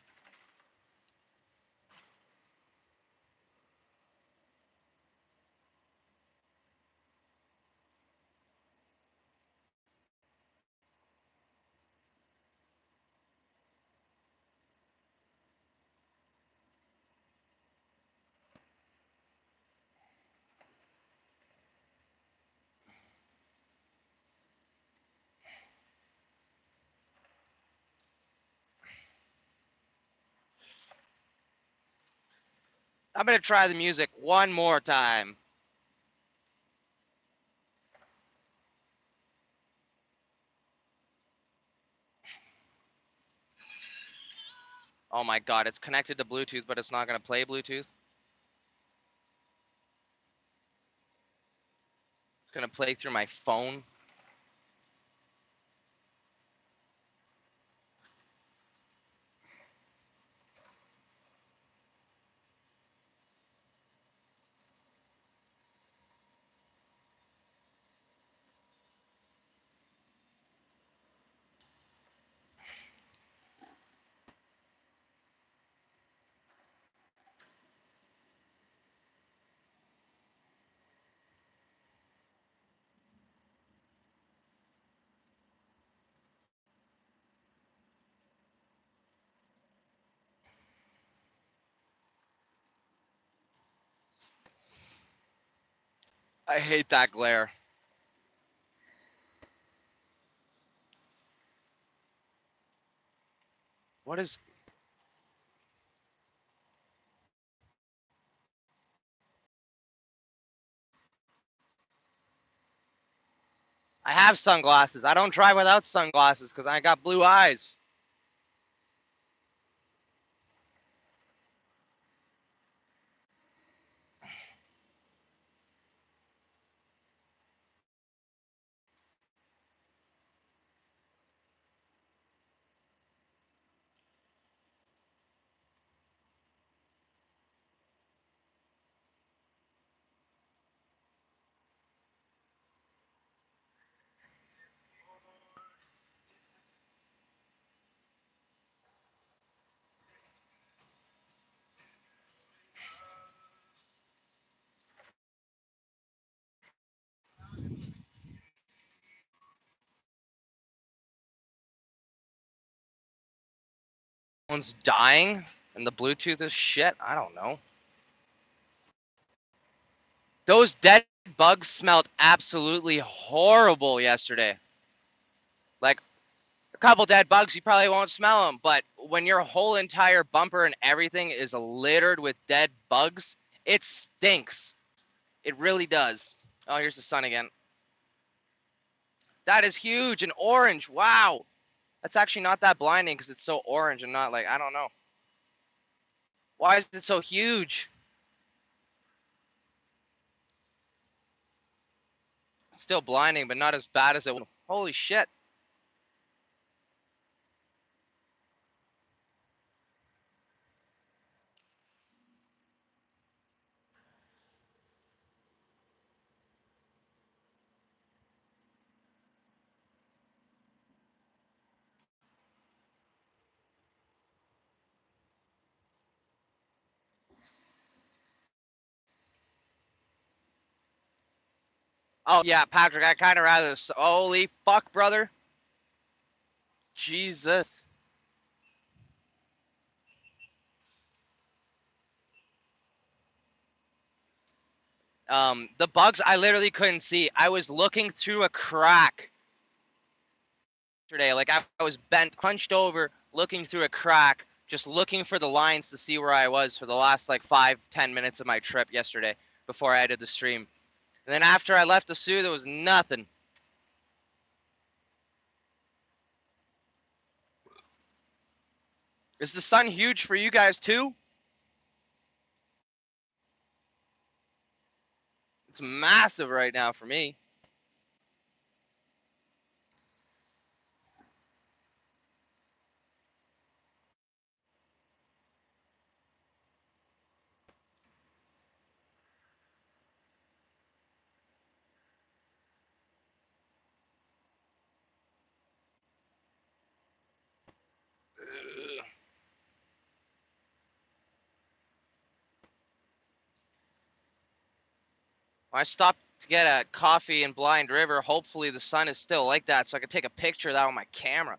I'm gonna try the music one more time. Oh my god, it's connected to Bluetooth, but it's not gonna play Bluetooth. It's gonna play through my phone. I hate that glare. What is... I have sunglasses. I don't drive without sunglasses because I got blue eyes. One's dying and the Bluetooth is shit. I don't know. Those dead bugs smelled absolutely horrible yesterday. Like, a couple dead bugs, you probably won't smell them, but when your whole entire bumper and everything is littered with dead bugs, it stinks. It really does. Oh, here's the sun again. That is huge and orange. Wow. That's actually not that blinding because it's so orange and not like, I don't know. Why is it so huge? It's still blinding, but not as bad as it was. Holy shit. Oh, yeah, Patrick, I kind of rather. Holy fuck, brother. Jesus. The bugs I literally couldn't see. I was looking through a crack yesterday. Like I was bent, hunched over, looking through a crack, just looking for the lines to see where I was for the last like 5-10 minutes of my trip yesterday before I ended the stream. And then after I left the zoo, there was nothing. Is the sun huge for you guys too? It's massive right now for me. Ugh. I stopped to get a coffee in Blind River. Hopefully the sun is still like that so I can take a picture of that with my camera.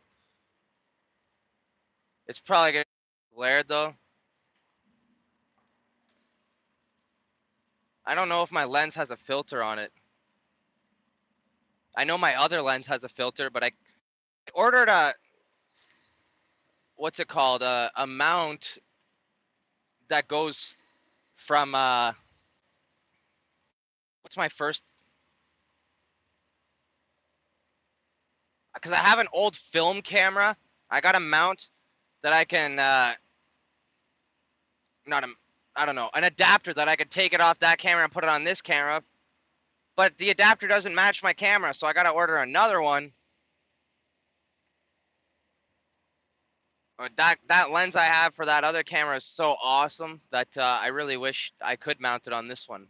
It's probably gonna be glared though. I don't know if my lens has a filter on it. I know my other lens has a filter, but I ordered a, what's it called? A mount that goes from what's my first, because I have an old film camera. I got a mount that I can not a, I don't know, an adapter that I could take it off that camera and put it on this camera. But the adapter doesn't match my camera, so I gotta order another one. That lens I have for that other camera is so awesome that I really wish I could mount it on this one.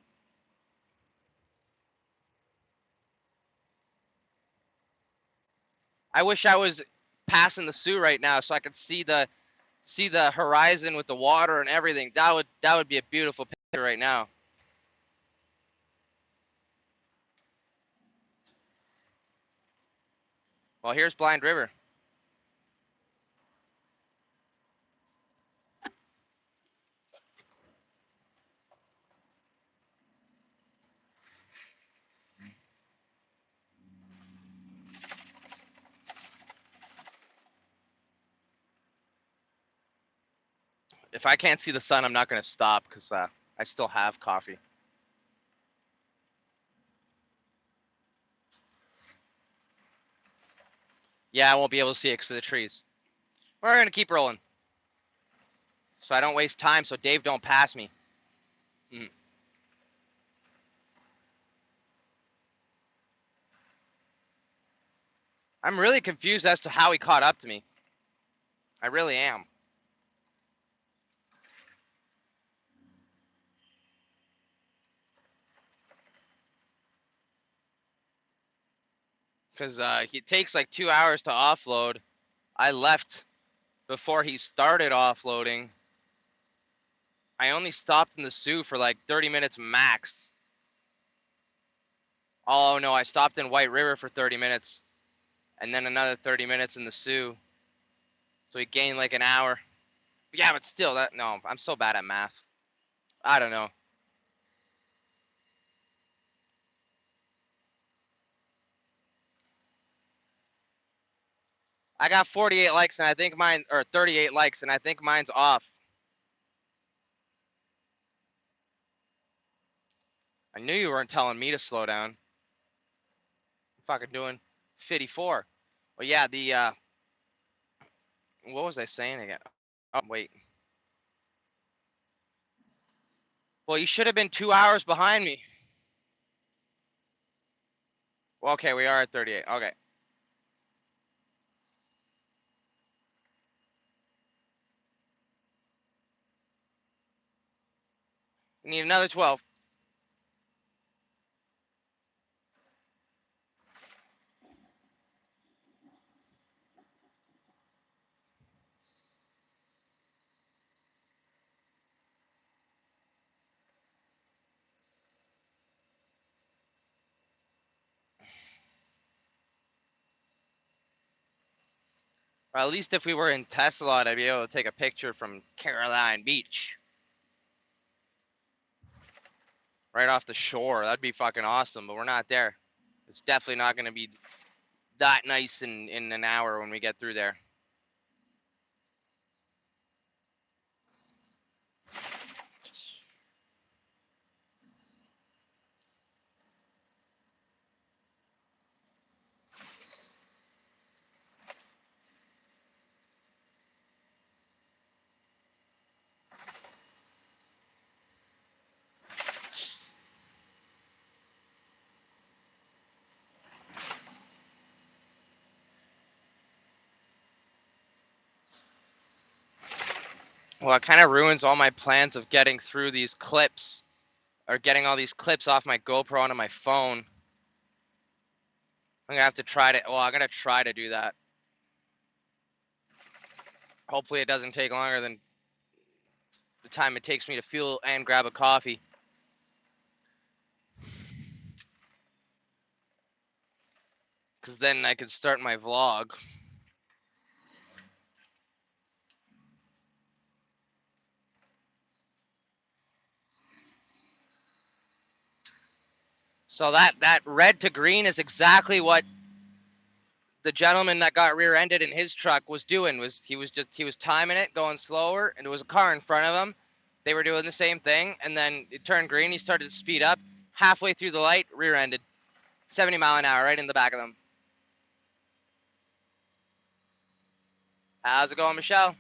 I wish I was passing the Sioux right now so I could see the horizon with the water and everything. That would be a beautiful picture right now. Well, here's Blind River. If I can't see the sun, I'm not gonna stop because I still have coffee. Yeah, I won't be able to see it because of the trees. We're gonna keep rolling, so I don't waste time. So Dave don't pass me. Mm. I'm really confused as to how he caught up to me. I really am. Because he takes like 2 hours to offload. I left before he started offloading. I only stopped in the Sioux for like 30 minutes max. Oh no, I stopped in White River for 30 minutes and then another 30 minutes in the Sioux. So he gained like an hour. Yeah, but still, no, I'm so bad at math. I don't know. I got 48 likes and I think mine, or 38 likes and I think mine's off. I knew you weren't telling me to slow down. I'm fucking doing 54. Well, yeah, what was I saying again? Oh, wait. Well, you should have been 2 hours behind me. Well, okay, we are at 38. Okay. We need another 12. Or at least if we were in Tesla, I'd be able to take a picture from Caroline Beach. Right off the shore. That'd be fucking awesome, but we're not there. It's definitely not going to be that nice in an hour when we get through there. Well, it kind of ruins all my plans of getting through these clips or getting all these clips off my GoPro onto my phone. I'm gonna have to try to. Well, I'm gonna try to do that. Hopefully, it doesn't take longer than the time it takes me to fuel and grab a coffee. Because then I could start my vlog. So that red to green is exactly what the gentleman that got rear-ended in his truck was doing. He was timing it, going slower, and there was a car in front of him. They were doing the same thing, and then it turned green. He started to speed up. Halfway through the light, rear-ended, 70 mile an hour, right in the back of them. How's it going, Michelle?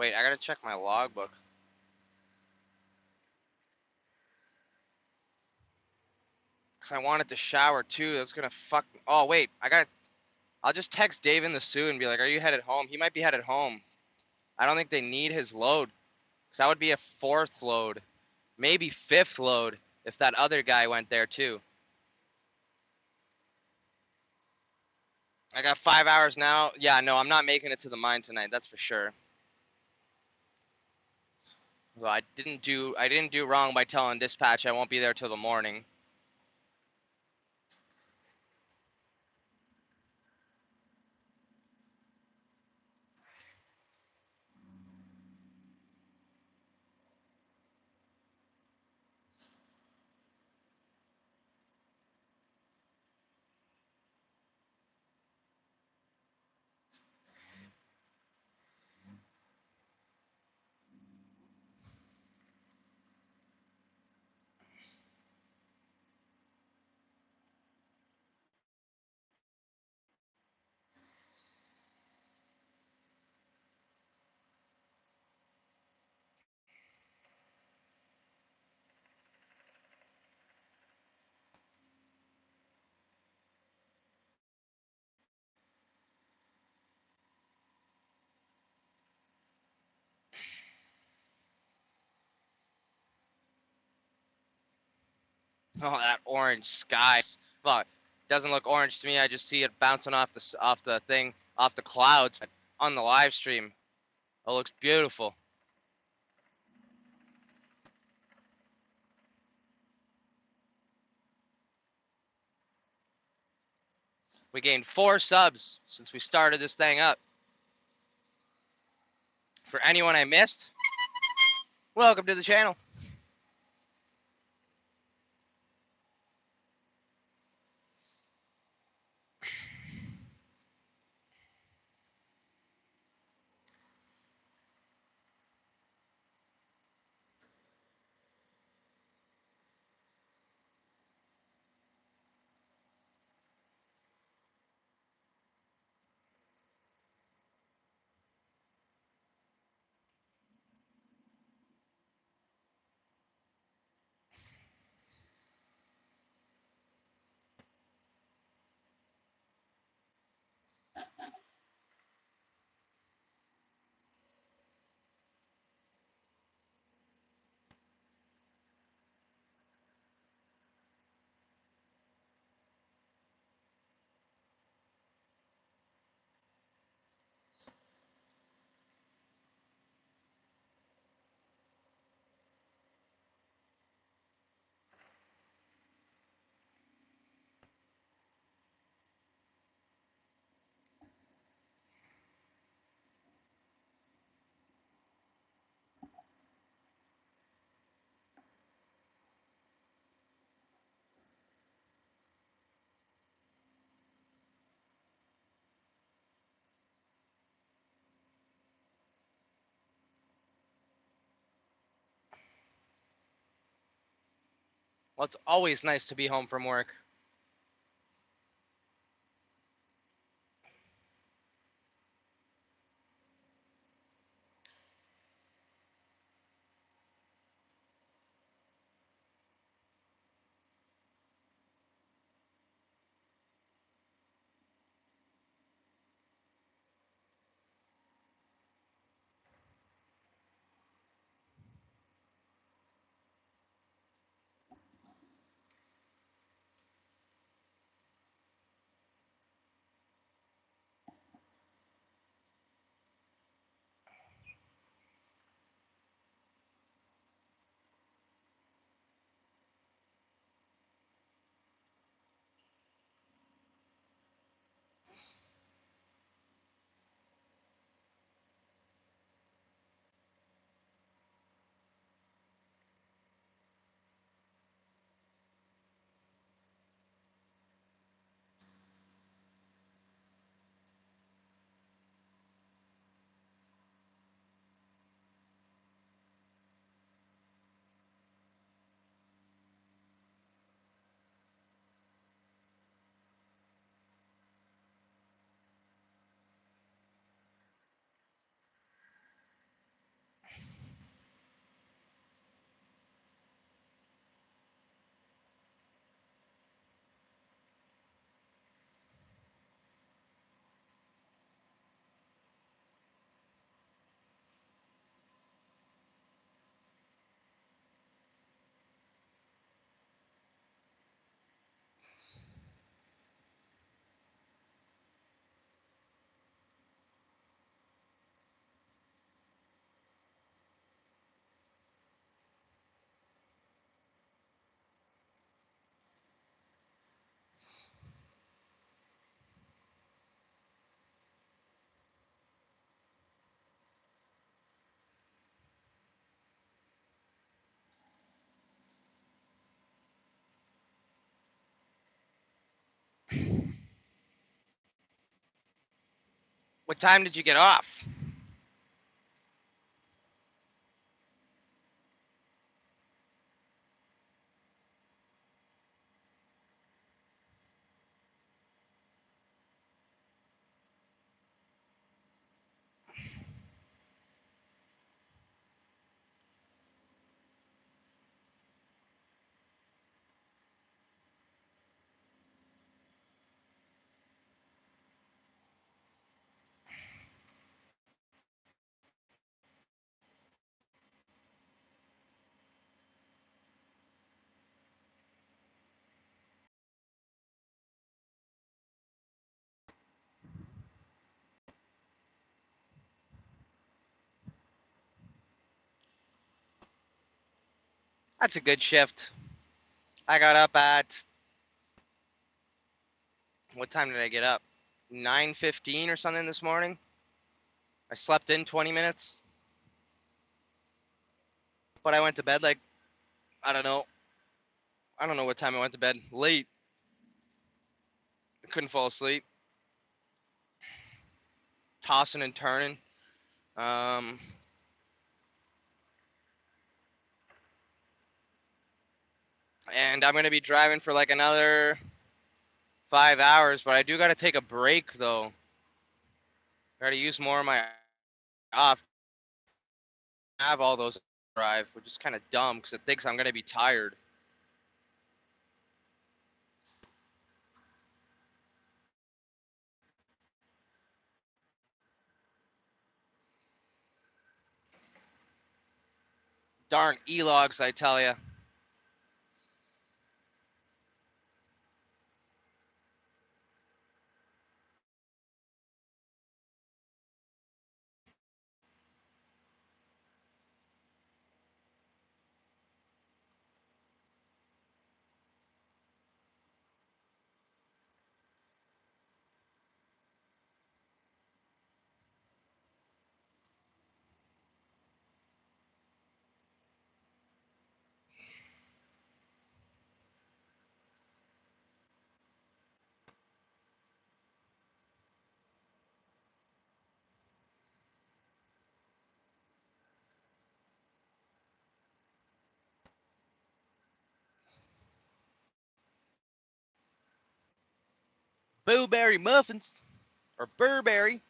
Wait, I gotta check my logbook. Cause I wanted to shower too. That's gonna fuck. Oh wait, I'll just text Dave in the Sioux and be like, "Are you headed home?" He might be headed home. I don't think they need his load. Cause that would be a fourth load, maybe fifth load if that other guy went there too. I got 5 hours now. Yeah, no, I'm not making it to the mine tonight. That's for sure. So I didn't do wrong by telling dispatch I won't be there till the morning. Oh, that orange sky. Fuck. Doesn't look orange to me. I just see it bouncing off the thing, off the clouds on the live stream. It looks beautiful. We gained 4 subs since we started this thing up. For anyone I missed, welcome to the channel. Well, it's always nice to be home from work. What time did you get off? That's a good shift. I got up at, what time did I get up? 9:15 or something this morning. I slept in 20 minutes, but I went to bed like, I don't know. I don't know what time I went to bed. Late. I couldn't fall asleep. Tossing and turning. Um, and I'm gonna be driving for like another 5 hours, but I do gotta take a break though. Gotta use more of my off. Have all those drive, which is kind of dumb because it thinks I'm gonna be tired. Darn e-logs, I tell you. Blueberry muffins or Burberry.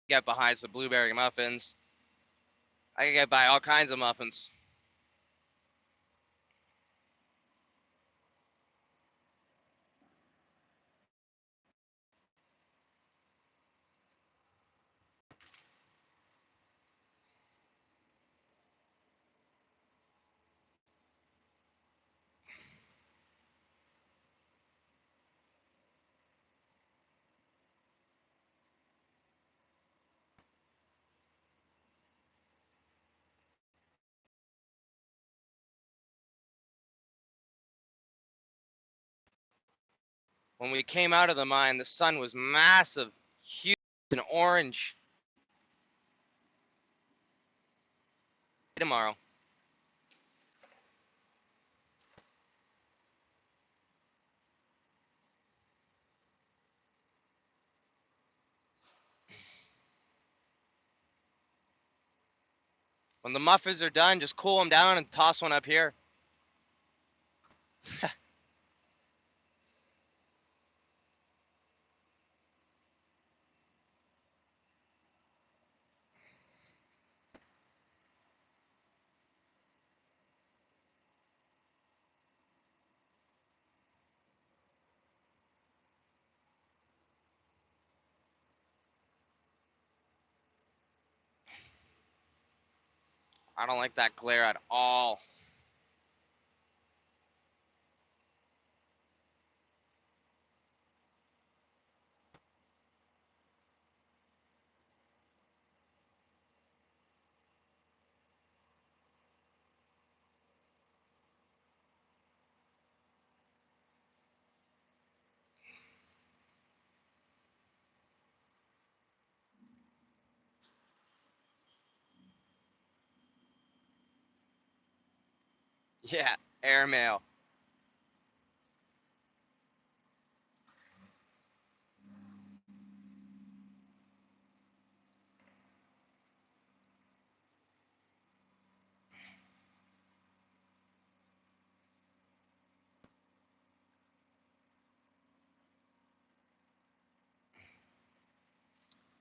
Get behind some blueberry muffins. I can get by all kinds of muffins. When we came out of the mine, the sun was massive, huge, and orange. Tomorrow. When the muffins are done, just cool them down and toss one up here. I don't like that glare at all. Yeah, airmail.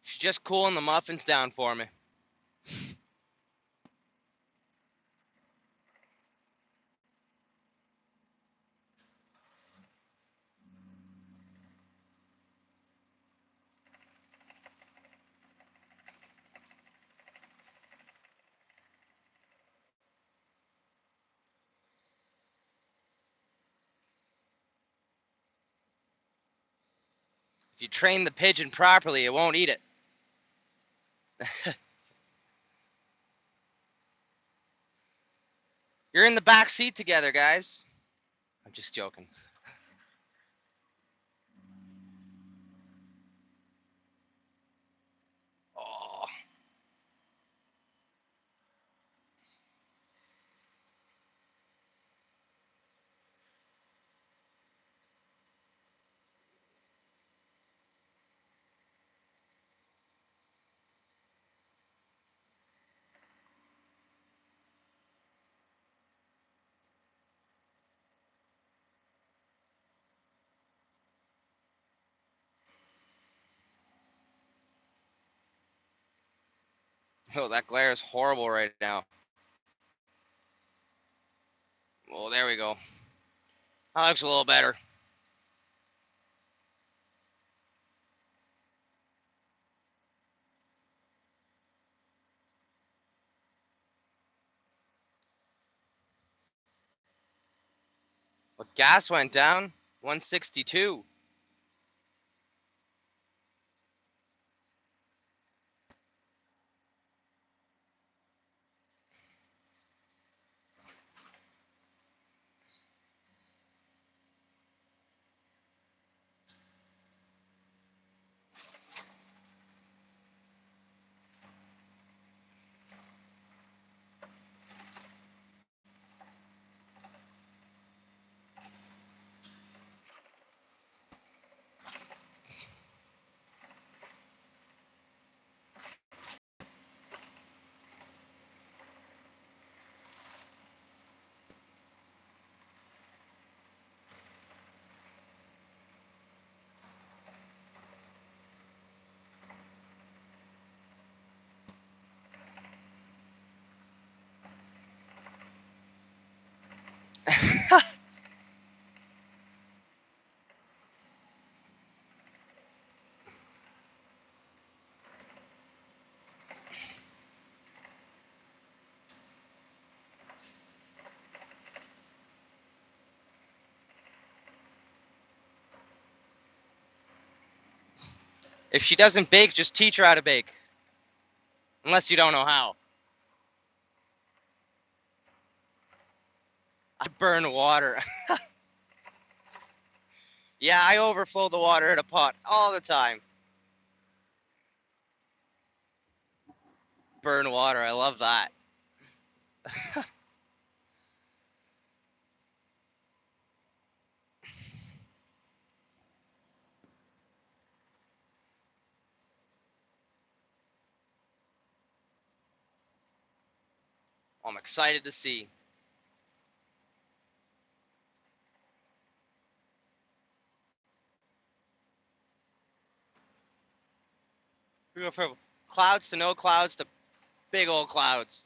She's just cooling the muffins down for me. If you train the pigeon properly, it won't eat it. You're in the back seat together, guys. I'm just joking. Oh, oh, that glare is horrible right now. Oh, there we go. That looks a little better. But gas went down. 162. If she doesn't bake, just teach her how to bake. Unless you don't know how. I burn water. Yeah, I overflow the water in a pot all the time. Burn water, I love that. I'm excited to see. We go from clouds to no clouds to big old clouds.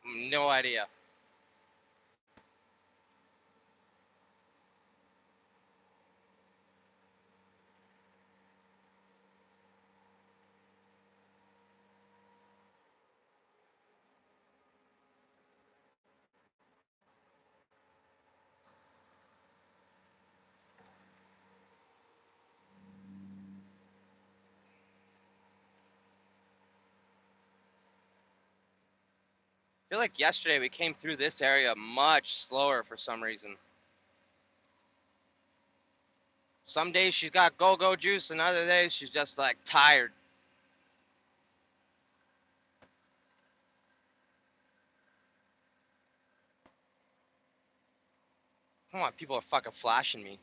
No idea. I feel like yesterday we came through this area much slower for some reason. Some days she's got go-go juice, and other days she's just like tired. Come on, people are fucking flashing me.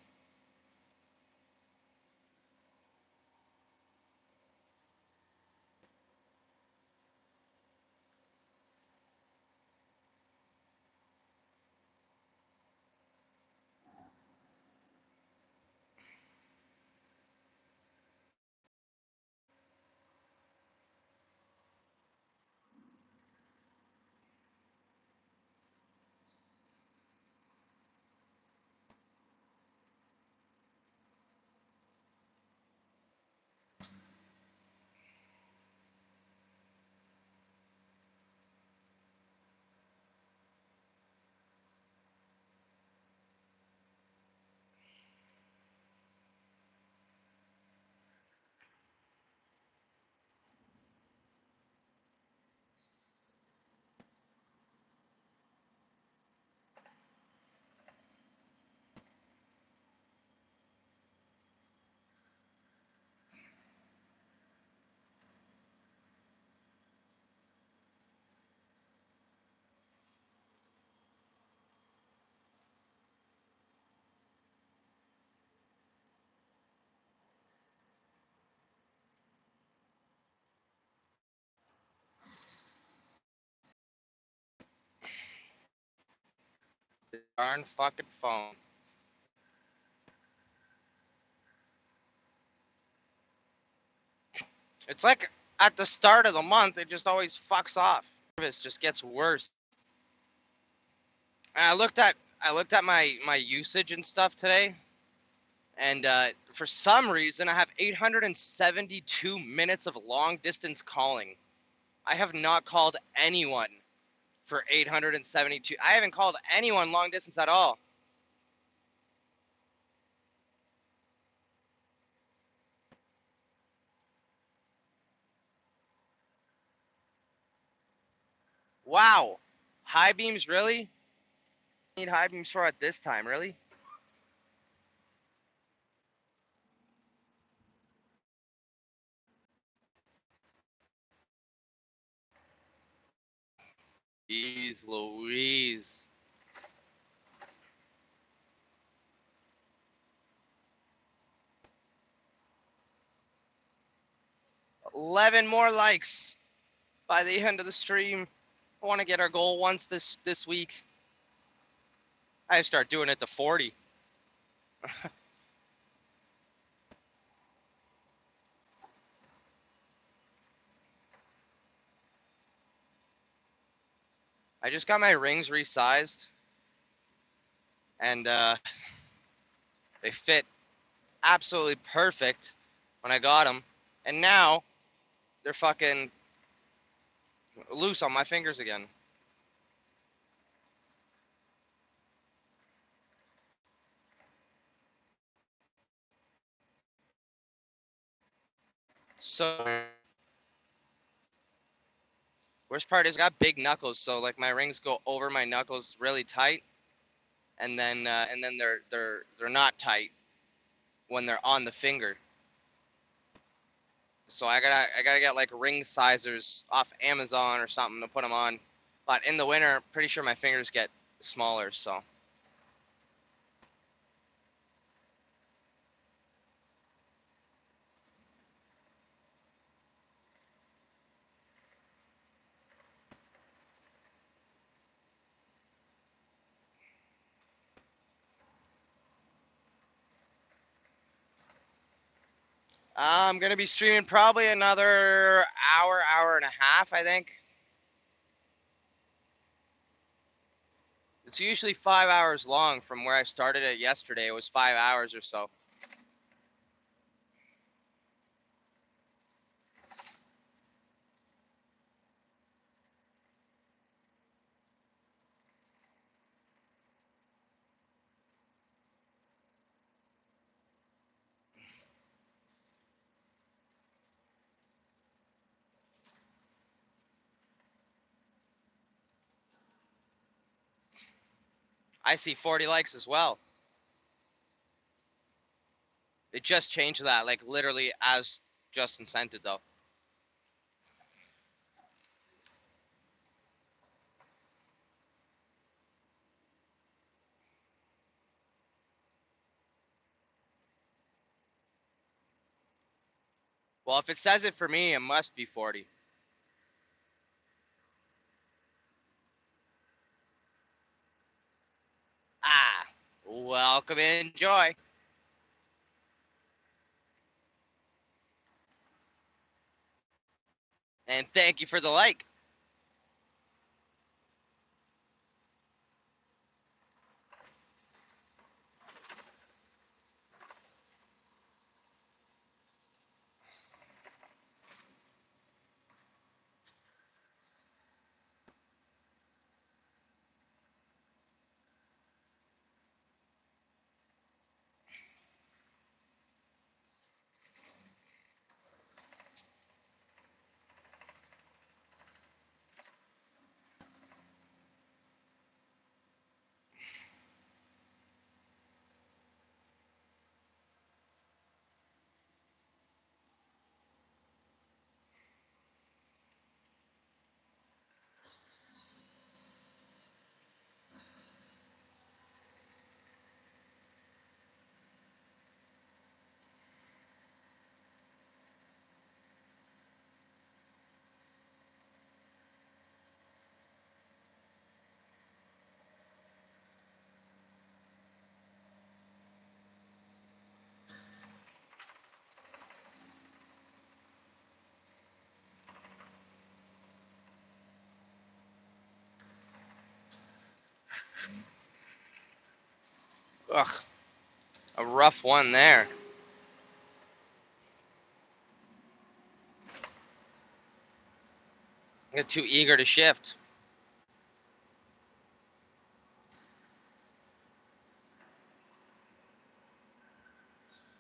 Darn fucking phone. It's like at the start of the month, it just always fucks off. Service just gets worse. And I looked at my usage and stuff today, and for some reason I have 872 minutes of long distance calling. I have not called anyone for 872. I haven't called anyone long distance at all. Wow. High beams, really? Need high beams for at this time, really? Jeez Louise. 11 more likes by the end of the stream. I want to get our goal once this week. I start doing it to 40. I just got my rings resized, and they fit absolutely perfect when I got them, and now they're fucking loose on my fingers again. So worst part is I got big knuckles, so like my rings go over my knuckles really tight, and then they're not tight when they're on the finger. So I gotta get like ring sizers off Amazon or something to put them on. But in the winter, pretty sure my fingers get smaller. So I'm gonna be streaming probably another hour, hour and a half, I think. It's usually 5 hours long. From where I started it yesterday, it was 5 hours or so. I see 40 likes as well. It just changed that, like literally as Justin sent it though. Well, if it says it for me, it must be 40. Ah, welcome, enjoy, and thank you for the like. Ugh, a rough one there. I get too eager to shift.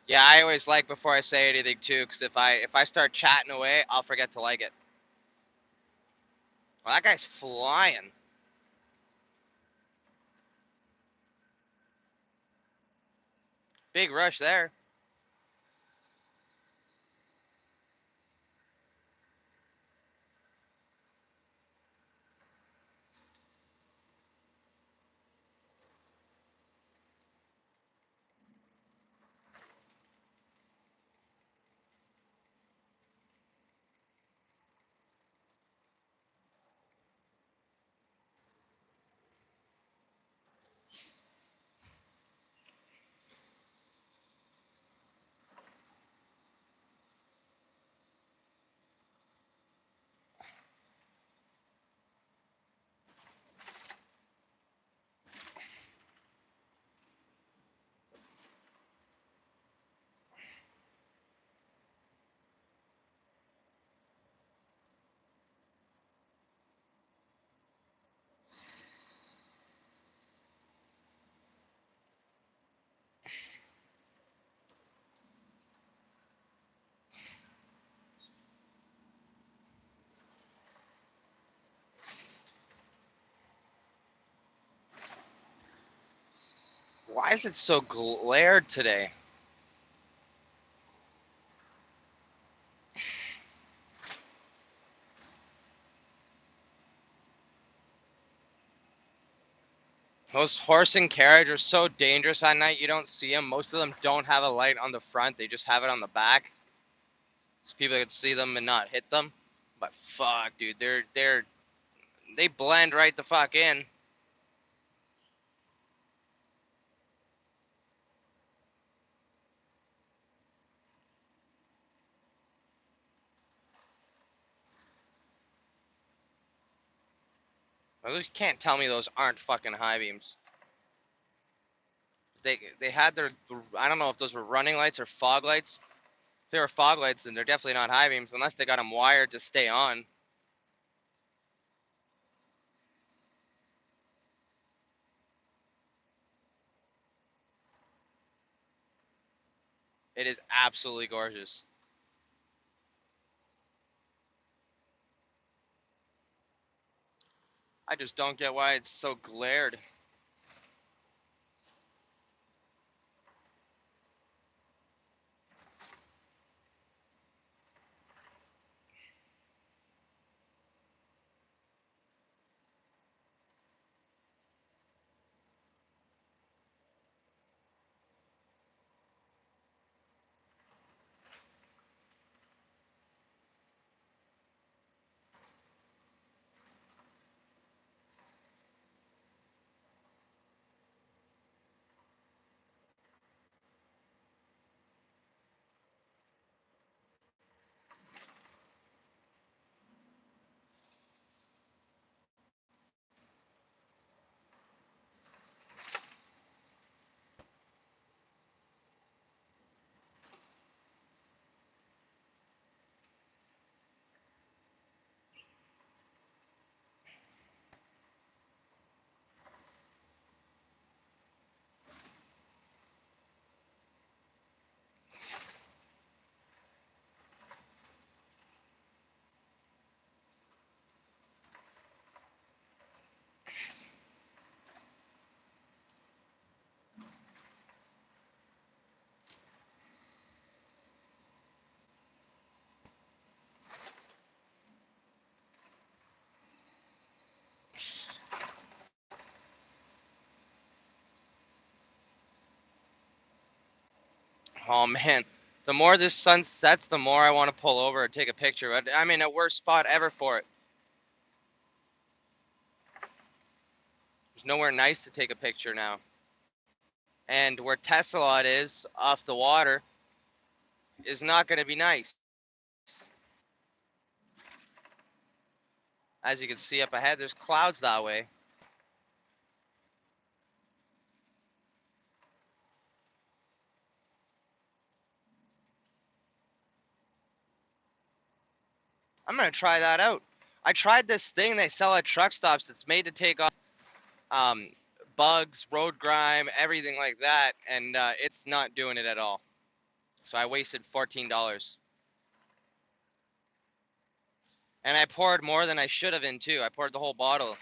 Yeah, I always like before I say anything too, because if I start chatting away, I'll forget to like it. Well, that guy's flying. Big rush there. Why is it so glared today? Those horse and carriage are so dangerous at night. You don't see them. Most of them don't have a light on the front. They just have it on the back, so people can see them and not hit them. But fuck, dude, they blend right the fuck in. You can't tell me those aren't fucking high beams. They had their, I don't know if those were running lights or fog lights. If they were fog lights, then they're definitely not high beams unless they got them wired to stay on. It is absolutely gorgeous. I just don't get why it's so glared. Oh man, the more this sun sets, the more I want to pull over and take a picture. I'm in a worst spot ever for it. There's nowhere nice to take a picture now. And where Tesla is off the water is not going to be nice. As you can see up ahead, there's clouds that way. I'm going to try that out. I tried this thing they sell at truck stops that's made to take off um, bugs, road grime, everything like that, and it's not doing it at all. So I wasted $14. And I poured more than I should have in too. I poured the whole bottle.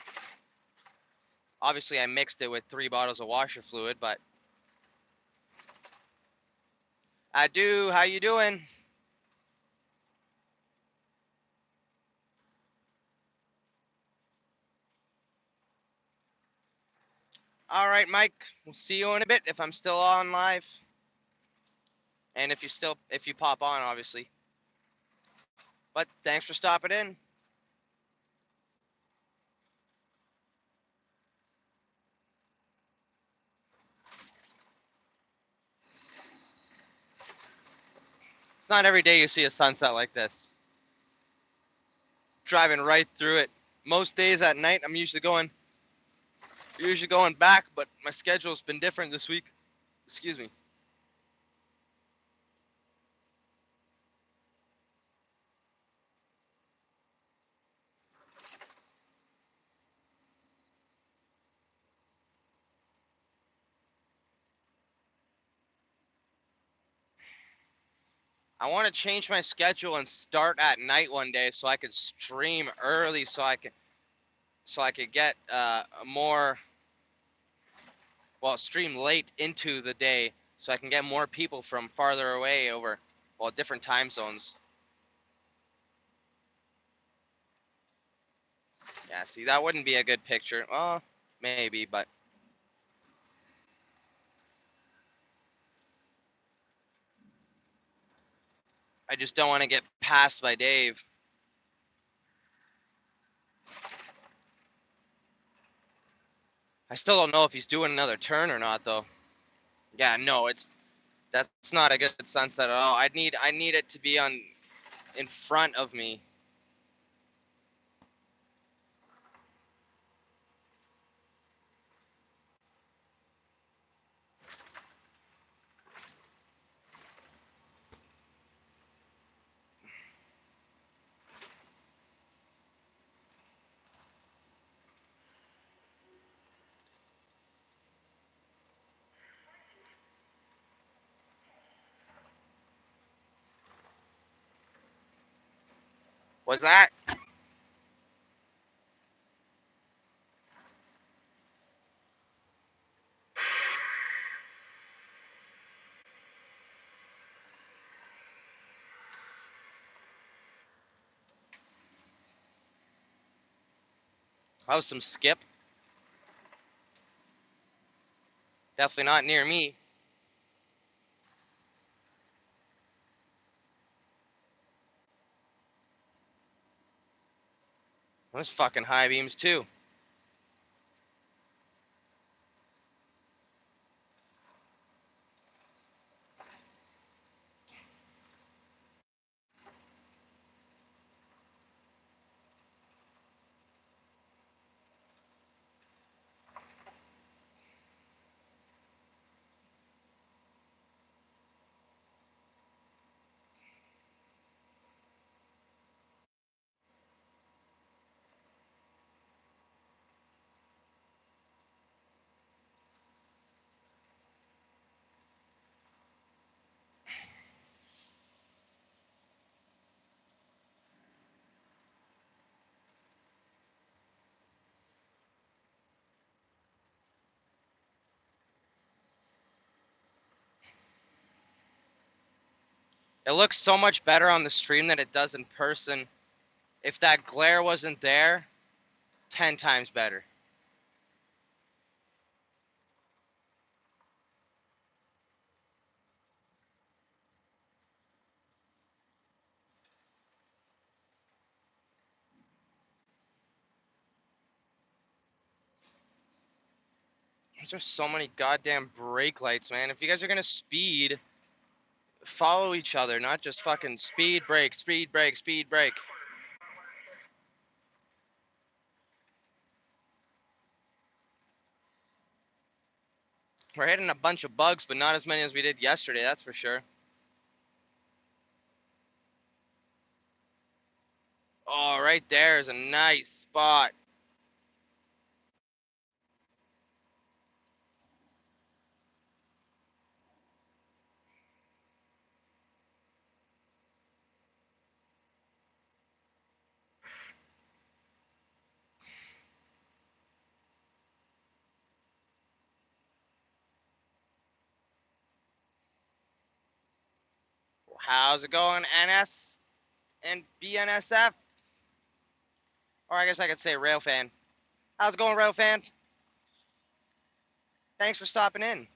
Obviously, I mixed it with 3 bottles of washer fluid, but I do. How you doing? All right, Mike. We'll see you in a bit if I'm still on live, and if you pop on, obviously. But thanks for stopping in. It's not every day you see a sunset like this. Driving right through it. Most days at night, I'm usually going back, but my schedule's been different this week. Excuse me. I want to change my schedule and start at night one day so I can stream early so I could get more, well, stream late into the day so I can get more people from farther away over, well, different time zones. Yeah, see, that wouldn't be a good picture. Well, maybe, but I just don't want to get passed by Dave. I still don't know if he's doing another turn or not, though. Yeah, no, that's not a good sunset at all. I need it to be on in front of me. Was that? That was some skip. Definitely not near me. Those fucking high beams too. It looks so much better on the stream than it does in person. If that glare wasn't there, 10 times better. There's just so many goddamn brake lights, man. If you guys are gonna speed, follow each other, not just fucking speed brake, speed brake, speed brake. We're hitting a bunch of bugs, but not as many as we did yesterday, that's for sure. Oh, right there is a nice spot. How's it going, NS and BNSF? Or I guess I could say Railfan. How's it going, Railfan? Thanks for stopping in.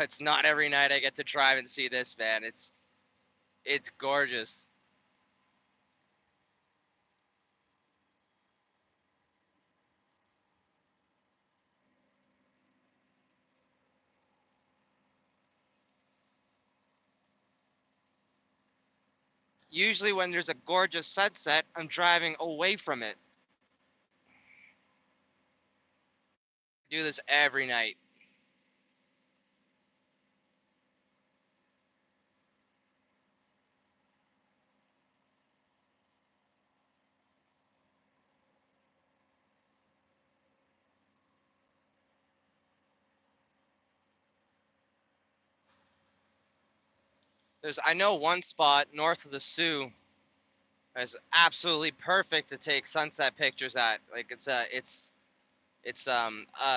It's not every night I get to drive and see this, man. It's gorgeous. Usually when there's a gorgeous sunset, I'm driving away from it. I do this every night. I know one spot north of the Sioux is absolutely perfect to take sunset pictures at. Like it's a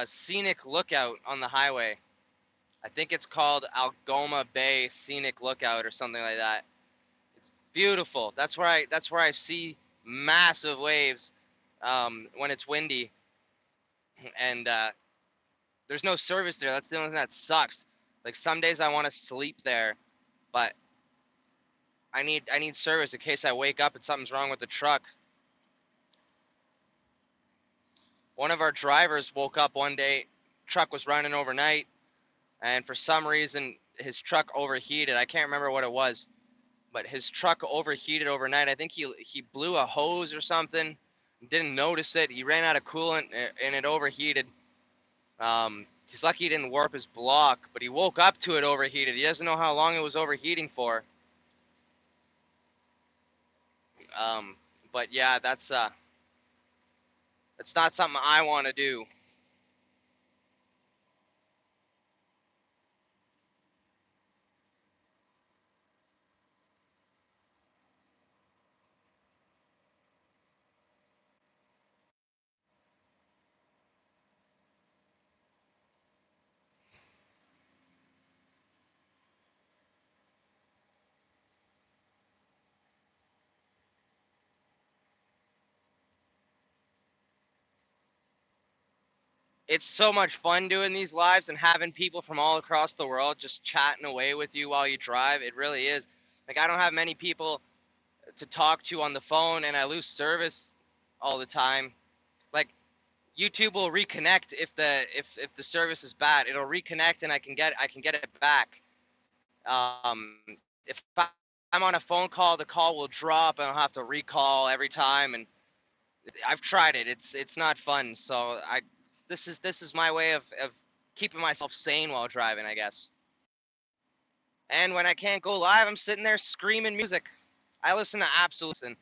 scenic lookout on the highway. I think it's called Algoma Bay Scenic Lookout or something like that. It's beautiful. That's where I see massive waves when it's windy, and there's no service there. That's the only thing that sucks. Like some days I want to sleep there, but I need service in case I wake up and something's wrong with the truck. One of our drivers woke up one day, truck was running overnight, and for some reason his truck overheated. I can't remember what it was, but his truck overheated overnight. I think he blew a hose or something, Didn't notice it. He ran out of coolant and it overheated. He's lucky he didn't warp his block, but he woke up to it overheated. He doesn't know how long it was overheating for. Um, but yeah, that's not something I want to do. It's so much fun doing these lives and having people from all across the world just chatting away with you while you drive. It really is. Like I don't have many people to talk to on the phone, and I lose service all the time. Like YouTube will reconnect if the service is bad. It'll reconnect and I can get it back. If I'm on a phone call, the call will drop and I'll have to recall every time. And I've tried it. It's not fun. So this is my way of keeping myself sane while driving, I guess. And when I can't go live, I'm sitting there screaming music. I listen to absolute, and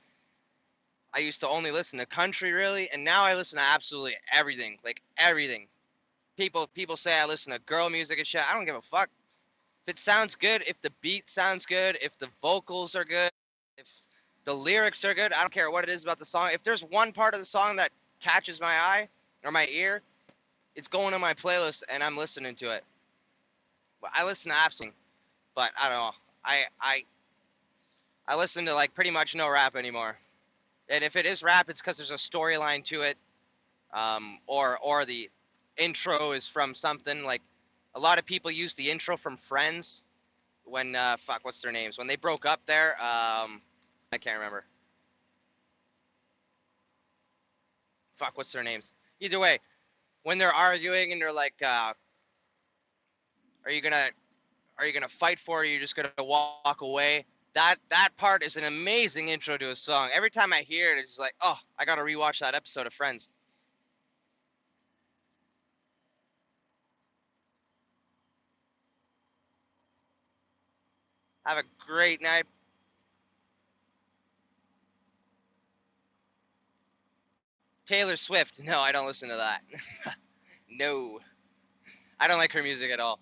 I used to only listen to country really, and now I listen to absolutely everything, like everything. People say I listen to girl music and shit. I don't give a fuck. If it sounds good, if the beat sounds good, if the vocals are good, if the lyrics are good, I don't care what it is about the song. If there's one part of the song that catches my eye or my ear, it's going on my playlist and I'm listening to it. But I listen to absolutely, but I don't know. I I I listen to like pretty much no rap anymore. And if it is rap, it's because there's a storyline to it, or the intro is from something like a lot of people use the intro from Friends when fuck what's their names when they broke up there. I can't remember. Fuck what's their names. Either way, when they're arguing and they're like, "Are you gonna fight for it? Or are you just gonna walk away?" That part is an amazing intro to a song. Every time I hear it, it's just like, oh, I gotta rewatch that episode of Friends. Have a great night. Taylor Swift. No, I don't listen to that. No, I don't like her music at all.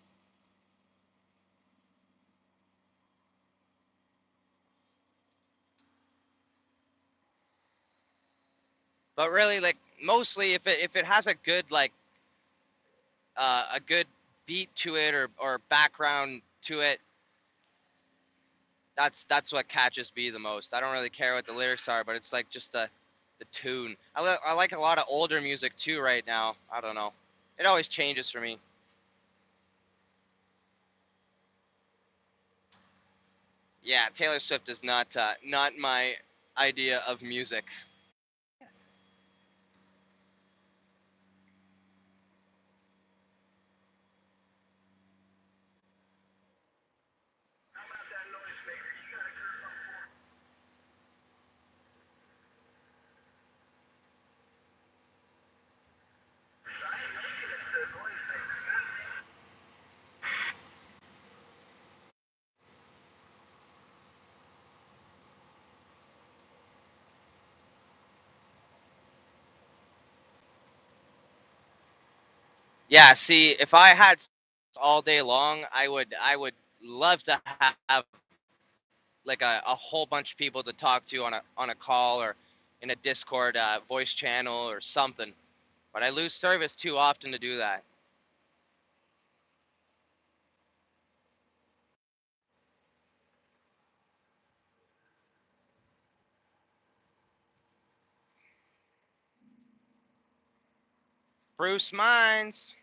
But really, like mostly, if it has a good a good beat to it or background to it, that's what catches me the most. I don't really care what the lyrics are, but it's like just the tune. I like a lot of older music too right now. I don't know. It always changes for me. Yeah, Taylor Swift is not my idea of music. Yeah, see, if I had all day long, I would love to have like a whole bunch of people to talk to on a call or in a Discord voice channel or something. But I lose service too often to do that. Bruce Mines.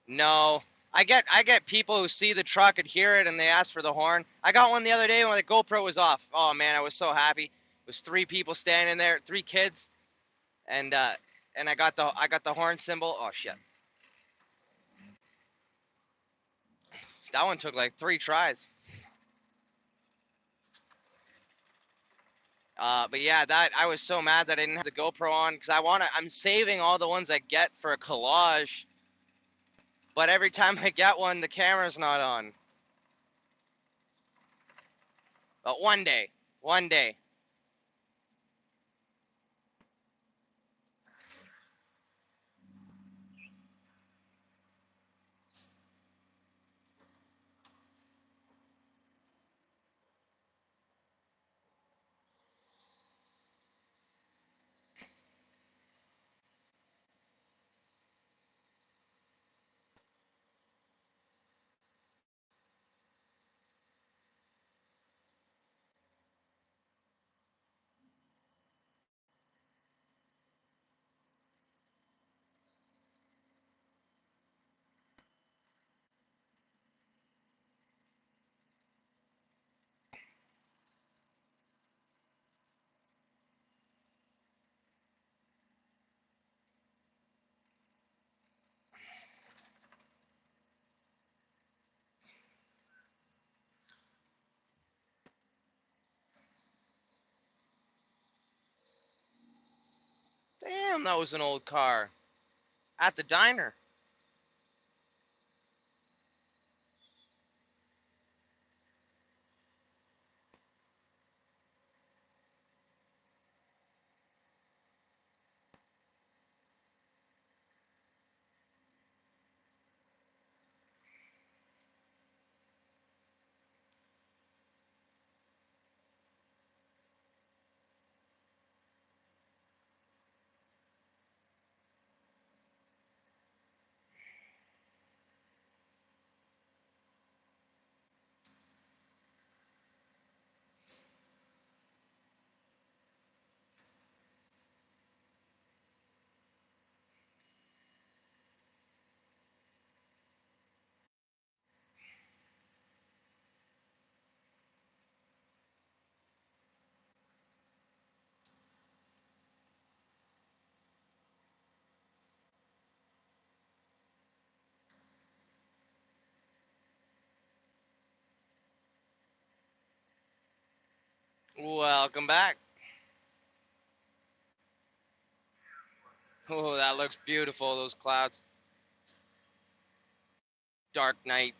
No, I get people who see the truck and hear it and they ask for the horn. I got one the other day when the GoPro was off. Oh man, I was so happy. It was three people standing there, three kids. and I got the horn symbol. Oh shit, that one took like 3 tries. But yeah, that I was so mad that I didn't have the GoPro on because I'm saving all the ones I get for a collage. But every time I get one, the camera's not on. But one day. Damn, that was an old car at the diner. Welcome back. Oh, that looks beautiful. Those clouds. Dark night.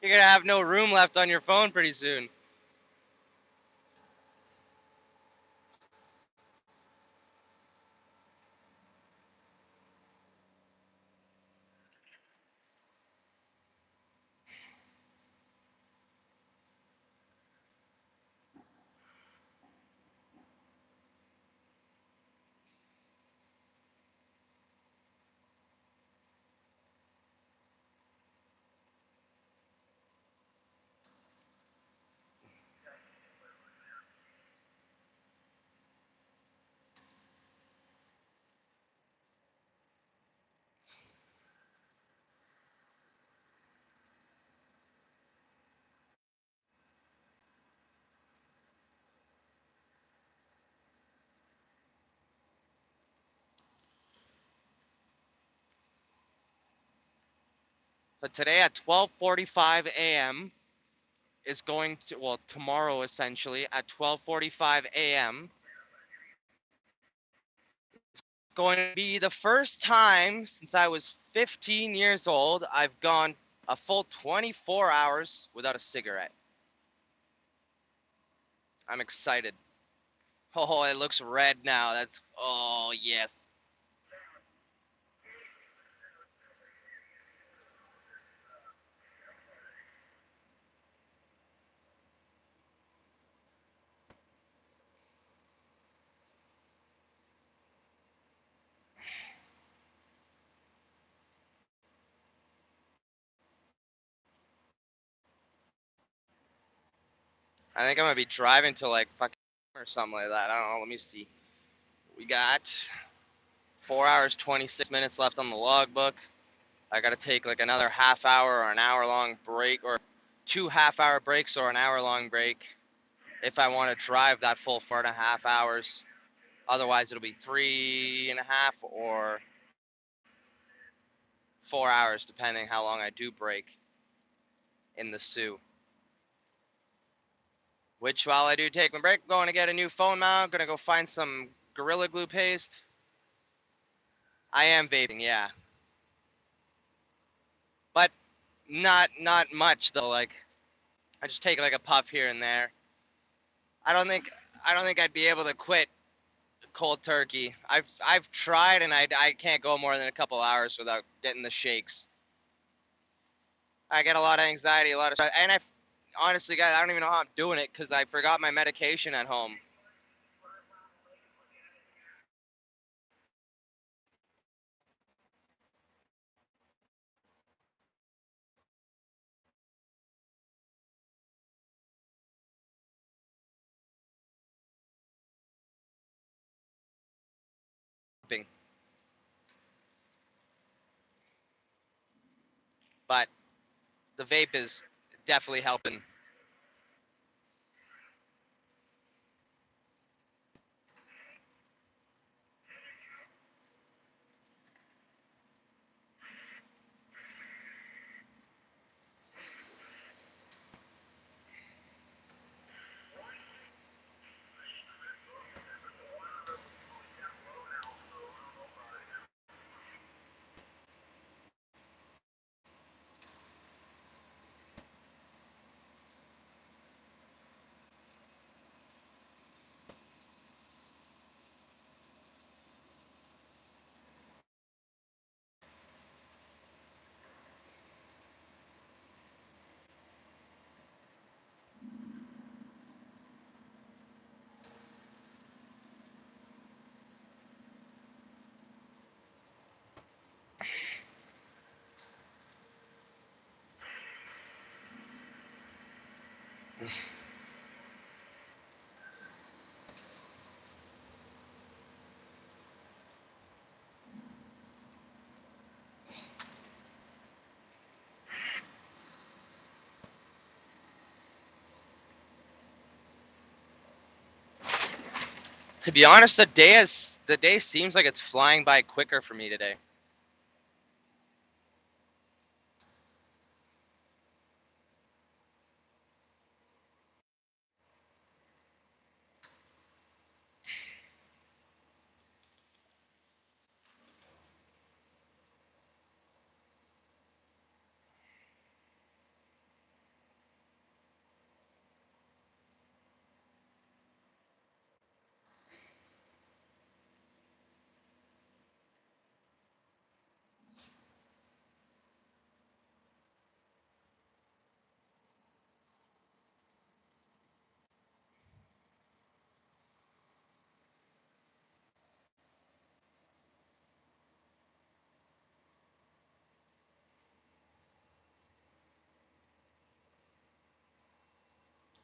You're gonna have no room left on your phone pretty soon. But today at 12:45 a.m. is going to, well, tomorrow essentially at 12:45 a.m. going to be the first time since I was 15 years old I've gone a full 24 hours without a cigarette. I'm excited. Oh, it looks red now. Oh, yes. I think I'm gonna be driving till like fucking or something like that. I don't know. Let me see. We got 4 hours 26 minutes left on the logbook. I gotta take like another half hour or an hour long break, or 2 half-hour breaks or an hour long break, if I want to drive that full 4.5 hours. Otherwise, it'll be 3.5 or 4 hours, depending how long I do break in the Sioux. Which, while I do take my break, I'm going to get a new phone mount. Gonna go find some Gorilla Glue paste. I am vaping, yeah, but not much though. Like, I just take like a puff here and there. I don't think I'd be able to quit cold turkey. I've tried, and I can't go more than a couple hours without getting the shakes. I get a lot of anxiety, a lot of stress, and I honestly, guys, I don't even know how I'm doing it because I forgot my medication at home. But the vape is definitely helping. To be honest, the day seems like it's flying by quicker for me today.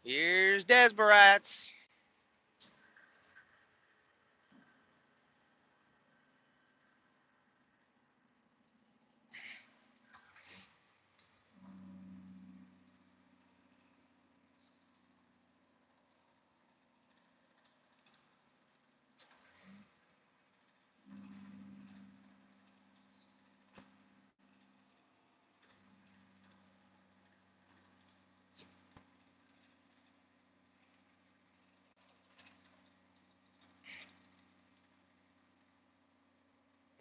Here's Desbarats.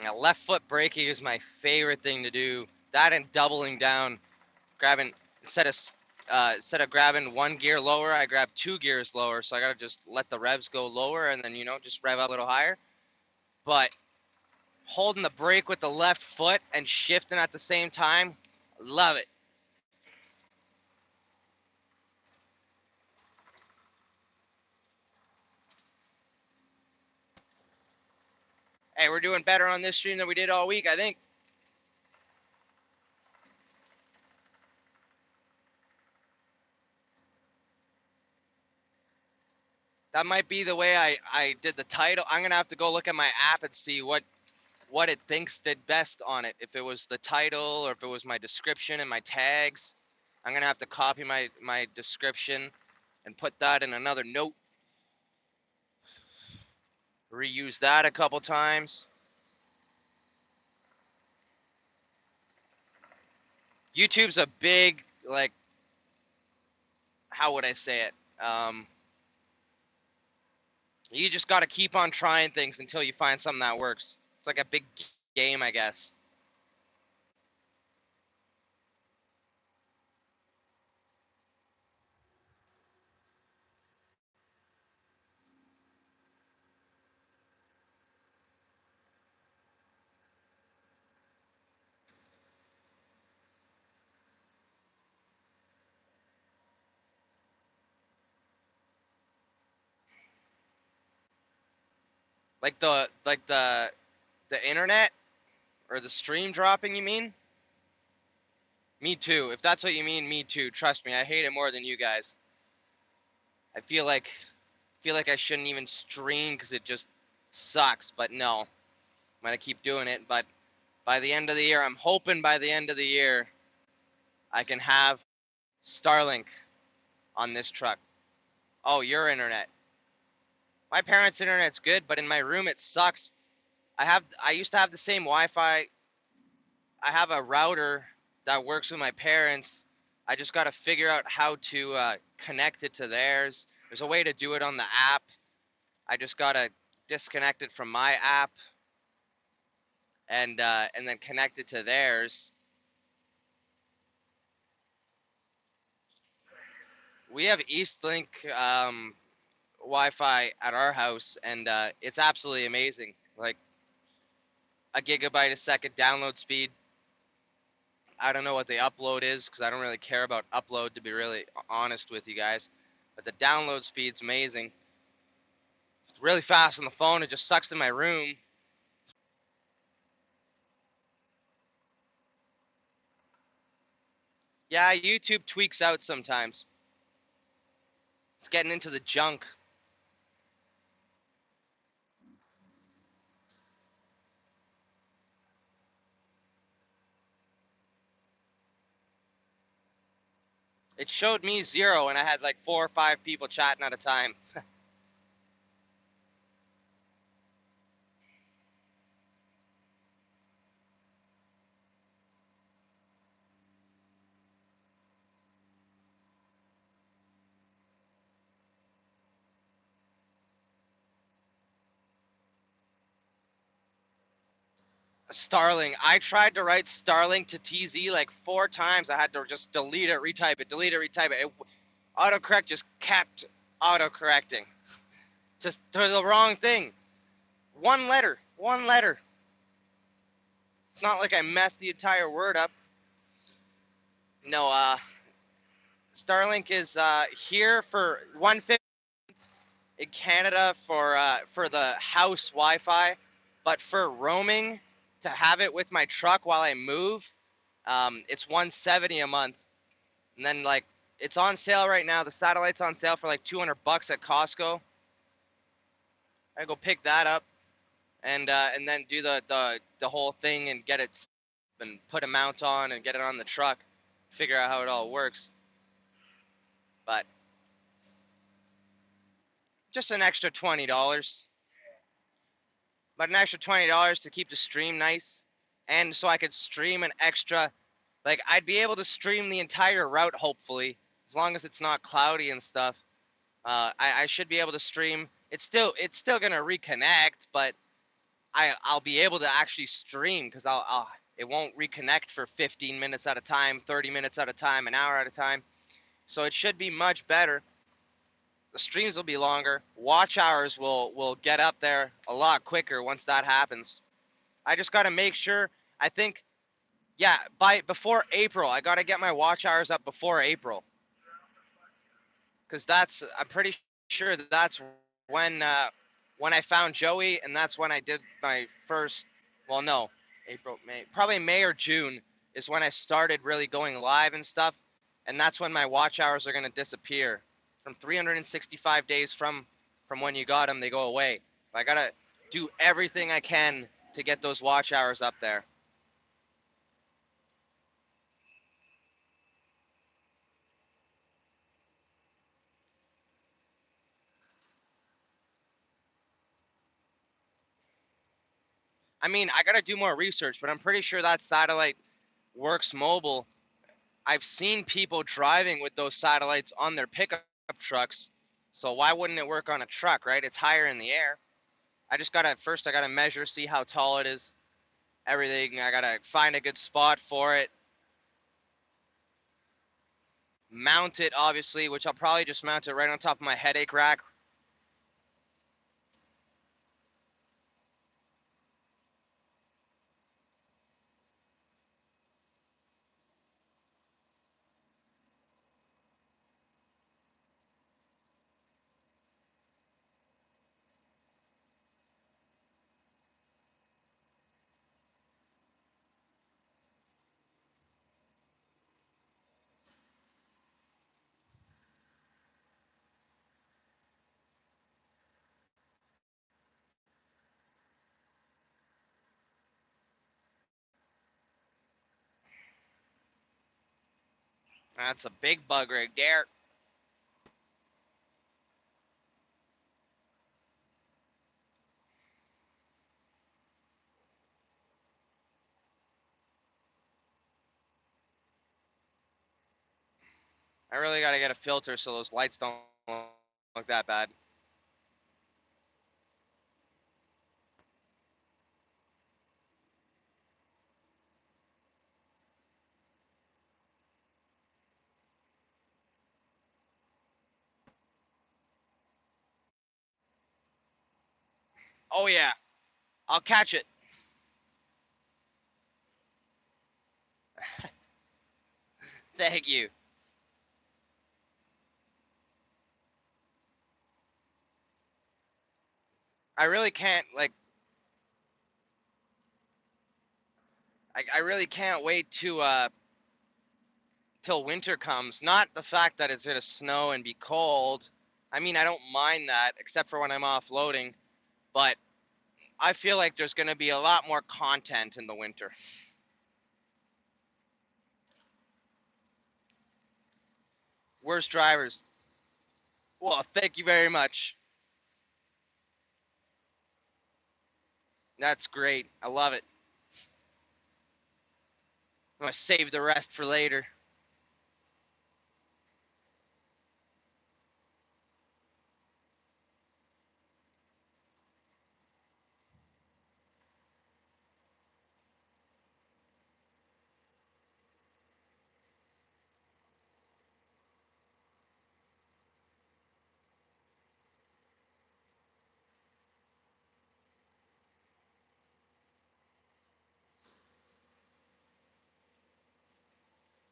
Now, left foot braking is my favorite thing to do. That and doubling down, grabbing instead of grabbing one gear lower, I grab 2 gears lower. So I gotta just let the revs go lower, and then just rev up a little higher. But holding the brake with the left foot and shifting at the same time, love it. Hey, we're doing better on this stream than we did all week, I think. That might be the way I did the title. I'm gonna have to go look at my app and see what it thinks did best on it. If it was the title or if it was my description and my tags. I'm gonna have to copy my description and put that in another note. Reuse that a couple times. YouTube's a big, like, how would I say it? You just got to keep on trying things until you find something that works. It's like a big game, I guess. Like the internet or the stream dropping, you mean? Me too. If that's what you mean, me too. Trust me, I hate it more than you guys. I feel like I shouldn't even stream because it just sucks. But no, I'm gonna keep doing it. But by the end of the year, I'm hoping by the end of the year, I can have Starlink on this truck. Oh, your internet. My parents' internet's good, but in my room it sucks. I used to have the same Wi-Fi. I have a router that works with my parents. I just got to figure out how to connect it to theirs. There's a way to do it on the app. I just got to disconnect it from my app and then connect it to theirs. We have Eastlink Wi-Fi at our house, and it's absolutely amazing. Like a gigabyte a second download speed. I don't know what the upload is because I don't really care about upload, to be really honest with you guys. But the download speed's amazing. It's really fast on the phone. It just sucks in my room. Yeah, YouTube tweaks out sometimes. It's getting into the junk. It showed me 0 and I had like 4 or 5 people chatting at a time. Starling. I tried to write Starling to TZ like 4 times. I had to just delete it, retype it, delete it, retype it. Autocorrect just kept autocorrecting. Just to the wrong thing. One letter. One letter. It's not like I messed the entire word up. No, Starlink is here for 150 in Canada for the house Wi-Fi, but for roaming to have it with my truck while I move, it's 170 a month. And then like it's on sale right now. The satellite's on sale for like $200 at Costco. I go pick that up and then do the whole thing and get it and put a mount on and get it on the truck. Figure out how it all works. But just an extra $20. But an extra $20 to keep the stream nice. And so I could stream an extra, like I'd be able to stream the entire route hopefully, as long as it's not cloudy and stuff. I should be able to stream. It's still gonna reconnect, but I'll be able to actually stream because I'll it won't reconnect for 15 minutes at a time, 30 minutes at a time, an hour at a time. So it should be much better. The streams will be longer. Watch hours will get up there a lot quicker once that happens. I just got to make sure. I think, yeah, before April, I got to get my watch hours up before April, because I'm pretty sure that's when when I found Joey, and that's when I did my first. Well, no, April, May, probably May or June is when I started really going live and stuff, and that's when my watch hours are gonna disappear from 365 days from. from when you got them, they go away. I gotta do everything I can to get those watch hours up there. I mean, I gotta do more research, but I'm pretty sure that satellite works mobile. I've seen people driving with those satellites on their pickup trucks, so why wouldn't it work on a truck, right? It's higher in the air. I just gotta first I gotta measure, see how tall it is, everything. I gotta find a good spot for it, mount it obviously, which I'll probably just mount it right on top of my headache rack. That's a big bug right there. I really gotta get a filter so those lights don't look that bad. Oh yeah, I'll catch it. Thank you. I really can't like I really can't wait to till winter comes. Not the fact that it's gonna snow and be cold. I mean, I don't mind that except for when I'm offloading, but I feel like there's gonna be a lot more content in the winter. Worst drivers. Well, thank you very much. That's great. I love it. I'm gonna save the rest for later.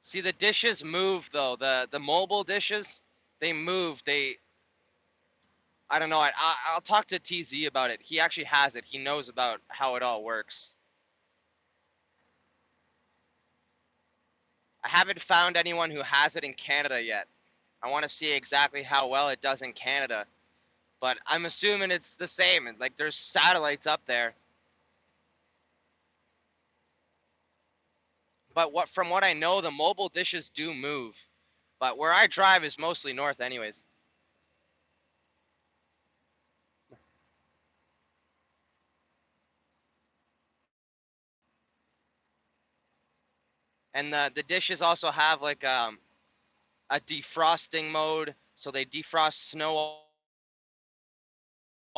See, the dishes move though. The mobile dishes, they move. I don't know. I'll talk to TZ about it. He actually has it. He knows about how it all works. I haven't found anyone who has it in Canada yet. I want to see exactly how well it does in Canada, but I'm assuming it's the same. Like there's satellites up there, but what from what I know, the mobile dishes do move. But where I drive is mostly north, anyways. And the dishes also have like a defrosting mode, so they defrost snow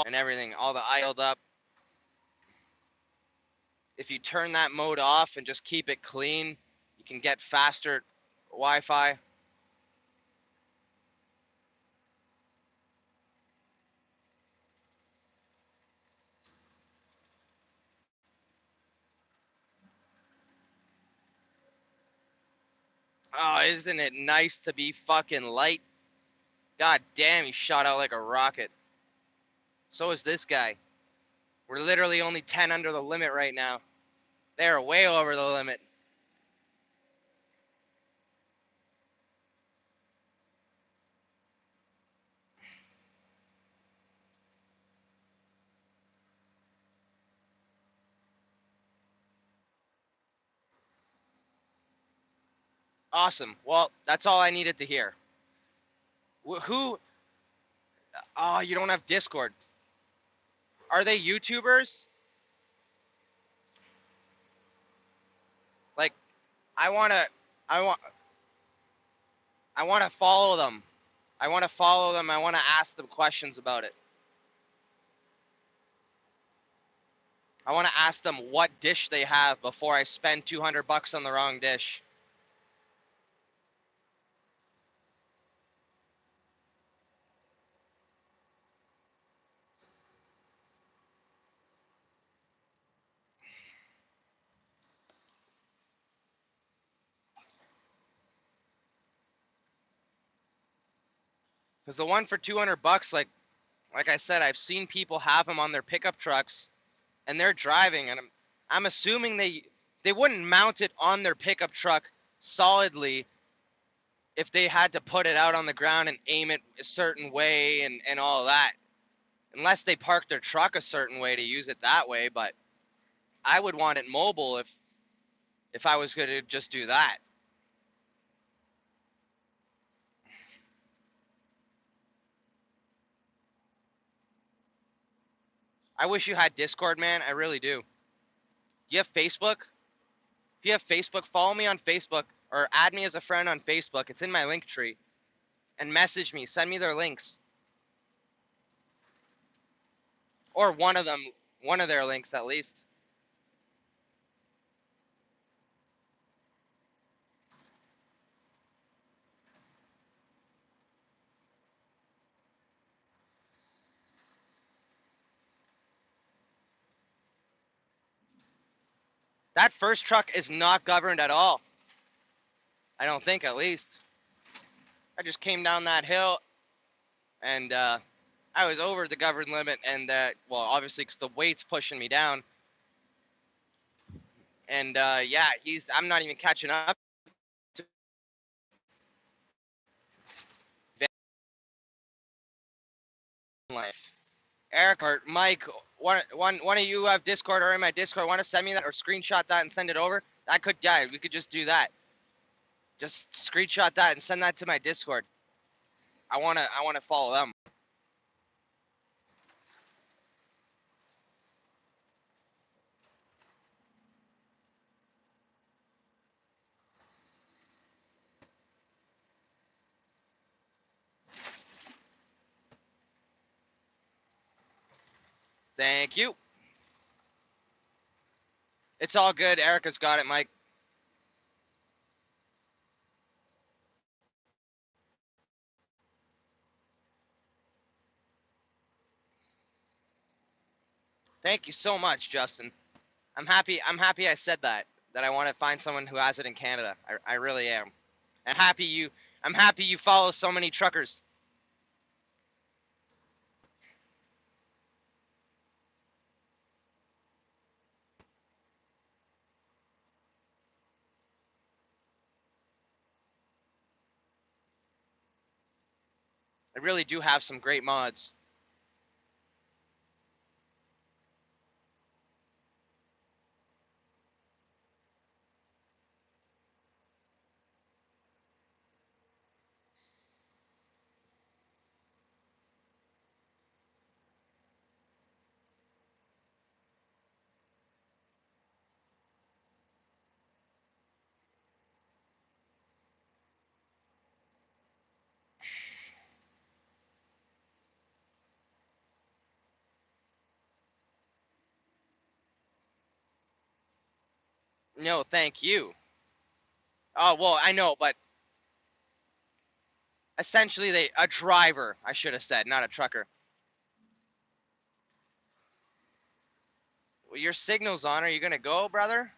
and everything, all the ice up. If you turn that mode off and just keep it clean, you can get faster Wi-Fi. Oh, isn't it nice to be fucking light? God damn, he shot out like a rocket. So is this guy. We're literally only 10 under the limit right now. They're way over the limit. Awesome. Well, that's all I needed to hear. Who? Oh, you don't have Discord. Are they YouTubers? Like, I wanna, I want, I wanna follow them. I wanna follow them. I wanna ask them questions about it. I wanna ask them what dish they have before I spend 200 bucks on the wrong dish. Cause the one for 200 bucks, like I said, I've seen people have them on their pickup trucks, and they're driving, and I'm assuming they wouldn't mount it on their pickup truck solidly if they had to put it out on the ground and aim it a certain way and all that. Unless they park their truck a certain way to use it that way, but I would want it mobile if I was going to just do that. I wish you had Discord, man. I really do. You have Facebook? If you have Facebook, follow me on Facebook or add me as a friend on Facebook. It's in my link tree. And message me. Send me their links. Or one of them, one of their links at least. That first truck is not governed at all. I don't think, at least. I just came down that hill and I was over the governed limit, and well, obviously, because the weight's pushing me down. And yeah, I'm not even catching up to van life. Eric or Mike, one of you have Discord or in my Discord, want to send me that or screenshot that and send it over? I could, yeah, we could just do that. Just screenshot that and send that to my Discord. I wanna follow them. Thank you. It's all good. Erica's got it, Mike. Thank you so much, Justin. I'm happy I said that. That I want to find someone who has it in Canada. I really am. I'm happy you. I'm happy you follow so many truckers. I really do have some great mods. No, thank you. Oh well, I know, but essentially a driver. I should have said, not a trucker. Well, your signal's on. Are you gonna go, brother?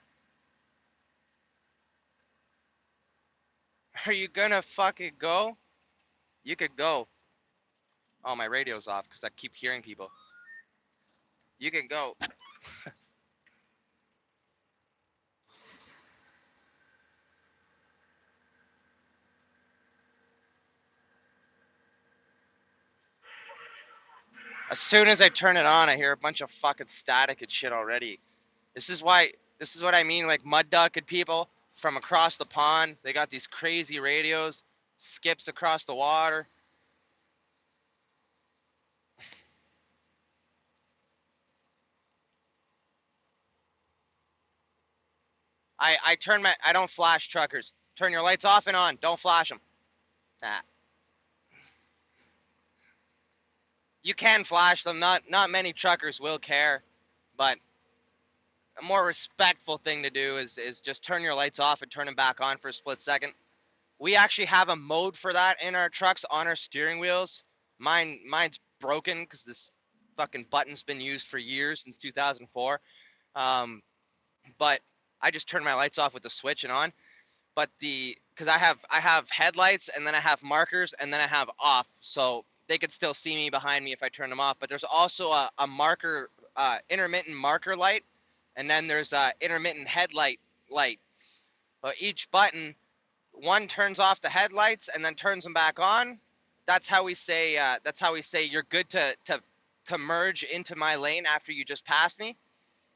Are you gonna fucking go? You could go. Oh, my radio's off because I keep hearing people. You can go. As soon as I turn it on, I hear a bunch of fucking static and shit already. This is why. This is what I mean, like mud duck and people. from across the pond. They got these crazy radios, skips across the water. I don't flash truckers. Turn your lights off and on. Don't flash them. Nah. You can flash them. Not many truckers will care, but a more respectful thing to do is just turn your lights off and turn them back on for a split second. We actually have a mode for that in our trucks on our steering wheels. Mine's broken because this fucking button's been used for years, since 2004. Um, but I just turn my lights off with the switch and on. But because I have headlights, and then I have markers, and then I have off, so they could still see me behind me if I turn them off. But there's also a marker, intermittent marker light, and then there's a intermittent headlight light. But each button, one turns off the headlights and then turns them back on. That's how we say. That's how we say you're good to merge into my lane after you just passed me,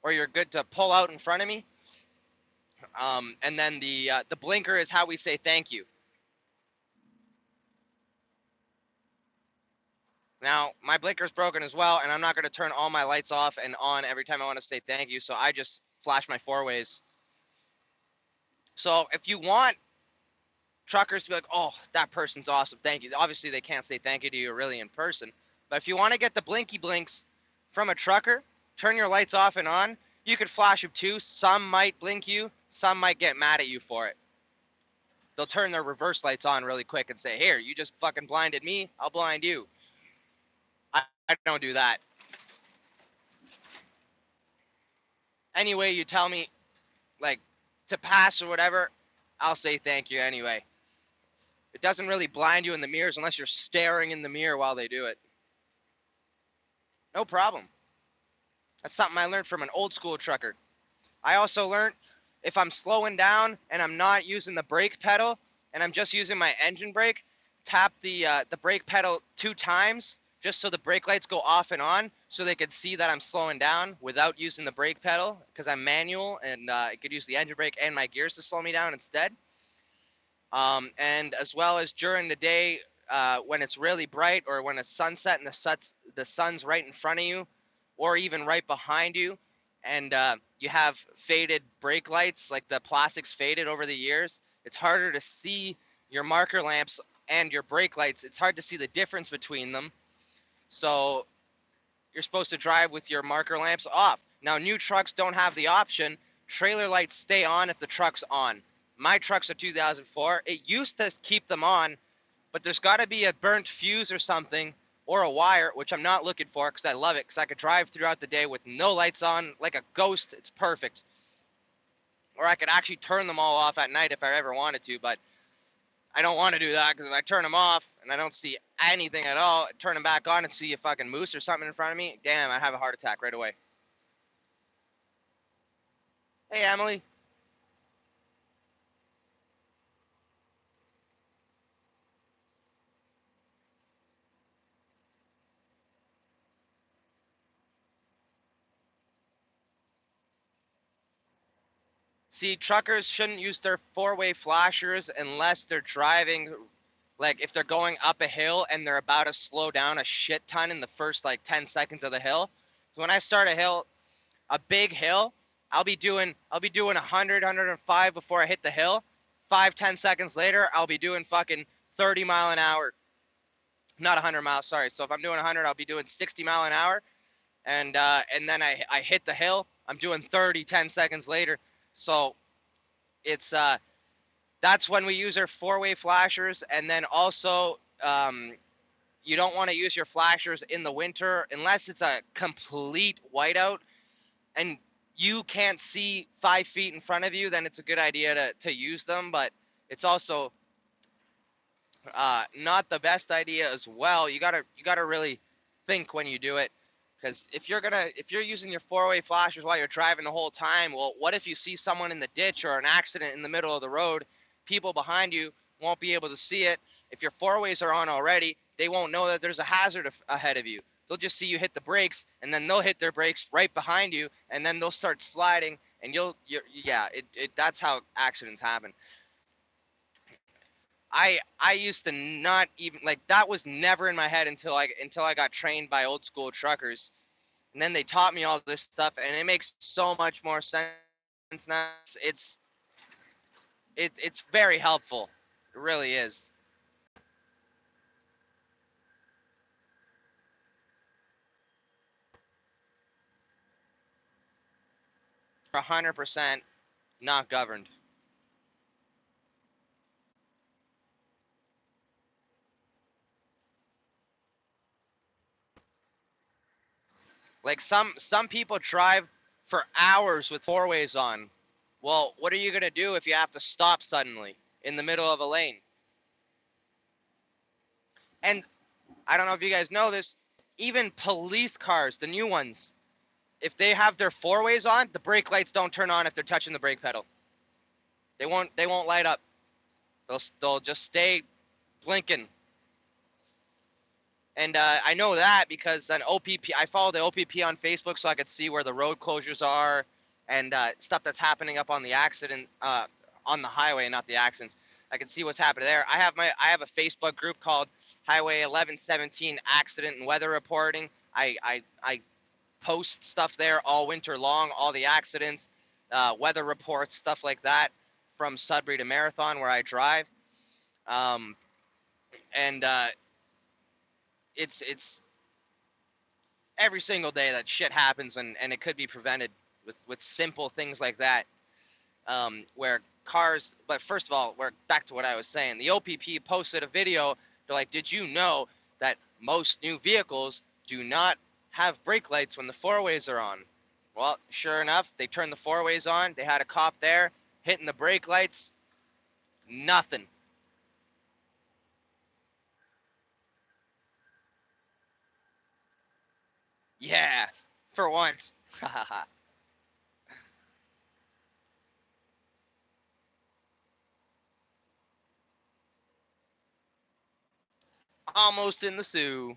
or you're good to pull out in front of me. And then the blinker is how we say thank you. Now my blinker's broken as well, and I'm not going to turn all my lights off and on every time I want to say thank you. So I just flash my four ways. So if you want truckers to be like, oh, that person's awesome, thank you. Obviously, they can't say thank you to you really in person. But if you want to get the blinky blinks from a trucker, turn your lights off and on. You could flash them too. Some might blink you. Some might get mad at you for it. They'll turn their reverse lights on really quick and say, here, you just fucking blinded me. I'll blind you. I don't do that. Anyway, you tell me, like, to pass or whatever, I'll say thank you anyway. It doesn't really blind you in the mirrors unless you're staring in the mirror while they do it. No problem. That's something I learned from an old school trucker. I also learned if I'm slowing down and I'm not using the brake pedal and I'm just using my engine brake, tap the brake pedal 2 times just so the brake lights go off and on so they can see that I'm slowing down without using the brake pedal because I'm manual and I could use the engine brake and my gears to slow me down instead. And as well as during the day when it's really bright or when it's sunset and the sun's right in front of you or even right behind you, and you have faded brake lights, like the plastic's faded over the years, it's harder to see your marker lamps and your brake lights. It's hard to see the difference between them. So you're supposed to drive with your marker lamps off. Now, new trucks don't have the option. Trailer lights stay on if the truck's on. My truck's a 2004. It used to keep them on, but there's got to be a burnt fuse or something, or a wire, which I'm not looking for because I love it, because I could drive throughout the day with no lights on like a ghost. It's perfect. Or I could actually turn them all off at night if I ever wanted to, but I don't want to do that, because if I turn them off and I don't see anything at all, turn them back on and see a fucking moose or something in front of me, damn, I'd have a heart attack right away. Hey, Emily. See, truckers shouldn't use their four-way flashers unless they're driving, like if they're going up a hill and they're about to slow down a shit ton in the first like 10 seconds of the hill. So when I start a hill, a big hill, I'll be doing 100, 105 before I hit the hill. 5, 10 seconds later, I'll be doing fucking 30 mile an hour. Not 100 miles, sorry. So if I'm doing 100, I'll be doing 60 mile an hour, and then I hit the hill. I'm doing 30, 10 seconds later. So it's that's when we use our four-way flashers, and then also you don't want to use your flashers in the winter unless it's a complete whiteout and you can't see 5 feet in front of you. Then it's a good idea to use them, but it's also not the best idea as well. You gotta really think when you do it, because if you're using your four-way flashers while you're driving the whole time, well, what if you see someone in the ditch or an accident in the middle of the road? People behind you won't be able to see it. If your four-ways are on already, they won't know that there's a hazard ahead of you. They'll just see you hit the brakes, and then they'll hit their brakes right behind you, and then they'll start sliding, and yeah, that's how accidents happen. I used to not even like that was never in my head until I got trained by old school truckers, and then they taught me all this stuff, and it makes so much more sense now. It's very helpful. It really is. 100% not governed. Like some people drive for hours with four ways on. Well, what are you gonna do if you have to stop suddenly in the middle of a lane? And I don't know if you guys know this, even police cars, the new ones, if they have their four ways on, the brake lights don't turn on if they're touching the brake pedal. They won't light up. They'll just stay blinking. And I know that because an OPP, I follow the OPP on Facebook so I could see where the road closures are and stuff that's happening up on the accident on the highway, not the accidents. I can see what's happening there. I have a Facebook group called Highway 1117 Accident and Weather Reporting. I post stuff there all winter long, all the accidents, weather reports, stuff like that from Sudbury to Marathon where I drive. Um, and it's every single day that shit happens and it could be prevented with simple things like that. Where cars, but first of all, we're back to what I was saying. The OPP posted a video. They're like, did you know that most new vehicles do not have brake lights when the four ways are on? Well, sure enough, they turned the four ways on. They had a cop there hitting the brake lights. Nothing. Yeah, for once. Almost in the Sioux.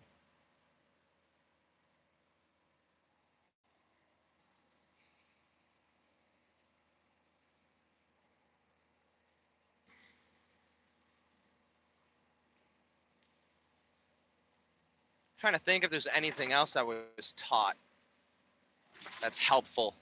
Trying to think if there's anything else I was taught that's helpful.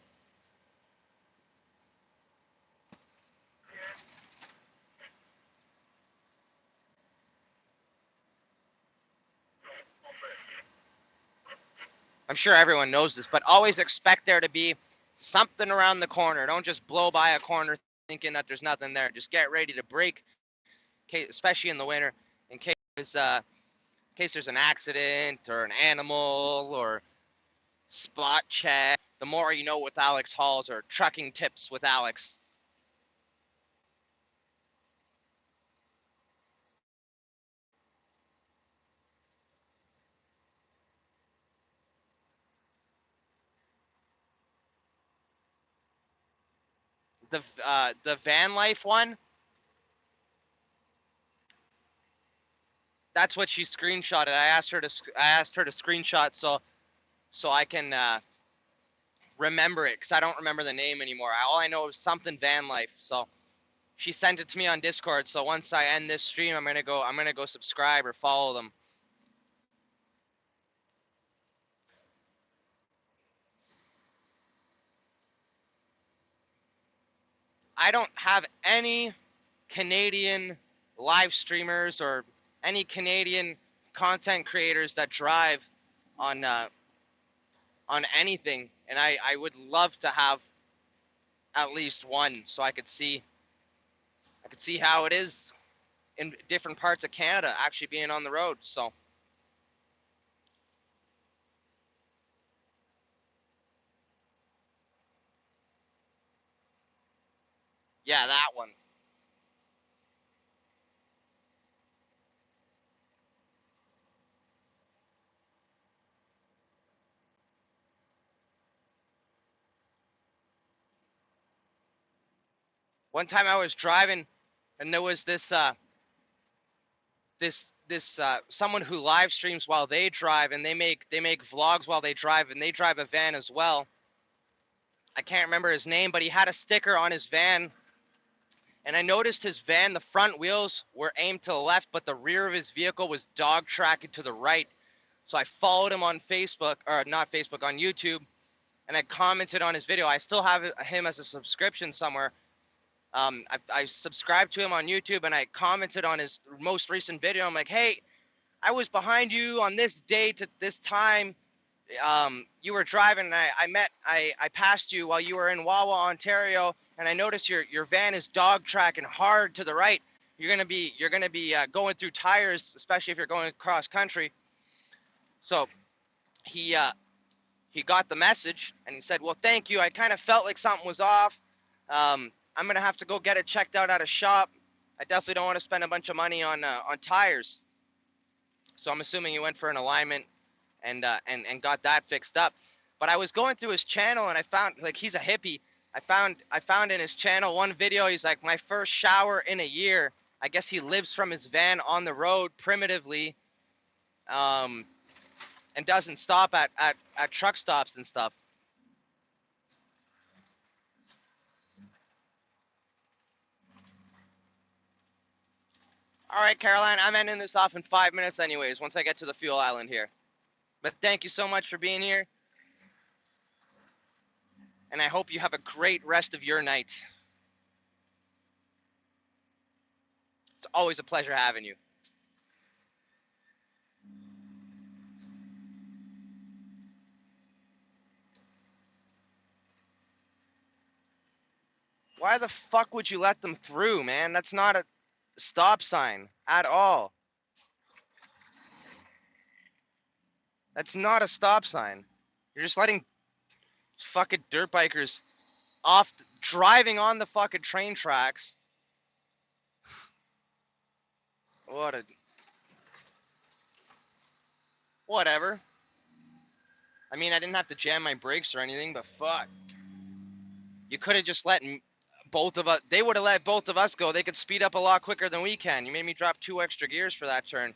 I'm sure everyone knows this, but always expect there to be something around the corner. Don't just blow by a corner thinking that there's nothing there. Just get ready to brake, especially in the winter, in case there's an accident or an animal or spot check. The more you know with Alex Halls or trucking tips with Alex. The van life one, that's what she screenshotted. I asked her to screenshot so I can remember it because I don't remember the name anymore. All I know is something van life. So she sent it to me on Discord. So once I end this stream, I'm gonna go subscribe or follow them. I don't have any Canadian live streamers or any Canadian content creators that drive on anything, and I would love to have at least one so I could see how it is in different parts of Canada actually being on the road. So yeah, that one. One time I was driving and there was this someone who live streams while they drive and they make vlogs while they drive and they drive a van as well. I can't remember his name, but he had a sticker on his van. And I noticed his van, the front wheels were aimed to the left, but the rear of his vehicle was dog tracking to the right. So I followed him on Facebook, or not Facebook, on YouTube, and I commented on his video. I still have him as a subscription somewhere. I subscribed to him on YouTube, and I commented on his most recent video. I'm like, hey, I was behind you on this date at this time. You were driving, and I passed you while you were in Wawa, Ontario, and I noticed your van is dog tracking hard to the right. You're gonna be going through tires, especially if you're going cross country. So he uh, he got the message, and he said, well, thank you. I kind of felt like something was off. I'm gonna have to go get it checked out at a shop. I definitely don't want to spend a bunch of money on tires. So I'm assuming he went for an alignment and got that fixed up. But I was going through his channel, and I found, like, he's a hippie. I found in his channel one video. He's like, my first shower in a year. I guess he lives from his van on the road primitively, um, and doesn't stop at truck stops and stuff. All right, Caroline, I'm ending this off in 5 minutes anyways, once I get to the fuel island here. But thank you so much for being here, and I hope you have a great rest of your night. It's always a pleasure having you. Why the fuck would you let them through, man? That's not a stop sign at all. That's not a stop sign. You're just letting fucking dirt bikers off, driving on the fucking train tracks. What a whatever. I mean, I didn't have to jam my brakes or anything, but fuck. You could have just let both of us. They would have let both of us go. They could speed up a lot quicker than we can. You made me drop 2 extra gears for that turn.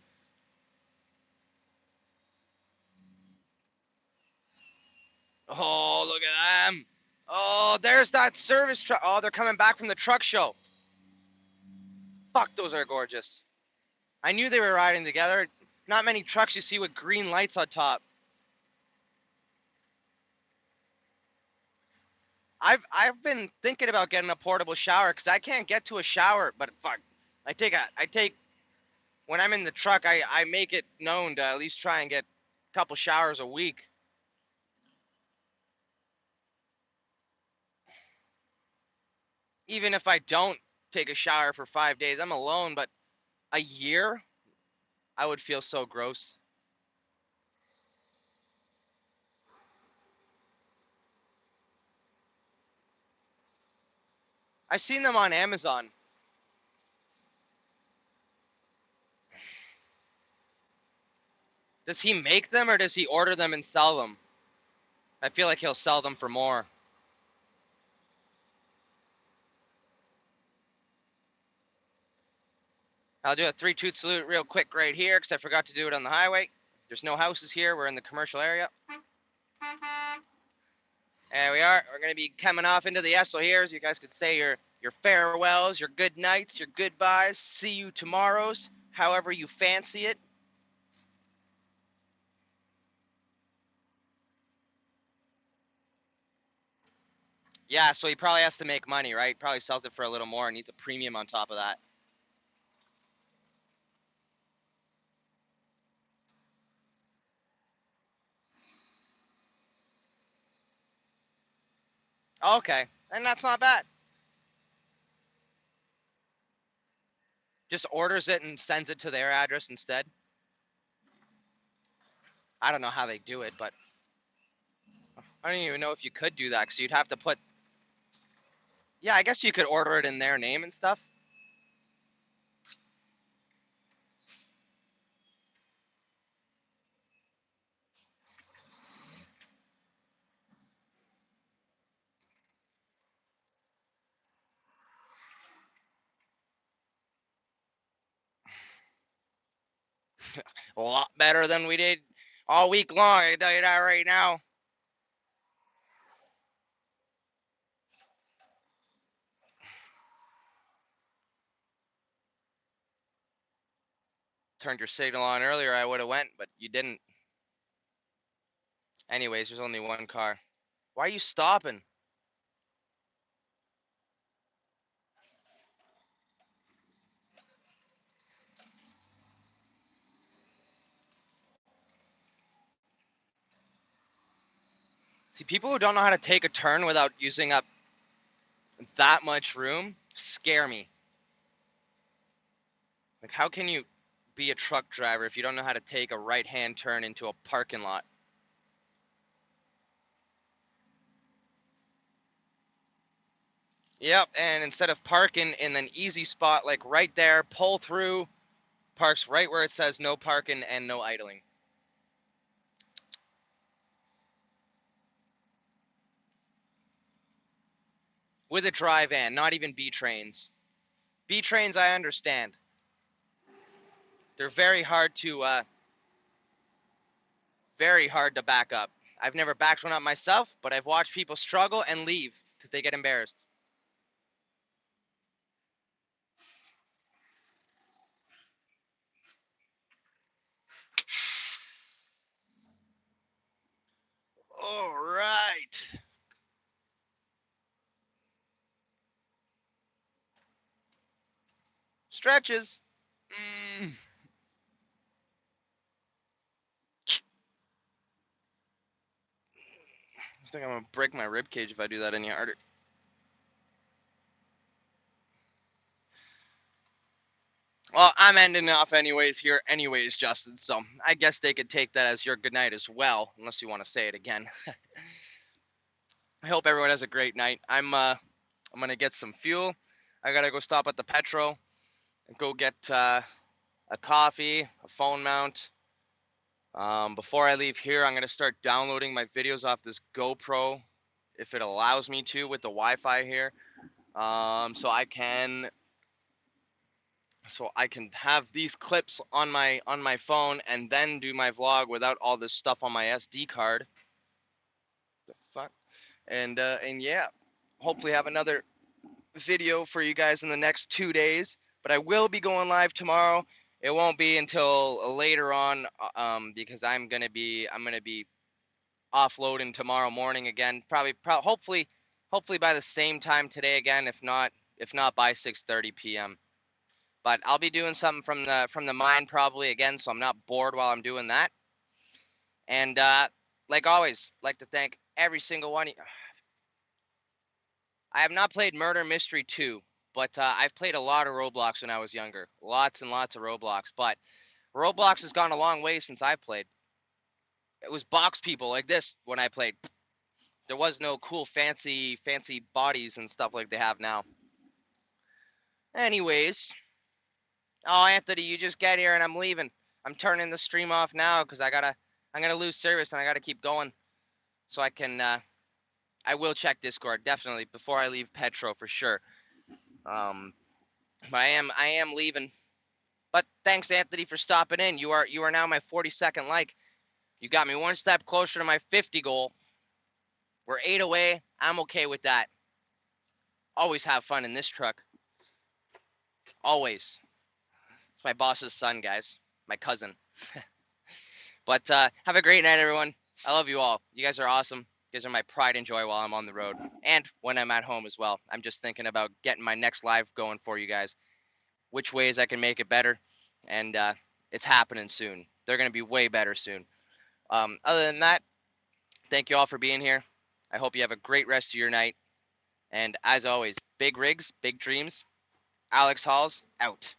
Oh, look at them. Oh, there's that service truck. Oh, they're coming back from the truck show. Fuck, those are gorgeous. I knew they were riding together. Not many trucks you see with green lights on top. I've been thinking about getting a portable shower because I can't get to a shower. But fuck, I take when I'm in the truck. I make it known to at least try and get a couple showers a week. Even if I don't take a shower for 5 days, I'm alone. But a year, I would feel so gross. I've seen them on Amazon. Does he make them or does he order them and sell them? I feel like he'll sell them for more. I'll do a 3-toot salute real quick right here because I forgot to do it on the highway. There's no houses here. We're in the commercial area. There we are. We're going to be coming off into the Esso here. So you guys could say your farewells, your good nights, your goodbyes. See you tomorrows, however you fancy it. Yeah, so he probably has to make money, right? Probably sells it for a little more and needs a premium on top of that. Okay, and that's not bad. Just orders it and sends it to their address instead. I don't know how they do it, but I don't even know if you could do that because you'd have to put. Yeah, I guess you could order it in their name and stuff. A lot better than we did all week long. I can tell you that right now. turned your signal on earlier, I would have went, but you didn't. Anyways, there's only one car. Why are you stopping? See, people who don't know how to take a turn without using up that much room scare me. Like, how can you be a truck driver if you don't know how to take a right-hand turn into a parking lot? Yep, and instead of parking in an easy spot like right there, pull through, parks right where it says no parking and no idling. With a dry van, not even B trains. B trains, I understand. They're very hard to back up. I've never backed one up myself, but I've watched people struggle and leave because they get embarrassed. All right. Stretches. I think I'm gonna break my rib cage if I do that any harder. Well, I'm ending off anyways here, anyways, Justin. So I guess they could take that as your good night as well, unless you want to say it again. I hope everyone has a great night. I'm gonna get some fuel. I gotta go stop at the Petro and go get a coffee, a phone mount. Before I leave here, I'm gonna start downloading my videos off this GoPro, if it allows me to, with the Wi-Fi here. So I can have these clips on my phone and then do my vlog without all this stuff on my SD card. The fuck? And yeah, hopefully have another video for you guys in the next 2 days. But I will be going live tomorrow. It won't be until later on, because I'm gonna be offloading tomorrow morning again. Hopefully by the same time today again. If not by 6:30 p.m. But I'll be doing something from the mine probably again, so I'm not bored while I'm doing that. And like always, like to thank every single one. I have not played Murder Mystery 2, but I've played a lot of Roblox when I was younger. Lots and lots of Roblox. But Roblox has gone a long way since I played. It was box people like this when I played. There was no cool fancy bodies and stuff like they have now. Anyways, oh Anthony, you just get here and I'm leaving. I'm turning the stream off now because I'm gonna lose service and I gotta keep going. So I will check Discord definitely before I leave Petro for sure. Um, but I am leaving. But thanks Anthony for stopping in. You are now my 42nd like. You got me one step closer to my 50 goal. We're 8 away. I'm okay with that. Always have fun in this truck. Always. It's my boss's son, guys. My cousin. But have a great night, everyone. I love you all. You guys are awesome. You guys are my pride and joy while I'm on the road and when I'm at home as well. I'm just thinking about getting my next live going for you guys, which ways I can make it better, and it's happening soon. They're going to be way better soon. Other than that, thank you all for being here. I hope you have a great rest of your night. And as always, big rigs, big dreams. Aleks Halls, out.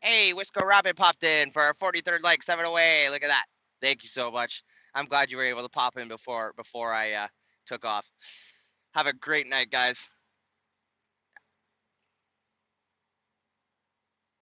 Hey, Wisco Robin popped in for our 43rd like, 7 away. Look at that. Thank you so much. I'm glad you were able to pop in before I took off. Have a great night, guys.